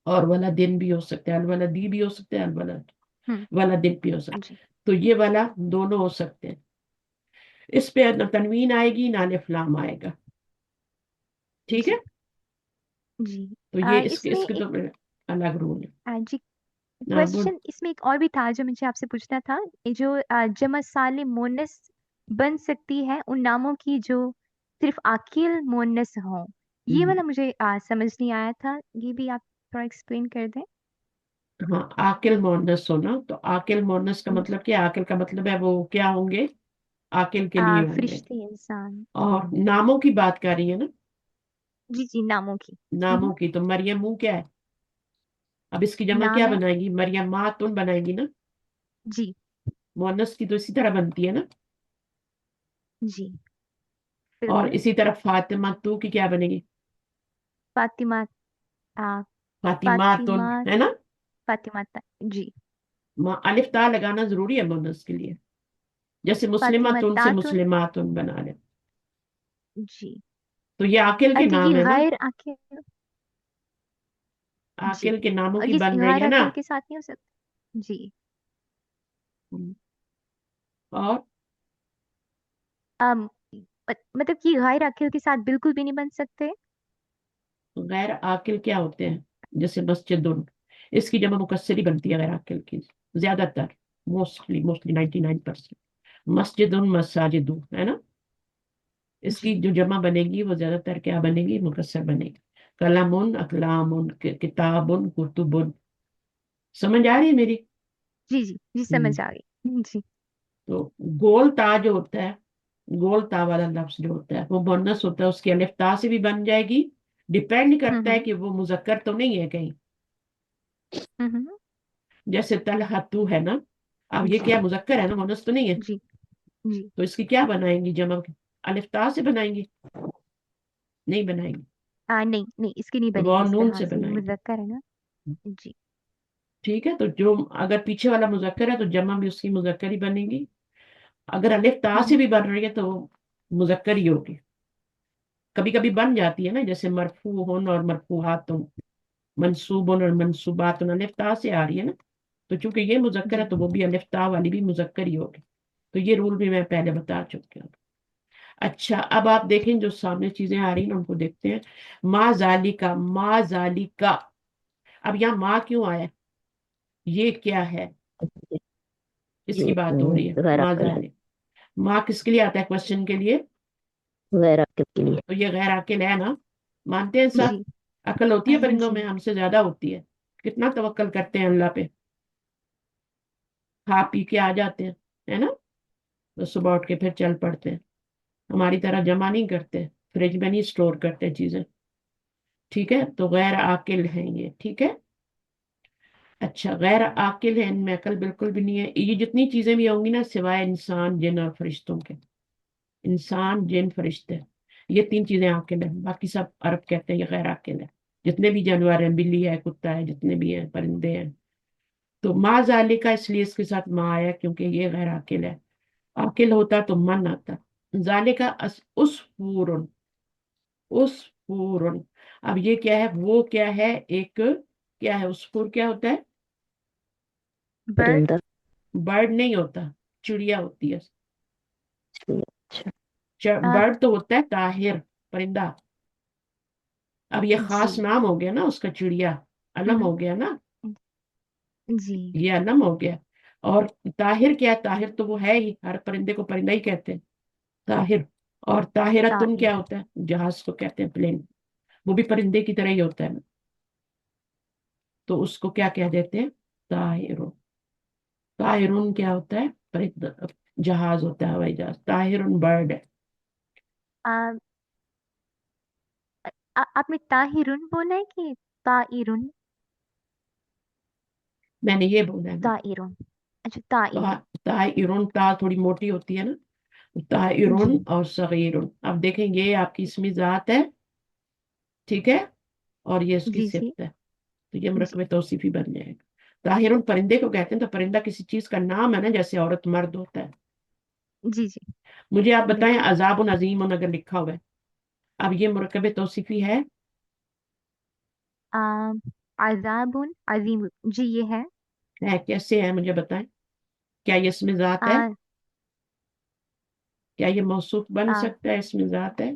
اور ولدن بھی ہو سکتا ہے، الولدی بھی ہو سکتا ہے، الولد हम्म ولدن بھی ہو سکتا जी ہے. تو یہ والا دونوں ہو سکتے ہیں. اس پہ نہ تنوین آئے گی نہ الف لام آئے گا، ٹھیک ہے؟ जी जी تو یہ इसमें اس کے एक تو الگ رول ہے. जी ہاں بول. क्वेश्चन इसमें एक और भी था जो मुझे आपसे पूछना था ये जो जमा सालिम मोनस बन सकती है उन नामों की जो सिर्फ आकिल मोनस हो ये वाला मुझे समझ नहीं आया था ये भी आप थोड़ा एक्सप्लेन कर दें ہاں عاقل مونس ہونا، تو عاقل مونس کا जी مطلب کیا، عاقل کا مطلب ہے وہ کیا ہوں گے، عاقل کے لیے ہوں گے. फरिश्ते इंसान اور ناموں کی بات کر رہی ہے نا، जी जी नामों की ناموں کی. تو مریم کیا ہے، اب اس کی جمع کیا नाम है بنائیں گی، مریم ماتن بنائیں گی نا، जी مونس کی تو اسی طرح بنتی ہے نا. जी اور बिल्कुल اسی طرح فاطمہ تو کی کیا بنے گی، फातिमा आ, فاطماتن फातिमा ہے نا. फातिमा जी الف تا لگانا ضروری ہے مونس کے لیے، جیسے फातिमा مسلمتن سے तातुन مسلماتن بنا لے. जी تو یہ عاقل کے तो نام ये ہے نا، गैर आखिर जी عاقل کے ناموں और کی ये بن رہی गैर ہے نا. आखिर के साथ नहीं हो सकता जी اور अम, मतलब कि गैर आखिर के साथ बिल्कुल भी नहीं बन सकते غیر عاقل کیا ہوتے ہیں، جیسے مسجد، اس کی جمع مکسر ہی بنتی ہے غیر عاقل کی. زیادہ تر، موسٹلی 99%. مسجد مساجدو ہے نا، اس کی جی جو جمع بنے گی وہ زیادہ تر کیا بنے گی؟ مکسر بنے گی. قلم اقلام کتاب کتب. سمجھ آ رہی ہے میری؟ جی جی جی ہم، سمجھ آ گئی جی. تو گول تا جو ہوتا ہے، گول تا والا لفظ جو ہوتا ہے وہ مؤنث ہوتا ہے، اس کی الف تا سے بھی بن جائے گی. ڈپینڈ کرتا ہے ہوں کہ وہ مذکر تو نہیں ہے کہیں. ہوں جیسے طلحتو ہے نا، اب یہ جی کیا مذکر ہے نا، مؤنث تو نہیں ہے. جی جی. تو اس کی کیا بنائیں گی جمع؟ الف تا سے بنائیں گی؟ نہیں بنائیں گی، نہیں نہیں، اس کی نہیں بنے وہ گی اس نون طرح سے سے، بنائیں گے. مذکر ہے نا. جی ٹھیک ہے، تو جو اگر پیچھے والا مذکر ہے تو جمع بھی اس کی مذکر ہی بنے گی. اگر الف تا سے ہوں بھی بن رہی ہے تو وہ مذکر ہی ہوگی. کبھی کبھی بن جاتی ہے نا، جیسے مرفوع ہن اور مرفوعات، منصوب اور منصوبات الف تا سے آ رہی ہے نا. تو چونکہ یہ مذکر ہے جی تو وہ بھی الف تا والی بھی مذکر ہی ہوگی. تو یہ رول بھی میں پہلے بتا چکی ہوں. اچھا، اب آپ دیکھیں جو سامنے چیزیں آ رہی ہیں ان کو دیکھتے ہیں. ما ذالکا، ما ذالکا. اب یہاں ماں کیوں آیا؟ یہ کیا ہے؟ اس کی یہ بات ہو رہی ہے. غیر ما عقل ہے، ذالک، ماں کس کے لیے آتا ہے کوشچن کے لیے؟ غیر عقل کے لیے. تو یہ غیر عاقل ہے نا، مانتے ہیں سب؟ جی عقل ہوتی ہے پرندوں جی میں، ہم سے زیادہ ہوتی ہے. کتنا توکل کرتے ہیں اللہ پہ، کھا پی کے آ جاتے ہیں، ہے نا. تو صبح اٹھ کے پھر چل پڑتے ہیں. ہماری طرح جمع نہیں کرتے، فریج میں نہیں اسٹور کرتے چیزیں. ٹھیک ہے، تو غیر عاقل ہیں یہ. ٹھیک ہے. اچھا، غیر عاقل ہے، ان میں عقل بالکل بھی نہیں ہے. یہ جتنی چیزیں بھی ہوں گی نا، سوائے انسان جن اور فرشتوں کے، انسان جن فرشتے، یہ تین چیزیں عاقل ہیں. باقی سب عرب کہتے ہیں یہ غیر عاقل ہے. جتنے بھی جانور ہیں، بلی ہے، کتا ہے، جتنے بھی ہیں، پرندے ہیں. تو ما ذالکا اس لیے اس کے ساتھ ما آیا کیونکہ یہ غیر عاقل ہے. عاقل ہوتا تو من آتا. ذالکا اسفورن، اسفورن. اب یہ کیا ہے؟ وہ کیا ہے؟ ایک کیا ہے؟ اسفور کیا ہوتا ہے؟ برڈ. پرندہ. برڈ نہیں ہوتا، چڑیا ہوتی ہے. اچھا. برڈ تو ہوتا ہے طاہر، پرندہ. اب یہ خاص جی نام ہو گیا نا اس کا، چڑیا علم ہوں ہو گیا نا، جی یہ علم ہو گیا. اور طاہر کیا ہے؟ طاہر تو وہ ہے ہی، ہر پرندے کو پرندہ ہی کہتے ہیں طاہر. اور طاہرتن طاہر. کیا ہوتا ہے؟ جہاز کو کہتے ہیں پلین، وہ بھی پرندے کی طرح ہی ہوتا ہے. تو اس کو کیا کہہ دیتے ہیں؟ طاہر. طاہرون کیا ہوتا ہے؟ پرندہ، جہاز ہوتا ہے، ہوائی جہاز. طاہرون برڈ ہے. آ- آپ نے طاہرن بولا ہے کہ طائرن؟ میں نے یہ بولا ہے نا، طائرن. اچھا طائرن. طاہرون، تا تھوڑی موٹی ہوتی ہے نا. طاہرون جی اور صغیرون. اب دیکھیں یہ آپ کی اسمی ذات ہے، ٹھیک ہے، اور یہ اس کی جی جی صفت ہے. تو یہ جی مرکب توصیفی بن جائے گا. طاہرون پرندے کو کہتے ہیں. تو پرندہ کسی چیز کا نام ہے نا، جیسے عورت مرد ہوتا ہے. جی جی مجھے آپ بتائیں، بالکل. عذاب عظیم اگر لکھا ہوا ہے، اب یہ مرکب توصیفی ہے؟ عذاب عظیم، جی یہ ہے. کیسے ہے مجھے بتائیں. کیا یہ اسم ذات ہے؟ آ, کیا یہ موصوف بن آ, سکتا ہے؟ اسم ذات ہے.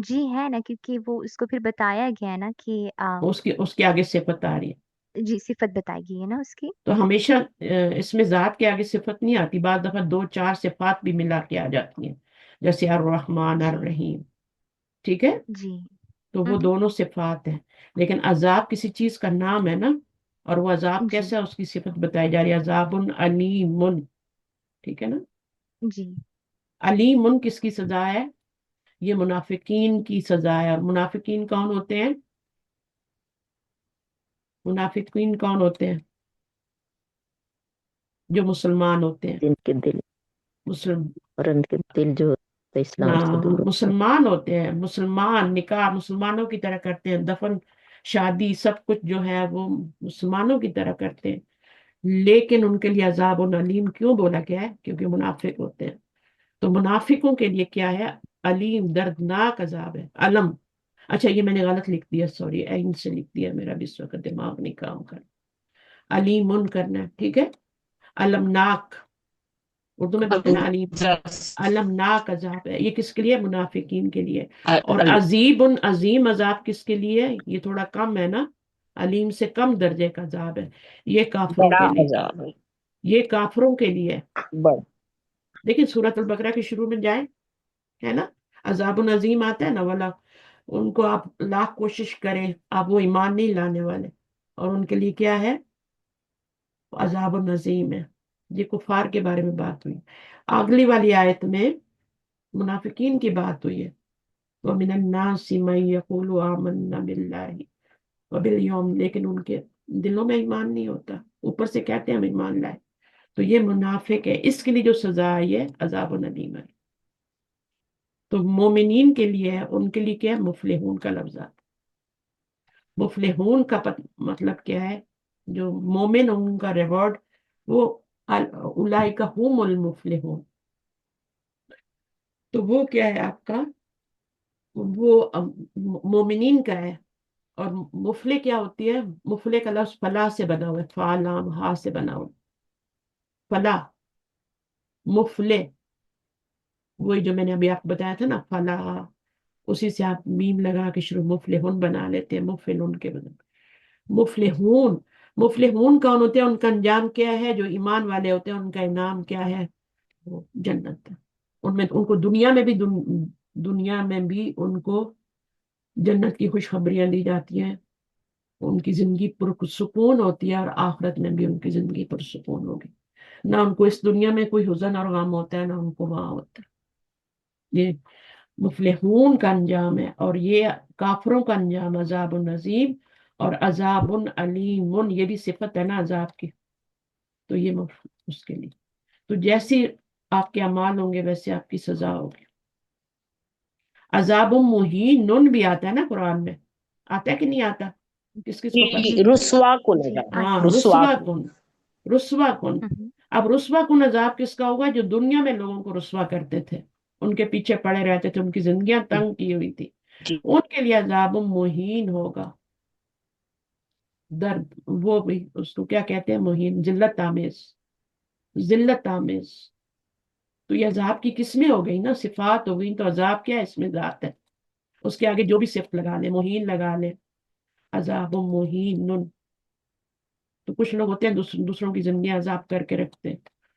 جی ہے نا، کیونکہ وہ اس کو پھر بتایا گیا ہے نا کہ اس کے آگے صفت آ رہی ہے. جی صفت بتائی گئی ہے نا اس کی. تو ہمیشہ اسم ذات کے آگے صفت نہیں آتی، بعض دفعہ دو چار صفات بھی ملا کے آ جاتی ہیں، جیسے الرحمن جی الرحیم. ٹھیک ہے، جی تو وہ ہوں دونوں صفات ہیں. لیکن عذاب کسی چیز کا نام ہے نا، اور وہ عذاب جی کیسا ہے، اس کی صفت بتائی جا رہی ہے. عذاب علیم. ٹھیک ہے نا. جی علیم کس کی سزا ہے؟ یہ منافقین کی سزا ہے. اور منافقین کون ہوتے ہیں؟ منافقین کون ہوتے ہیں؟ جو مسلمان ہوتے ہیں. جن کے دل مسلم اور ان کے دل جو ہوتا ہے اسلام سے دور ہوتا ہے. مسلمان ہوتے ہیں. مسلمان نکاح مسلمانوں کی طرح کرتے ہیں، دفن شادی سب کچھ جو ہے وہ مسلمانوں کی طرح کرتے ہیں. لیکن ان کے لیے عذاب علیم کیوں بولا گیا ہے؟ کیونکہ منافق ہوتے ہیں. تو منافقوں کے لیے کیا ہے؟ علیم، دردناک عذاب ہے. علم. اچھا یہ میں نے غلط لکھ دیا، سوری، عین سے لکھ دیا، میرا بھی اس وقت دماغ نہیں کام کر. علیم کرنا ہے، ٹھیک ہے. المناک، اردو میں بولتے ہیں نا علیم. المناک عذاب ہے. یہ کس کے لیے؟ منافقین کے لیے. اور عذیب عظیم عذاب کس کے لیے؟ یہ تھوڑا کم ہے نا، علیم سے کم درجے کا عذاب ہے. یہ کافروں بڑا کے لیے، عذاب ہے. یہ کافروں کے لیے. بڑا. لیکن سورۃ البقرہ کے شروع میں جائیں، ہے نا، عذاب عظیم آتا ہے نا، والا ان کو آپ لاکھ کوشش کریں، آپ وہ ایمان نہیں لانے والے، اور ان کے لیے کیا ہے؟ عذاب عظیم ہے. یہ کفار کے بارے میں بات ہوئی. اگلی والی آیت میں منافقین کی بات ہوئی ہے. وَمِنَ النَّاسِ مَن يَقُولُ آمَنَّا بِاللَّهِ وَبِالْيَوْمِ، لیکن ان کے دلوں میں ایمان نہیں ہوتا، اوپر سے کہتے ہیں ہم ایمان لائے. تو یہ منافق ہے، اس کے لیے جو سزا آئی ہے عذاب الیم ہے. تو مومنین کے لیے ہے، ان کے لیے کیا ہے؟ مفلحون کا لفظ آتا. مفلحون کا مطلب کیا ہے؟ جو مومن ان کا ریوارڈ وہ اولئک هم المفلحون. تو وہ کیا ہے آپ کا؟ وہ مومنین کا ہے. اور مفلح کیا ہوتی ہے؟ مفلح کا لفظ فلاح سے بنا ہوا ہے، فالام ہا سے بنا ہوا. فلاح، مفلح، وہی جو میں نے ابھی آپ کو بتایا تھا نا، فلاح، اسی سے آپ میم لگا کے شروع مفلحون بنا لیتے ہیں، مفلون کے بدل. مفلحون، مفلحون کون ہوتے ہیں؟ ان کا انجام کیا ہے؟ جو ایمان والے ہوتے ہیں ان کا انعام کیا ہے؟ وہ جنت ہے. ان میں ان کو دنیا میں بھی ان کو جنت کی خوشخبریاں دی جاتی ہیں. ان کی زندگی پرسکون ہوتی ہے، اور آخرت میں بھی ان کی زندگی پرسکون ہوگی. نہ ان کو اس دنیا میں کوئی حزن اور غم ہوتا ہے، نہ ان کو وہاں ہوتا ہے. یہ مفلحون کا انجام ہے. اور یہ کافروں کا انجام عذاب عظیم اور عذاب علیم، یہ بھی صفت ہے نا عذاب کی. تو یہ اس کے لیے تو جیسی آپ کے اعمال ہوں گے ویسے آپ کی سزا ہوگی. عذاب مہین، نون بھی آتا ہے نا قرآن میں، آتا ہے کہ نہیں آتا؟ کس کس کو پتہ؟ جی رسوا کن جی عذاب. ہاں، رسوا رسوا کن. کن، رسوا کن. اب رسوا کن عذاب کس کا ہوگا؟ جو دنیا میں لوگوں کو رسوا کرتے تھے، ان کے پیچھے پڑے رہتے تھے، ان کی زندگیاں تنگ کی ہوئی تھی، جی. ان کے لیے عذاب مہین ہوگا. درد، وہ بھی اس کو کیا کہتے ہیں؟ مہین، ذلت آمیز، ذلت آمیز. تو یہ عذاب کی قسمیں ہو گئی نا، صفات ہو گئی. تو عذاب کیا ہے؟ اس میں ذات ہے، اس کے آگے جو بھی صفت لگا لے، مہین لگا لے، عذاب مہین. تو کچھ لوگ ہوتے ہیں دوسروں کی زندگی عذاب کر کے رکھتے ہیں،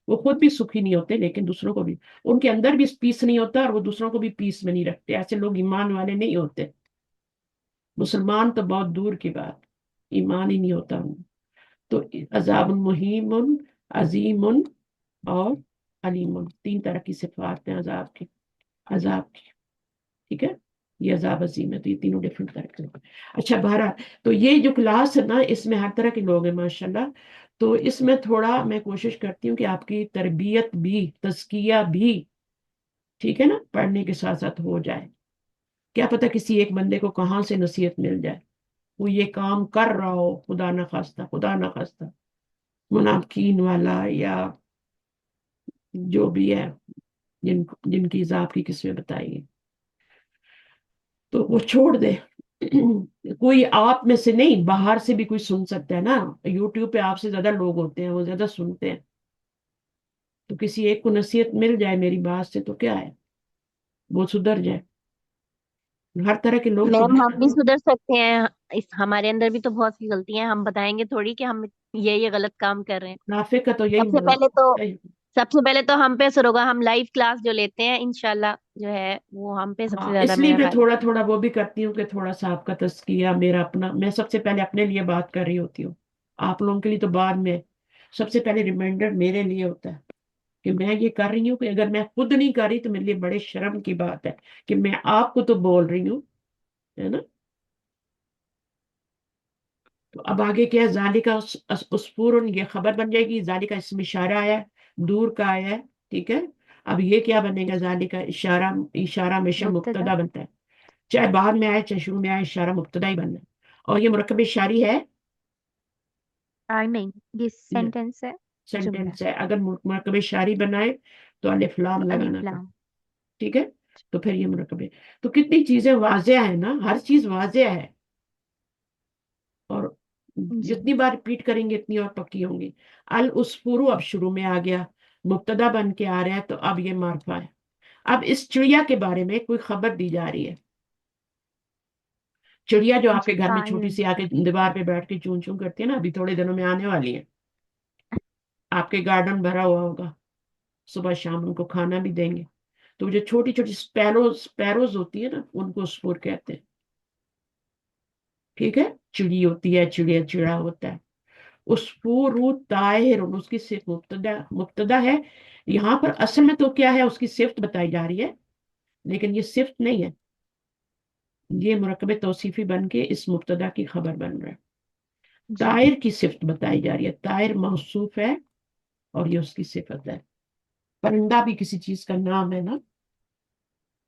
وہ خود بھی سکھی نہیں ہوتے لیکن دوسروں کو بھی، ان کے اندر بھی پیس نہیں ہوتا اور وہ دوسروں کو بھی پیس میں نہیں رکھتے. ایسے لوگ ایمان والے نہیں ہوتے. مسلمان تو بہت دور کی بات، ایمان ہی نہیں ہوتا ان. تو عذاب مہین، عظیم اور علیم، تین طرح کی صفات ہیں عذاب کی. عذاب کی، ٹھیک ہے، یہ عذاب عظیم ہے. تو یہ تینوں ڈیفرنٹ طرح کے. اچھا بہرحال، تو یہ جو کلاس ہے نا، اس میں ہر طرح کے لوگ ہیں ماشاءاللہ. تو اس میں تھوڑا میں کوشش کرتی ہوں کہ آپ کی تربیت بھی، تزکیہ بھی، ٹھیک ہے نا، پڑھنے کے ساتھ ساتھ ہو جائے. کیا پتہ کسی ایک بندے کو کہاں سے نصیحت مل جائے، وہ یہ کام کر رہا ہو، خدا نخواستہ، خدا نخواستہ، منافقین والا یا جو بھی ہے، جن کی عذاب کی قسمیں بتائی، تو وہ چھوڑ دے. کوئی آپ میں سے نہیں، باہر سے بھی کوئی سن سکتا ہے نا. یوٹیوب پہ آپ سے زیادہ لوگ ہوتے ہیں، وہ زیادہ سنتے ہیں. تو کسی ایک کو نصیحت مل جائے میری بات سے تو کیا ہے، وہ سدھر جائے. ہر طرح کے لوگ تو میم ہیں ہم بھی سدھر سکتے ہیں، ہمارے اندر بھی تو بہت سی غلطیاں ہیں، ہم بتائیں گے تھوڑی کہ ہم یہ غلط کام کر رہے ہیں. منافق کا تو سب سے پہلے تو یہی. سب سے پہلے تو ہم پہ اثر ہوگا. ہم لائیو کلاس جو لیتے ہیں انشاءاللہ جو ہے وہ ہم پہ سب سے ہاں، زیادہ اس لیے میرا میں خیال تھوڑا رکھیں. تھوڑا وہ بھی کرتی ہوں کہ تھوڑا سا آپ کا تزکیہ، میرا اپنا، میں سب سے پہلے اپنے لیے بات کر رہی ہوتی ہوں. آپ لوگوں کے لیے تو بعد میں. سب سے پہلے ریمائنڈر میرے لیے ہوتا ہے کہ میں یہ کر رہی ہوں، کہ اگر میں خود نہیں کر رہی تو میرے لیے بڑے شرم کی بات ہے کہ میں آپ کو تو بول رہی ہوں، ہے نا. تو اب آگے کیا ہے؟ ذالکا اسفور، یہ خبر بن جائے گی. ذالکا اسم اشارہ آیا ہے، دور کا آیا ہے، ٹھیک ہے. اب یہ کیا بنے گا؟ ذالکا اشارہ، اشارہ ہمیشہ مبتدا. مبتدا بنتا ہے، چاہے بعد میں آئے چاہے شروع میں آئے، اشارہ مبتدا ہی بننا ہے. اور یہ مرکب اشاری ہے، نہیں، یہ سینٹینس ہے، جملہ. سینٹینس ہے. اگر مرکب اشاری بنائے تو الف لام تو لگانا الف پڑے، لام. ٹھیک ہے. تو پھر یہ مرکب ہے. تو کتنی چیزیں واضح ہیں نا، ہر چیز واضح ہے. اور جی جتنی بار ریپیٹ کریں گے اتنی اور پکی ہوں گی. الاسفورو اب شروع میں آ گیا، مبتدا بن کے آ رہا ہے، تو اب یہ معرفہ ہے. اب اس چڑیا کے بارے میں کوئی خبر دی جا رہی ہے. चिड़िया जो आपके जी घर में छोटी सी पायल। आके दीवार पे बैठ के चूं चूं करती है ना, अभी थोड़े दिनों में आने वाली है, आपके गार्डन भरा हुआ होगा, सुबह शाम उनको खाना भी देंगे। तो जो छोटी छोटी स्पैरोज होती है ना, उनको स्पूर कहते हैं। ठीक है, चिड़ी होती है, चिड़िया चिड़ा होता है। उसफूरु ताहिर, उसकी सिर्फ मुब्तदा मुब्तदा है यहाँ पर। असल में तो क्या है, उसकी सिफ्त बताई जा रही है, लेकिन ये सिफ्त नहीं है, ये मुरक्कब तौसीफी बन के इस मुब्तदा की खबर बन रहा है। जी ताहिर की सिफ्त बताई जा रही है, ताहिर मौसूफ है और ये उसकी सिफत है। परिंदा भी किसी चीज का नाम है ना,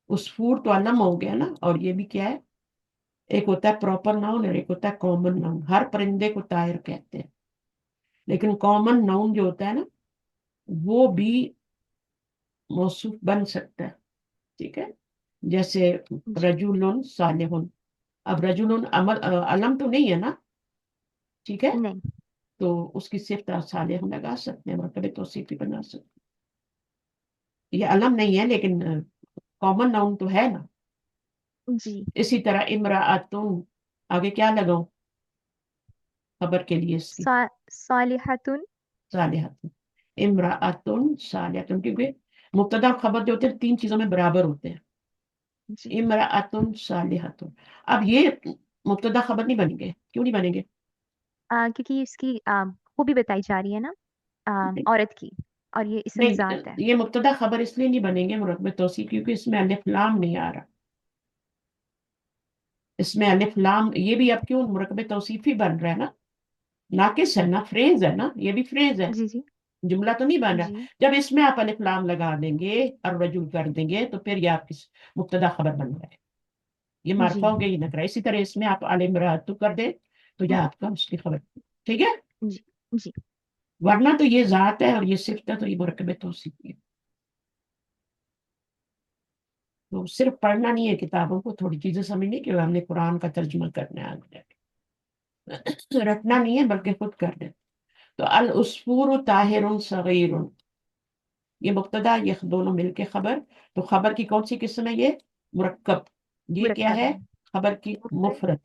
उसफूर तो अलम हो गया ना, और ये भी क्या है, एक होता है प्रॉपर नाउन और एक होता है कॉमन नाउन। हर परिंदे को ताहिर कहते हैं, लेकिन कॉमन नाउन जो होता है ना, वो भी मौसूफ बन सकता है। ठीक है, जैसे जी रजुलुन सालिहुन। अब रजुलुन अलम तो नहीं है ना, ठीक है, नहीं तो उसकी सिर्फ सालिहुन लगा सकते हैं, मतलब तौसीफी बना सकते हैं। ये अलम नहीं है, लेकिन कॉमन नाउन तो है ना। जी इसी तरह इमराअतुन, आगे क्या लगाऊं खबर के लिए इसकी? सालिहतुन। सालिहतुन। इमराअतुन सालिहतुन, क्योंकि मुब्तदा और खबर जो होते हैं तीन चीजों में बराबर होते हैं। जी इमराअतुन सालिहतुन। अब ये मुब्तदा खबर नहीं बनेंगे, क्यों नहीं बनेंगे? क्योंकि इसकी खूबी बताई जा रही है ना, औरत की, और ये इसम जात है। नहीं, ये मुब्तदा खबर इसलिए नहीं बनेंगे मुरक्कब तौसीफ, क्योंकि इसमें अलिफ लाम नहीं आ रहा। इसमें अलिफ लाम, ये भी अब क्यों मुरक्कब तौसीफी बन रहा है ना, नाकिस है ना, फ्रेज है ना, ये भी फ्रेज है, जी जी जुमला तो नहीं बन रहा। जी जब इसमें आप अलिफ लाम लगा देंगे और रजुल कर देंगे, तो फिर ये आपकी मुब्तदा खबर बन रहा है, ये जी मारफा हो गया, ये नकरा। इसी तरह इसमें आप अल इमराअतु कर दे, तो यह आपका उसकी खबर। ठीक है, जी जी वरना तो ये जात है और ये सिफ्त है, तो ये मुरक्कब तौसीफी है। तो सिर्फ पढ़ना नहीं है किताबों को, थोड़ी चीजें समझनी कि हमने कुरान का तर्जुमा करना है आगे जाके। रटना नहीं है, बल्कि खुद करना है। तो अल उसफूर ताहिरुन सगीरुन, ये मुब्तदा, ये दोनों मिलके खबर। तो खबर की कौन सी किस्म है? ये मुरक्कब। ये क्या मुरक्कब है? है। खबर की मुफरद।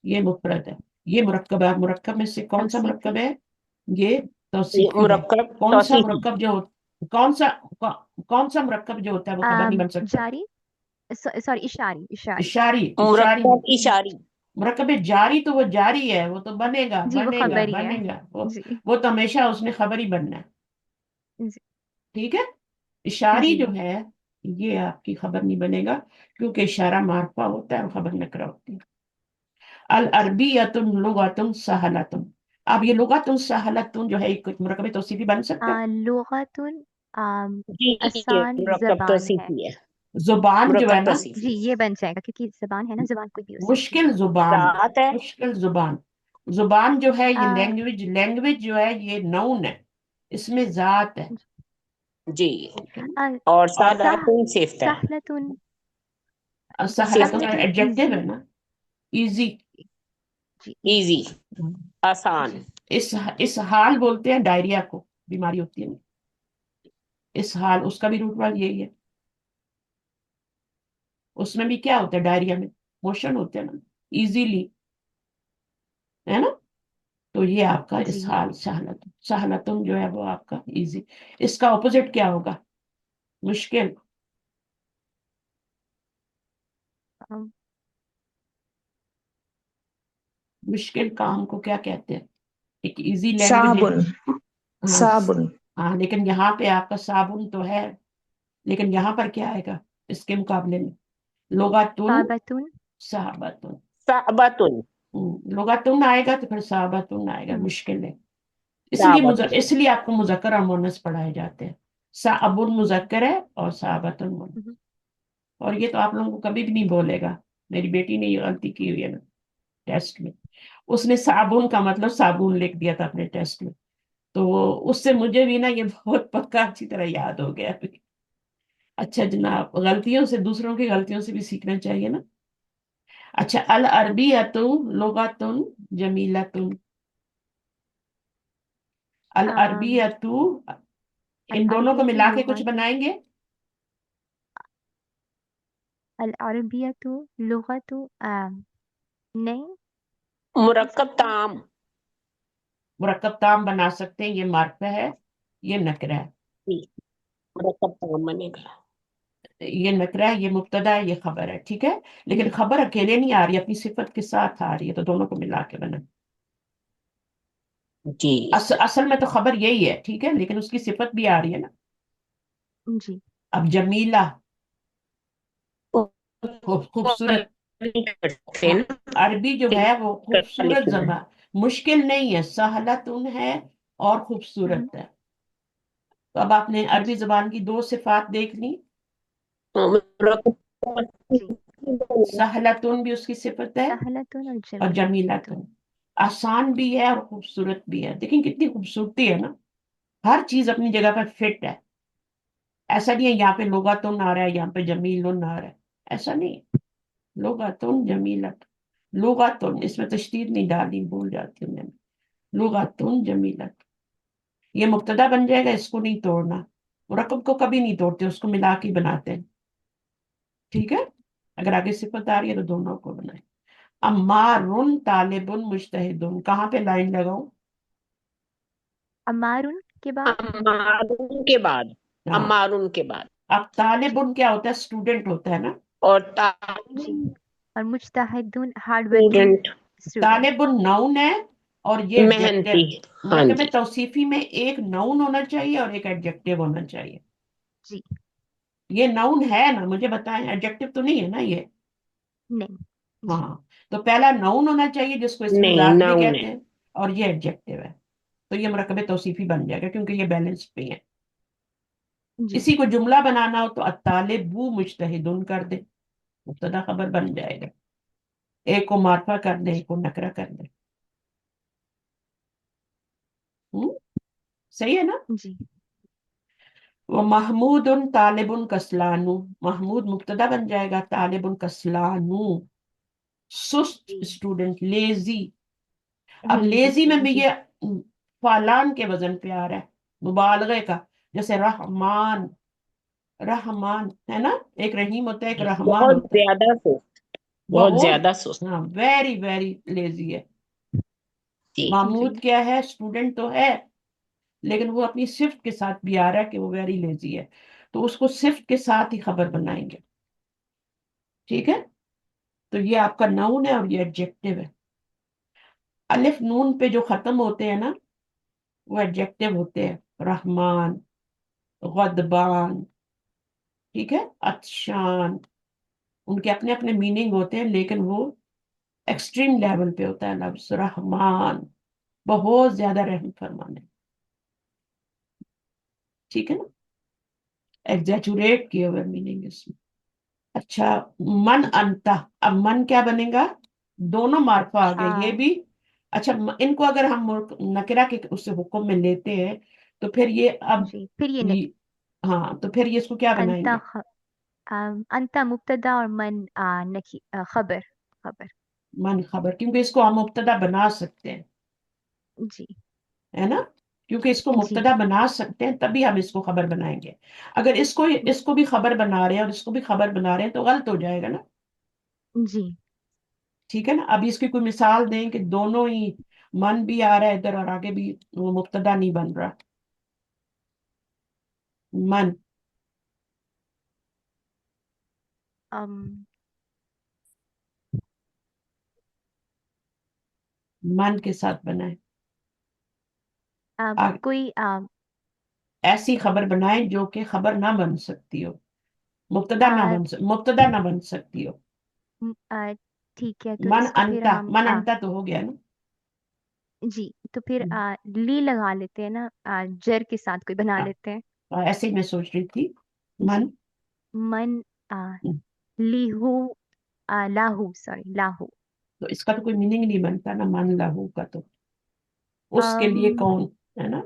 ये मुफरद है, ये मुरक्कब है। मुरक्कब में से कौन सा मुरक्कब तौसीफी। है? ये ये तौसीफी है। मुरक्कब कौन सा तौसीफी। मुरक्कब जो कौन सा कौन सा मुरक्कब जो होता है वो खबर नहीं बन सकता? जारी, सॉरी इशारी इशारी। इशारी। इशारी मुरक्कब इशारी। मुरक्कब जारी, तो वो जारी है, वो तो बनेगा जी वो बनेगा खबर ही है। बनेगा, जी वो तो हमेशा उसने खबर ही बनना है। जी ठीक है, इशारी जी जो है, ये आपकी खबर नहीं बनेगा, क्योंकि इशारा मार्फा होता है और खबर नकरा होती है। अल अरबियतुन लुगतुन सहलतुन। अब ये लुगतुन सहलतुन जो है, एक मुरकब तौसीफी बन सकता है। लुगतुन, आम, जी ये आसान मुरक्कब जबान है। तौसीफी है। जुबान जो है मुरक्कब ना, जी तौसीफी ये बन जाएगा, क्योंकि जबान है ना, जबान कोई भी हो सकती मुश्किल है। जुबान। जात है। मुश्किल जुबान। जुबान जो है ये आ, लैंग्वेज, लैंग्वेज जो है ये नाउन है, इसमें जात है। जी। ठीक है ना? आ, और और सादातुन सिफ्त है। सहलतुन, सहलतुन सिफ्त है। सहलतुन एडजेक्टिव इजी। है ना, इजी। जी इजी। इजी। आसान। जी इस हाल बोलते हैं डायरिया को, बीमारी होती है ना, इस हाल, उसका भी रूट वर्ड यही है। उसमें भी क्या होता है, डायरिया में मोशन होते हैं ना, इजीली, है ना। तो ये आपका इस जी हाल, सहलतुन। सहलतुन जो है वो आपका इजी। इसका ऑपोजिट क्या होगा? मुश्किल। अम, मुश्किल काम को क्या कहते हैं? एक इजी लैंग्वेज है। साबुन। हाँ साबुन। हाँ, लेकिन यहाँ पे आपका साबुन तो है, लेकिन यहाँ पर क्या आएगा इसके मुकाबले में? लोगातुन साबतुन। सहाबतुन। साबातुन। लोगातुन आएगा तो फिर सहाबतुन आएगा, हम्म, मुश्किल है। इसलिए साबातुन। इसलिए आपको मुजक्कर और मुन्नस पढ़ाए जाते हैं। साबुन मुजक्कर है और सहाबतुन मुन्नस। हम्म, और ये तो आप लोगों को कभी भी नहीं बोलेगा। मेरी बेटी ने ये गलती की हुई है ना टेस्ट में, उसने साबुन का मतलब साबुन लिख दिया था अपने टेस्ट में। तो उससे मुझे भी ना ये बहुत पक्का अच्छी तरह याद हो गया अभी। अच्छा जनाब, गलतियों से, दूसरों की गलतियों से भी सीखना चाहिए ना। अच्छा, अल अरबियतुन लुगतुन जमीलतुन। अल अम, अरबियतु, अल इन दोनों को अरबियतु मिला के कुछ लुगतु, बनाएंगे। अल अरबियतु लुगतु, नहीं। मुरक्कब ताम। मुरक्कब ताम बना सकते हैं, ये मार्फा है, ये नकरा है। जी, मुरक्कब ताम बनेगा। ये नकरा है, ये मुब्तदा है, ये खबर है, ठीक है। लेकिन खबर अकेले नहीं आ रही, अपनी सिफत के साथ आ रही है, तो दोनों को मिला के बना। जी असल में तो खबर यही है, ठीक है, लेकिन उसकी सिफत भी आ रही है ना। जी। अब जमीला, खूबसूरत। करते हैं हाँ, ना, अरबी जो है वो करके खूबसूरत लिखना है। जमा, मुश्किल नहीं है, सहलतुन है और खूबसूरत है। तो अब आपने अरबी जी जबान की दो सिफात देख ली। मुरक्कब जी। सहलतुन भी उसकी सिफत है सहलतुन और और जमीलतुन। जमीलतुन, आसान भी है और खूबसूरत भी है। देखिए कितनी खूबसूरती है ना, हर चीज अपनी जगह पर फिट है। ऐसा नहीं है यहाँ पे लुगातुन आ रहा है, यहाँ पे जमीलुन आ रहा है, ऐसा नहीं है। लुगातुन जमीलत, लुगातुन, इसमें तशदीद नहीं डाली, भूल जाती हूँ मैं। लुगातुन जमीलत, ये मुब्तदा बन जाएगा, इसको नहीं तोड़ना। मुरक्कब को कभी नहीं तोड़ते, उसको मिला के बनाते हैं, ठीक है। अगर आगे सिफत आ रही है तो दोनों को बनाए। अम्मारुन तालिबुन मुजतहिदुन, कहाँ पे लाइन लगाऊं? अमारुन के बाद। अम्मारुन के बाद, हाँ, अम्मारुन के बाद। अब जी तालिबुन क्या होता है? स्टूडेंट होता है ना। और जी। और मुज्तहिदुन हार्ड वर्किंग स्टूडेंट, स्टूडेंट। तालिबुन नाउन है और ये मेहनती। एडजेक्टिव। हाँ मुरक्कब जी। तौसीफी में एक नाउन होना चाहिए और एक एडजेक्टिव होना चाहिए। जी। ये नाउन है ना, मुझे बताएं, एडजेक्टिव तो नहीं है ना ये। नहीं। जी हाँ, तो पहला नाउन होना चाहिए जिसको इसमें नहीं, जात भी नाउन कहते है। हैं, और ये एडजेक्टिव है। तो ये मुरक्कब तौसीफी बन जाएगा क्योंकि ये बैलेंस पे है। जी। इसी को जुमला बनाना हो तो अत्तालिबु मुजतहिदुन कर दे, मुब्तदा खबर बन जाएगा। एक को मार्फा कर दे, एक को नकरा कर दे। हम्म, सही है ना। जी। वो महमूदुन तालिबुन कसलानु, महमूद मुब्तदा बन जाएगा, तालिबुन कसलानु, सुस्त स्टूडेंट, लेजी। अब लेजी लेजी में भी स्टूडेंट। जी ये फालान के वजन पे आ रहा है, मुबालगे का। जैसे रहमान, रहमान है ना, एक रहीम होता है, एक रहमान बहुत होता है। ज्यादा सुस्त, बहुत बहुत, ज्यादा सुस्त। हाँ, वेरी वेरी लेजी है। जी जी। महमूद क्या है? स्टूडेंट तो है, लेकिन वो अपनी सिफ्त के साथ भी आ रहा है कि वो वेरी लेजी है, तो उसको सिफ्त के साथ ही खबर बनाएंगे, ठीक है। तो ये आपका नाउन है और ये एडजेक्टिव है। अलिफ नून पे जो खत्म होते हैं ना, वो एडजेक्टिव होते हैं। रहमान, गदबान, ठीक है, अतशान, उनके अपने अपने मीनिंग होते हैं, लेकिन वो एक्सट्रीम लेवल पे होता है लफ्ज रहमान, बहुत ज्यादा रहम फरमाने, ठीक है ना, एग्जैचुरेट किए हुए मीनिंग इसमें। अच्छा, मन अंता, अब मन क्या बनेगा? दोनों मार्फा आ गए, ये भी। अच्छा, इनको अगर हम नकरा के उससे हुक्म में लेते हैं तो फिर ये अब जी। फिर ये, हाँ, तो फिर ये इसको क्या अंता बनाएंगे? अंता मुब्तदा और मन खबर। खबर। मन खबर, क्योंकि इसको हम मुब्तदा बना सकते हैं, जी है ना। क्योंकि इसको जी। मुब्तदा बना सकते हैं तभी हम इसको खबर बनाएंगे। अगर इसको भी खबर बना रहे हैं और इसको भी खबर बना रहे हैं तो गलत हो जाएगा ना, जी। ठीक है ना। अभी इसकी कोई मिसाल दें कि दोनों ही, मन भी आ रहा है इधर और आगे भी वो मुब्तदा नहीं बन रहा। मन, अम मन के साथ बनाए। कोई ऐसी खबर बनाए जो कि खबर ना बन सकती हो, मुब्तदा ना आ, मुब्तदा ना बन सकती हो। ठीक है, तो मन इसको फिर अंता, हम मन अंता तो हो गया ना। जी, तो फिर ली लगा लेते हैं ना, जर के साथ कोई बना हाँ, लेते हैं। ऐसे ही मैं सोच रही थी। जी। मन, मन लीहू लाहू, सॉरी, लाहू। तो इसका तो कोई मीनिंग नहीं बनता ना, मन लहू का तो, उसके लिए अम कौन, है ना।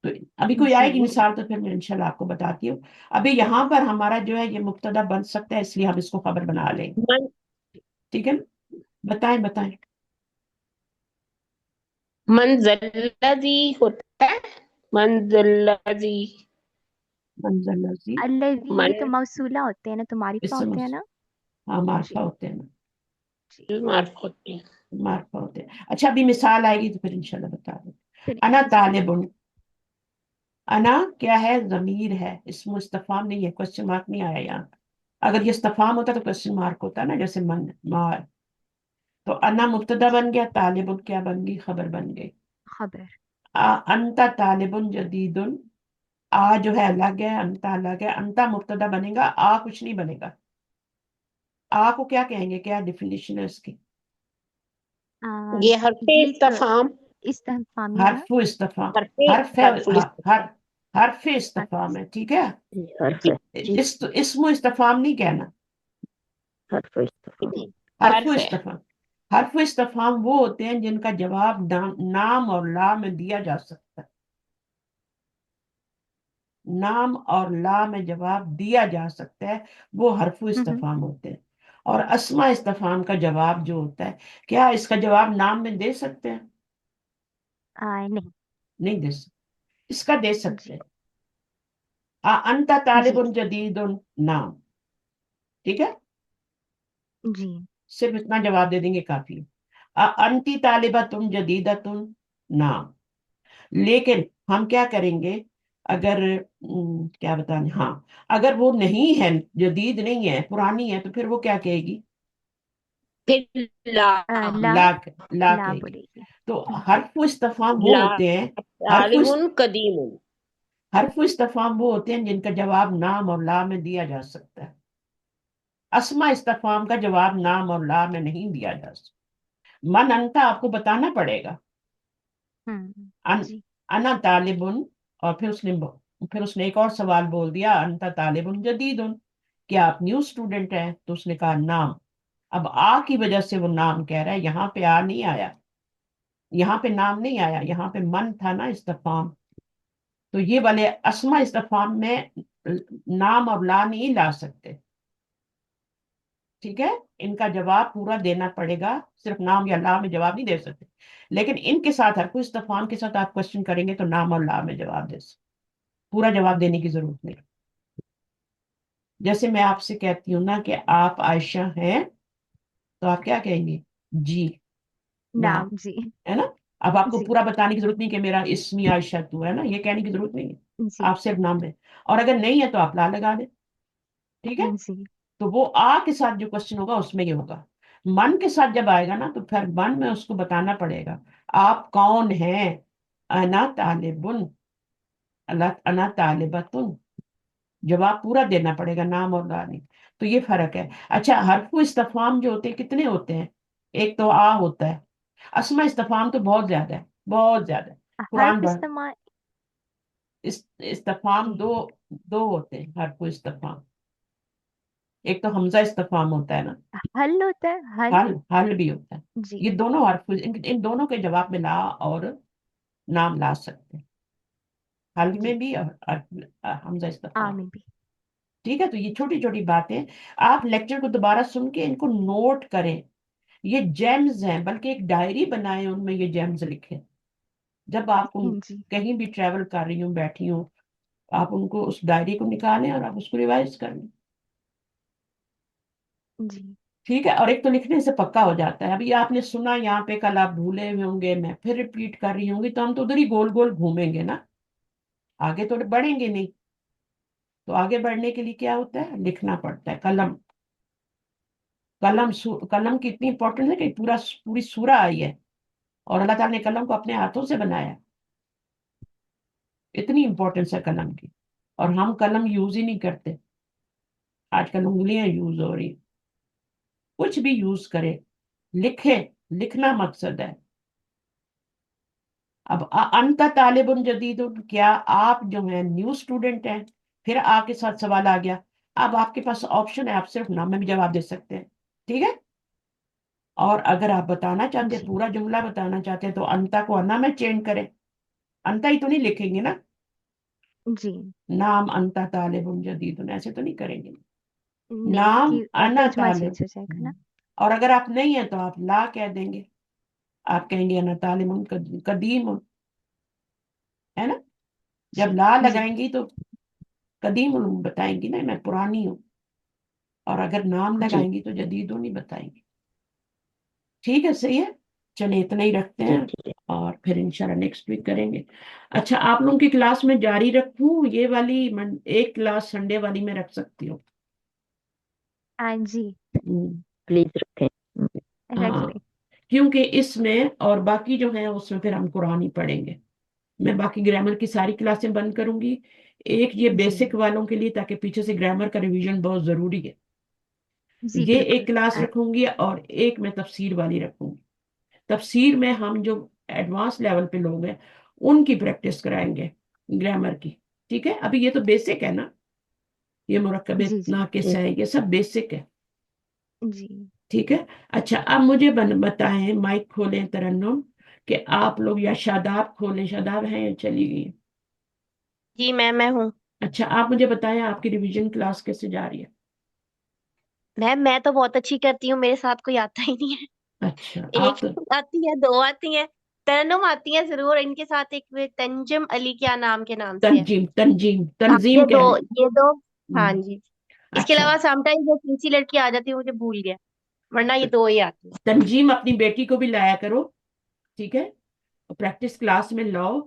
तो अभी कोई जी आएगी मिसाल तो फिर मैं इंशाल्लाह आपको बताती हूँ। अभी यहाँ पर हमारा जो है ये मुब्तदा बन सकता है, इसलिए हम इसको खबर बना लेंगे, मन, ठीक है ना। बताएं बताएं। मंजलजी होता है, मंजलजी। मंजर नजी, अल्लज़ी, ये मन, तो मौसूला होते हैं ना, तो मारिफा इससे होते हैं ना। हाँ, मार्फा जी होते हैं ना। जी मार्फ होते हैं। मार्फा होते हैं। अच्छा अभी मिसाल आएगी तो फिर इंशाल्लाह बता दें। चलिए अना जी तालिबुन, अना क्या है, जमीर है, इसमें इस्तफाम नहीं है, क्वेश्चन मार्क नहीं आया यहाँ। अगर ये इस्तफाम होता तो क्वेश्चन मार्क होता ना, जैसे मन मार। तो अना मुब्तदा बन गया, तालिबुन क्या बन गई, खबर बन गई। खबर अंता तालिबुन जदीदुन, आ जो है अलग है, अंता अलग है। अंता मुब्तदा बनेगा, आ कुछ नहीं बनेगा। आ को क्या कहेंगे, क्या डेफिनेशन है उसकी? आ, ये हरफे ये एक इस्तफाम, इस्तेफामी है। हरफु इस्तफाम, हरफे हरफ है, हरफुल हर हरफ हर इस्तफाम है, ठीक है। हर्फ जी, है जी, इसमु इस्तफाम नहीं कहना, हर्फ इस्तफाम। जी, हरफु हर्फ है। इस्तफाम। हरफु इस्तफाम वो होते हैं जिनका जवाब नाम और ला में दिया जा सकता है। नाम और ला में जवाब दिया जा सकता है, वो हरफु हम्म, इस्तफाम होते हैं। और अस्मा इस्तफाम का जवाब जो होता है, क्या इसका जवाब नाम में दे सकते हैं? नहीं नहीं दे सकते। इसका दे सकते जी हैं। अंता जी तालिबुन जदीदुन, नाम, ठीक है, जी सिर्फ इतना जवाब दे देंगे काफी है। अंती तालिबतुन जदीदतुन, नाम। लेकिन हम क्या करेंगे, अगर क्या बताएं, हाँ, अगर वो नहीं है, जदीद नहीं है, पुरानी है, तो फिर वो क्या कहेगी, फिर ला, ला ला, ला ला कहेगी। बोलेगी। तो हरफ इस्तफाम वो ला होते हैं, हरफ तालिबुन कदीमुन। हरफ इस्तफाम वो होते हैं जिनका जवाब नाम और ला में दिया जा सकता है। अस्मा इस्तफाम का जवाब नाम और ला में नहीं दिया जा सकता। मन अंता आपको बताना पड़ेगा। अन, जी अना तालिबुन, और फिर उसने एक और सवाल बोल दिया, अंता तालिबुन जदीदुन, क्या आप न्यू स्टूडेंट हैं? तो उसने कहा नाम। अब आ की वजह से वो नाम कह रहा है, यहाँ पे आ नहीं आया, यहाँ पे नाम नहीं आया, यहाँ पे मन था ना इस्तफाम। तो ये वाले अस्मा इस्तफाम में नाम और ला नहीं ला सकते, ठीक है। इनका जवाब पूरा देना पड़ेगा, सिर्फ नाम या ला में जवाब नहीं दे सकते। लेकिन इनके साथ हर कोई इस्तफाम के साथ आप क्वेश्चन करेंगे तो नाम और ला में जवाब दे सकते, पूरा जवाब देने की जरूरत नहीं। जैसे मैं आपसे कहती हूँ ना कि आप आयशा हैं, तो आप क्या कहेंगे, जी, नाम, नाम जी है ना। अब आपको जी पूरा बताने की जरूरत नहीं कि मेरा इसमी आयशा तू, है ना, ये कहने की जरूरत नहीं है। जी आप सिर्फ नाम है, और अगर नहीं है तो आप ला लगा दें, ठीक है। जी तो वो आ के साथ जो क्वेश्चन होगा उसमें ये होगा। मन के साथ जब आएगा ना, तो फिर मन में उसको बताना पड़ेगा, आप कौन हैं, अना तालिबुन, अना तालिबतुन, जवाब पूरा देना पड़ेगा, नाम और ला नहीं। तो ये फर्क है। अच्छा हरफु इस्तफाम जो होते हैं कितने होते हैं, एक तो आ होता है। अस्मा इस्तफाम तो बहुत ज्यादा है, बहुत ज्यादा है। कुरान हर्फ भर इस्तेमाल इस्तफाम जी दो, दो होते हैं हरफु इस्तफाम। एक तो हमजा इस्तफाम होता है ना, हल होता है हल हल हल भी होता है। जी ये दोनों हरफ, इन दोनों के जवाब में ला और नाम ला सकते हैं, हल जी में भी और हमजा इस्तफाम। आमी भी ठीक है, तो ये छोटी छोटी बातें आप लेक्चर को दोबारा सुन के इनको नोट करें। ये जेम्स हैं, बल्कि एक डायरी बनाए, उनमें ये जेम्स लिखे। जब आप जी कहीं भी ट्रेवल कर रही हूँ, बैठी हूँ, आप उनको उस डायरी को निकालें और आप उसको रिवाइज कर लें, जी ठीक है। और एक तो लिखने से पक्का हो जाता है। अभी आपने सुना यहाँ पे, कल आप भूले हुए होंगे, मैं फिर रिपीट कर रही होंगी, तो हम तो उधर ही गोल गोल घूमेंगे ना, आगे तो बढ़ेंगे नहीं। तो आगे बढ़ने के लिए क्या होता है, लिखना पड़ता है। कलम, कलम की इतनी इंपॉर्टेंस है कि पूरी सूरा आई है, और अल्लाह ताला ने कलम को अपने हाथों से बनाया। इतनी इंपॉर्टेंस है कलम की, और हम कलम यूज ही नहीं करते। आजकल उंगलियां यूज हो रही। कुछ भी यूज करे, लिखे, लिखना मकसद है। अब अंत तालिबुन जदीदुन, क्या आप जो है न्यू स्टूडेंट हैं? फिर आपके साथ सवाल आ गया। अब आपके पास ऑप्शन है, आप सिर्फ नाम में भी जवाब दे सकते हैं, ठीक है। और अगर आप बताना चाहते हैं, जी पूरा जुमला बताना चाहते हैं, तो अंता को अना में चेंज करें। अंता ही तो नहीं लिखेंगे ना, जी नाम अंता तालिबुन जदीदुन ऐसे तो नहीं करेंगे। नहीं नाम क्योंकि अना तर्जुमा तालिब, चेंज हो जाएगा ना और अगर आप नहीं है तो आप ला कह देंगे। आप कहेंगे अना तालिमुन कदीम, है ना। जब जी ला जी लगाएंगी तो कदीम बताएंगी ना, मैं पुरानी हूँ। और अगर नाम जी, लगाएंगी तो जदीद नहीं बताएंगी। ठीक है, सही है, चलिए इतना ही रखते जी हैं ठीक है। और फिर इंशाल्लाह नेक्स्ट वीक करेंगे। अच्छा, आप लोगों की क्लास में जारी रखूं ये वाली एक क्लास संडे वाली में रख सकती हूँ? जी हम्म, प्लीज रखें। रख हाँ, ले। क्योंकि इसमें और बाकी जो है उसमें फिर हम कुरान ही पढ़ेंगे। मैं बाकी ग्रामर की सारी क्लासें बंद करूंगी, एक ये जी बेसिक वालों के लिए, ताकि पीछे से ग्रामर का रिवीजन बहुत जरूरी है। जी ये एक बिल्कुल। क्लास रखूंगी और एक मैं तफसीर वाली रखूंगी। तफसीर में हम जो एडवांस लेवल पे लोग हैं उनकी प्रैक्टिस कराएंगे ग्रामर की। ठीक है, अभी ये तो बेसिक है ना, ये मुरक्कब जी जी नाकिस ठीक। है, ये सब बेसिक है। जी ठीक है। अच्छा, अब मुझे बताएं, माइक खोलें तरन्नुम, कि आप लोग, या शादाब खोलें, शादाब हैं या चली गई? जी मैं हूँ। अच्छा, आप मुझे बताएं आपकी रिवीजन क्लास कैसे जा रही है? मैम मैं तो बहुत अच्छी करती हूँ, मेरे साथ कोई आता ही नहीं है। अच्छा, आप एक तो आती है, दो आती है, तरन्नुम आती है जरूर, इनके साथ एक वे तंजम अली क्या नाम के नाम से है। तंजीम, तंजीम हाँ तंजीम ये दो, कह लें। ये दो। हाँ हम्म, जी। इसके अच्छा, अलावा समटाइम जो तीसरी लड़की आ जाती है मुझे भूल गया, वरना ये दो ही आती है। तंजीम अपनी बेटी को भी लाया करो। ठीक है, प्रैक्टिस क्लास में लाओ।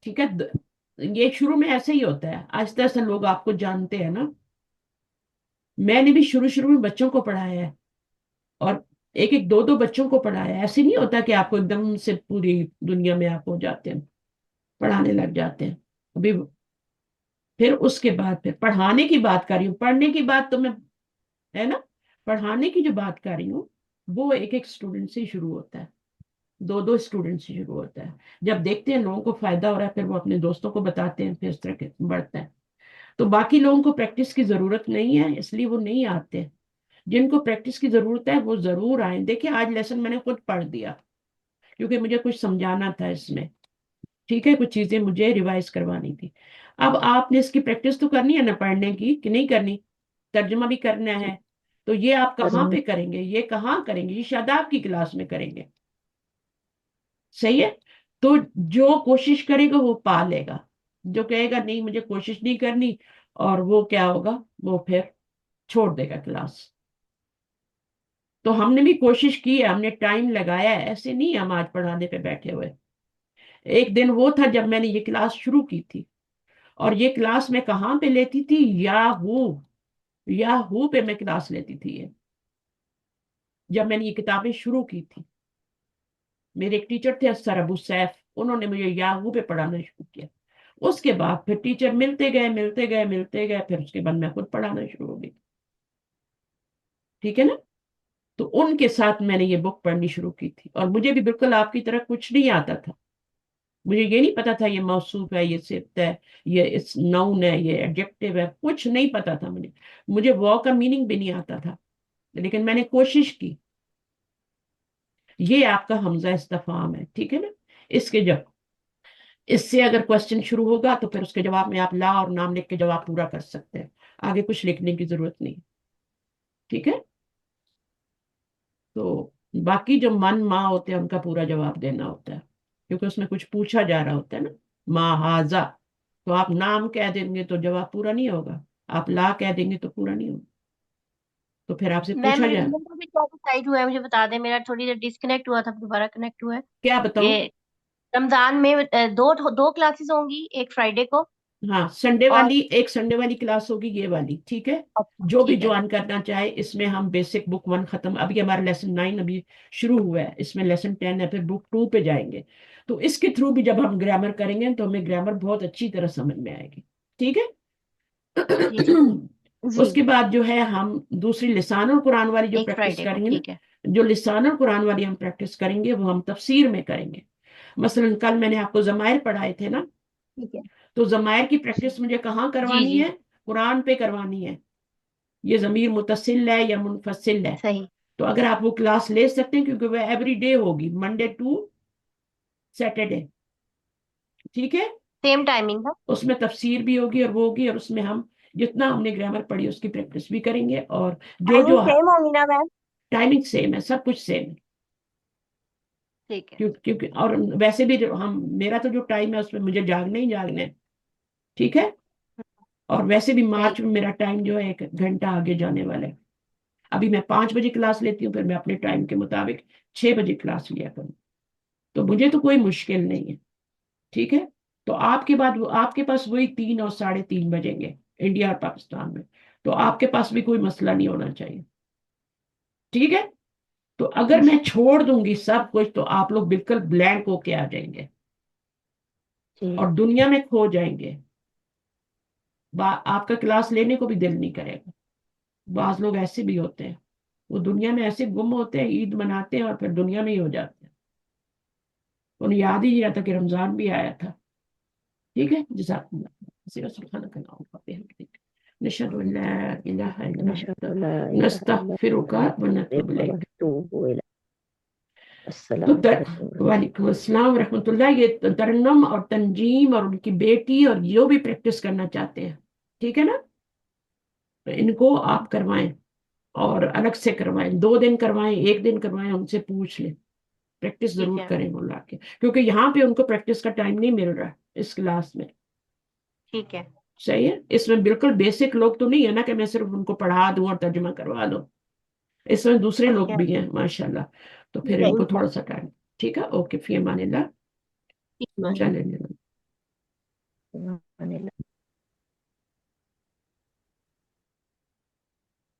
ठीक है, ये शुरू में ऐसे ही होता है, आहिस्ता आहिस्ता लोग आपको जानते हैं ना। मैंने भी शुरू शुरू में बच्चों को पढ़ाया है, और एक एक दो दो बच्चों को पढ़ाया है। ऐसे नहीं होता कि आपको एकदम से पूरी दुनिया में आप हो जाते हैं, पढ़ाने लग जाते हैं अभी। फिर उसके बाद फिर पढ़ाने की बात कर रही हूँ, पढ़ने की बात तो मैं, है ना, पढ़ाने की जो बात कर रही हूँ वो एक एक स्टूडेंट से ही शुरू होता है, दो दो स्टूडेंट से शुरू होता है। जब देखते हैं लोगों को फायदा हो रहा है, फिर वो अपने दोस्तों को बताते हैं, फिर इस तरह के बढ़ता है। तो बाकी लोगों को प्रैक्टिस की जरूरत नहीं है, इसलिए वो नहीं आते। जिनको प्रैक्टिस की जरूरत है वो जरूर आए। देखिए, आज लेसन मैंने खुद पढ़ दिया, क्योंकि मुझे कुछ समझाना था इसमें। ठीक है, कुछ चीजें मुझे रिवाइज करवानी थी। अब आपने इसकी प्रैक्टिस तो करनी है ना, पढ़ने की, कि नहीं करनी? तर्जुमा भी करना जी है। तो ये आप कहाँ करूंगी। पे करेंगे, ये कहाँ करेंगे? ये शादाब की क्लास में करेंगे। सही है। तो जो कोशिश करेगा वो पा लेगा, जो कहेगा नहीं मुझे कोशिश नहीं करनी, और वो क्या होगा, वो फिर छोड़ देगा क्लास। तो हमने भी कोशिश की है, हमने टाइम लगाया है, ऐसे नहीं हम आज पढ़ाने पे बैठे हुए। एक दिन वो था जब मैंने ये क्लास शुरू की थी, और ये क्लास मैं कहाँ पे लेती थी? याहू, याहू पे मैं क्लास लेती थी ये, जब मैंने ये किताबें शुरू की थी। मेरे एक टीचर थे असर अबू सैफ, उन्होंने मुझे याहू पे पढ़ाना शुरू किया। उसके बाद फिर टीचर मिलते गए मिलते गए मिलते गए, फिर उसके बाद मैं खुद पढ़ाना शुरू हो गई। ठीक है ना? तो उनके साथ मैंने ये बुक पढ़नी शुरू की थी, और मुझे भी बिल्कुल आपकी तरह कुछ नहीं आता था। मुझे ये नहीं पता था ये मौसूफ है, ये सिफ्त है, ये इस नाउन है, ये एडजेक्टिव है, कुछ नहीं पता था मुझे। मुझे वॉ का मीनिंग भी नहीं आता था, लेकिन मैंने कोशिश की। ये आपका हमजा इस्तिफाम है, ठीक है ना? इसके जब इससे अगर क्वेश्चन शुरू होगा तो फिर उसके जवाब में आप ला और नाम लिख के जवाब पूरा कर सकते हैं, आगे कुछ लिखने की जरूरत नहीं। ठीक है। तो बाकी जो मन माँ होते हैं उनका पूरा जवाब देना होता है, क्योंकि उसमें कुछ पूछा जा रहा होता है ना। माँ हाजा, तो आप नाम कह देंगे तो जवाब पूरा नहीं होगा, आप ला कह देंगे तो पूरा नहीं होगा, तो फिर आपसे मैम पूछा मेरे जा रहा। नंबर पे क्या डिसाइड हुआ है मुझे बता दें, मेरा थोड़ी देर डिस्कनेक्ट हुआ था, दोबारा कनेक्ट हुआ है। क्या बताऊं? ये रमजान में दो दो क्लासेस होंगी, एक फ्राइडे को। हाँ, संडे और वाली, एक संडे वाली क्लास होगी, ये वाली, ठीक है। अच्छा जो भी ठीक है। ज्वाइन करना चाहे, इसमें हम बेसिक बुक 1 खत्म, अभी हमारा लेसन 9 अभी शुरू हुआ है, इसमें लेसन 10 है, फिर बुक 2 पे जाएंगे। तो इसके थ्रू भी जब हम ग्रामर करेंगे तो हमें ग्रामर बहुत अच्छी तरह समझ में आएगी। ठीक है। जी ठीक है। जी उसके बाद जो है हम दूसरी लिसान और कुरान वाली जो एक प्रैक्टिस फ्राइडे को करेंगे ना, ठीक है। जो लिसान और कुरान वाली हम प्रैक्टिस करेंगे वो हम तफसीर में करेंगे। मसलन कल मैंने आपको जमायर पढ़ाए थे ना, ठीक है। तो जमायर की प्रैक्टिस मुझे कहाँ जी करवानी जी है? कुरान पे करवानी है। ये जमीर मुतसिल है या मुनफसिल है? सही। तो अगर आप वो क्लास ले सकते हैं, क्योंकि वो एवरी डे होगी, मंडे टू सैटरडे। ठीक है। सेम टाइमिंग है। उसमें तफसीर भी होगी और वो होगी, और उसमें हम जितना हमने ग्रामर पढ़ी उसकी प्रैक्टिस भी करेंगे, और जो टाइमिंग जो सेम होगी ना मैम? टाइमिंग सेम है, सब कुछ सेम है। ठीक है। क्योंकि और वैसे भी हम, मेरा तो जो टाइम है उसमें मुझे जागना ही जागना है। ठीक है। और वैसे भी सही। मार्च में मेरा टाइम जो है 1 घंटा आगे जाने वाला है। ابھی میں 5 بجے کلاس لیتی ہوں، پھر میں اپنے ٹائم کے مطابق 6 بجے کلاس لیا کروں، تو مجھے تو کوئی مشکل نہیں ہے، ٹھیک ہے؟ تو آپ کے بعد آپ کے پاس وہی 3 اور 3:30 بجیں گے انڈیا اور پاکستان میں، تو آپ کے پاس بھی کوئی مسئلہ نہیں ہونا چاہیے، ٹھیک ہے؟ تو اگر میں چھوڑ دوں گی سب کچھ تو آپ لوگ بالکل بلینک ہو کے آ جائیں گے جی اور دنیا میں کھو جائیں گے، آپ کا کلاس لینے کو بھی دل نہیں کرے گا۔ بعض لوگ ایسے بھی ہوتے ہیں، وہ دنیا میں ایسے گم ہوتے ہیں، عید مناتے ہیں اور پھر دنیا میں ہی ہو جاتے ہیں، انہیں یاد ہی نہیں رہتا کہ رمضان بھی آیا تھا، ٹھیک ہے؟ جزاک اللہ سبحانک اللہم وبحمدک نشہد ان لا الہ الا نشهد انت أن لا إله إلا نستغفرک أنت ونتوب نستغفرك الیک۔ ونتوب إليك. تو السلام عليكم ورحمة الله. وعلیکم السلام ورحمۃ اللہ۔ یہ ترنم اور تنجیم اور ان کی بیٹی اور جو بھی پریکٹس کرنا چاہتے ہیں، ٹھیک ہے نا، ان کو آپ کروائیں اور الگ سے کروائیں، 2 دن کروائیں، 1 دن کروائیں، ان سے پوچھ لیں، پریکٹس ٹھیک ضرور ہے کریں وہ لا کے، کیونکہ یہاں پہ ان کو پریکٹس کا ٹائم نہیں مل رہا اس کلاس میں، ٹھیک ہے صحیح ہے؟ اس میں بالکل بیسک لوگ تو نہیں ہے نا کہ میں صرف ان کو پڑھا دوں اور ترجمہ کروا دوں، اس میں دوسرے لوگ بھی ہیں ماشاءاللہ، تو پھر ان کو تھوڑا سا ٹائم، ٹھیک ہے؟ اوکے، فی امان اللہ، ٹھیک ہے چلیں۔ مان اللہ.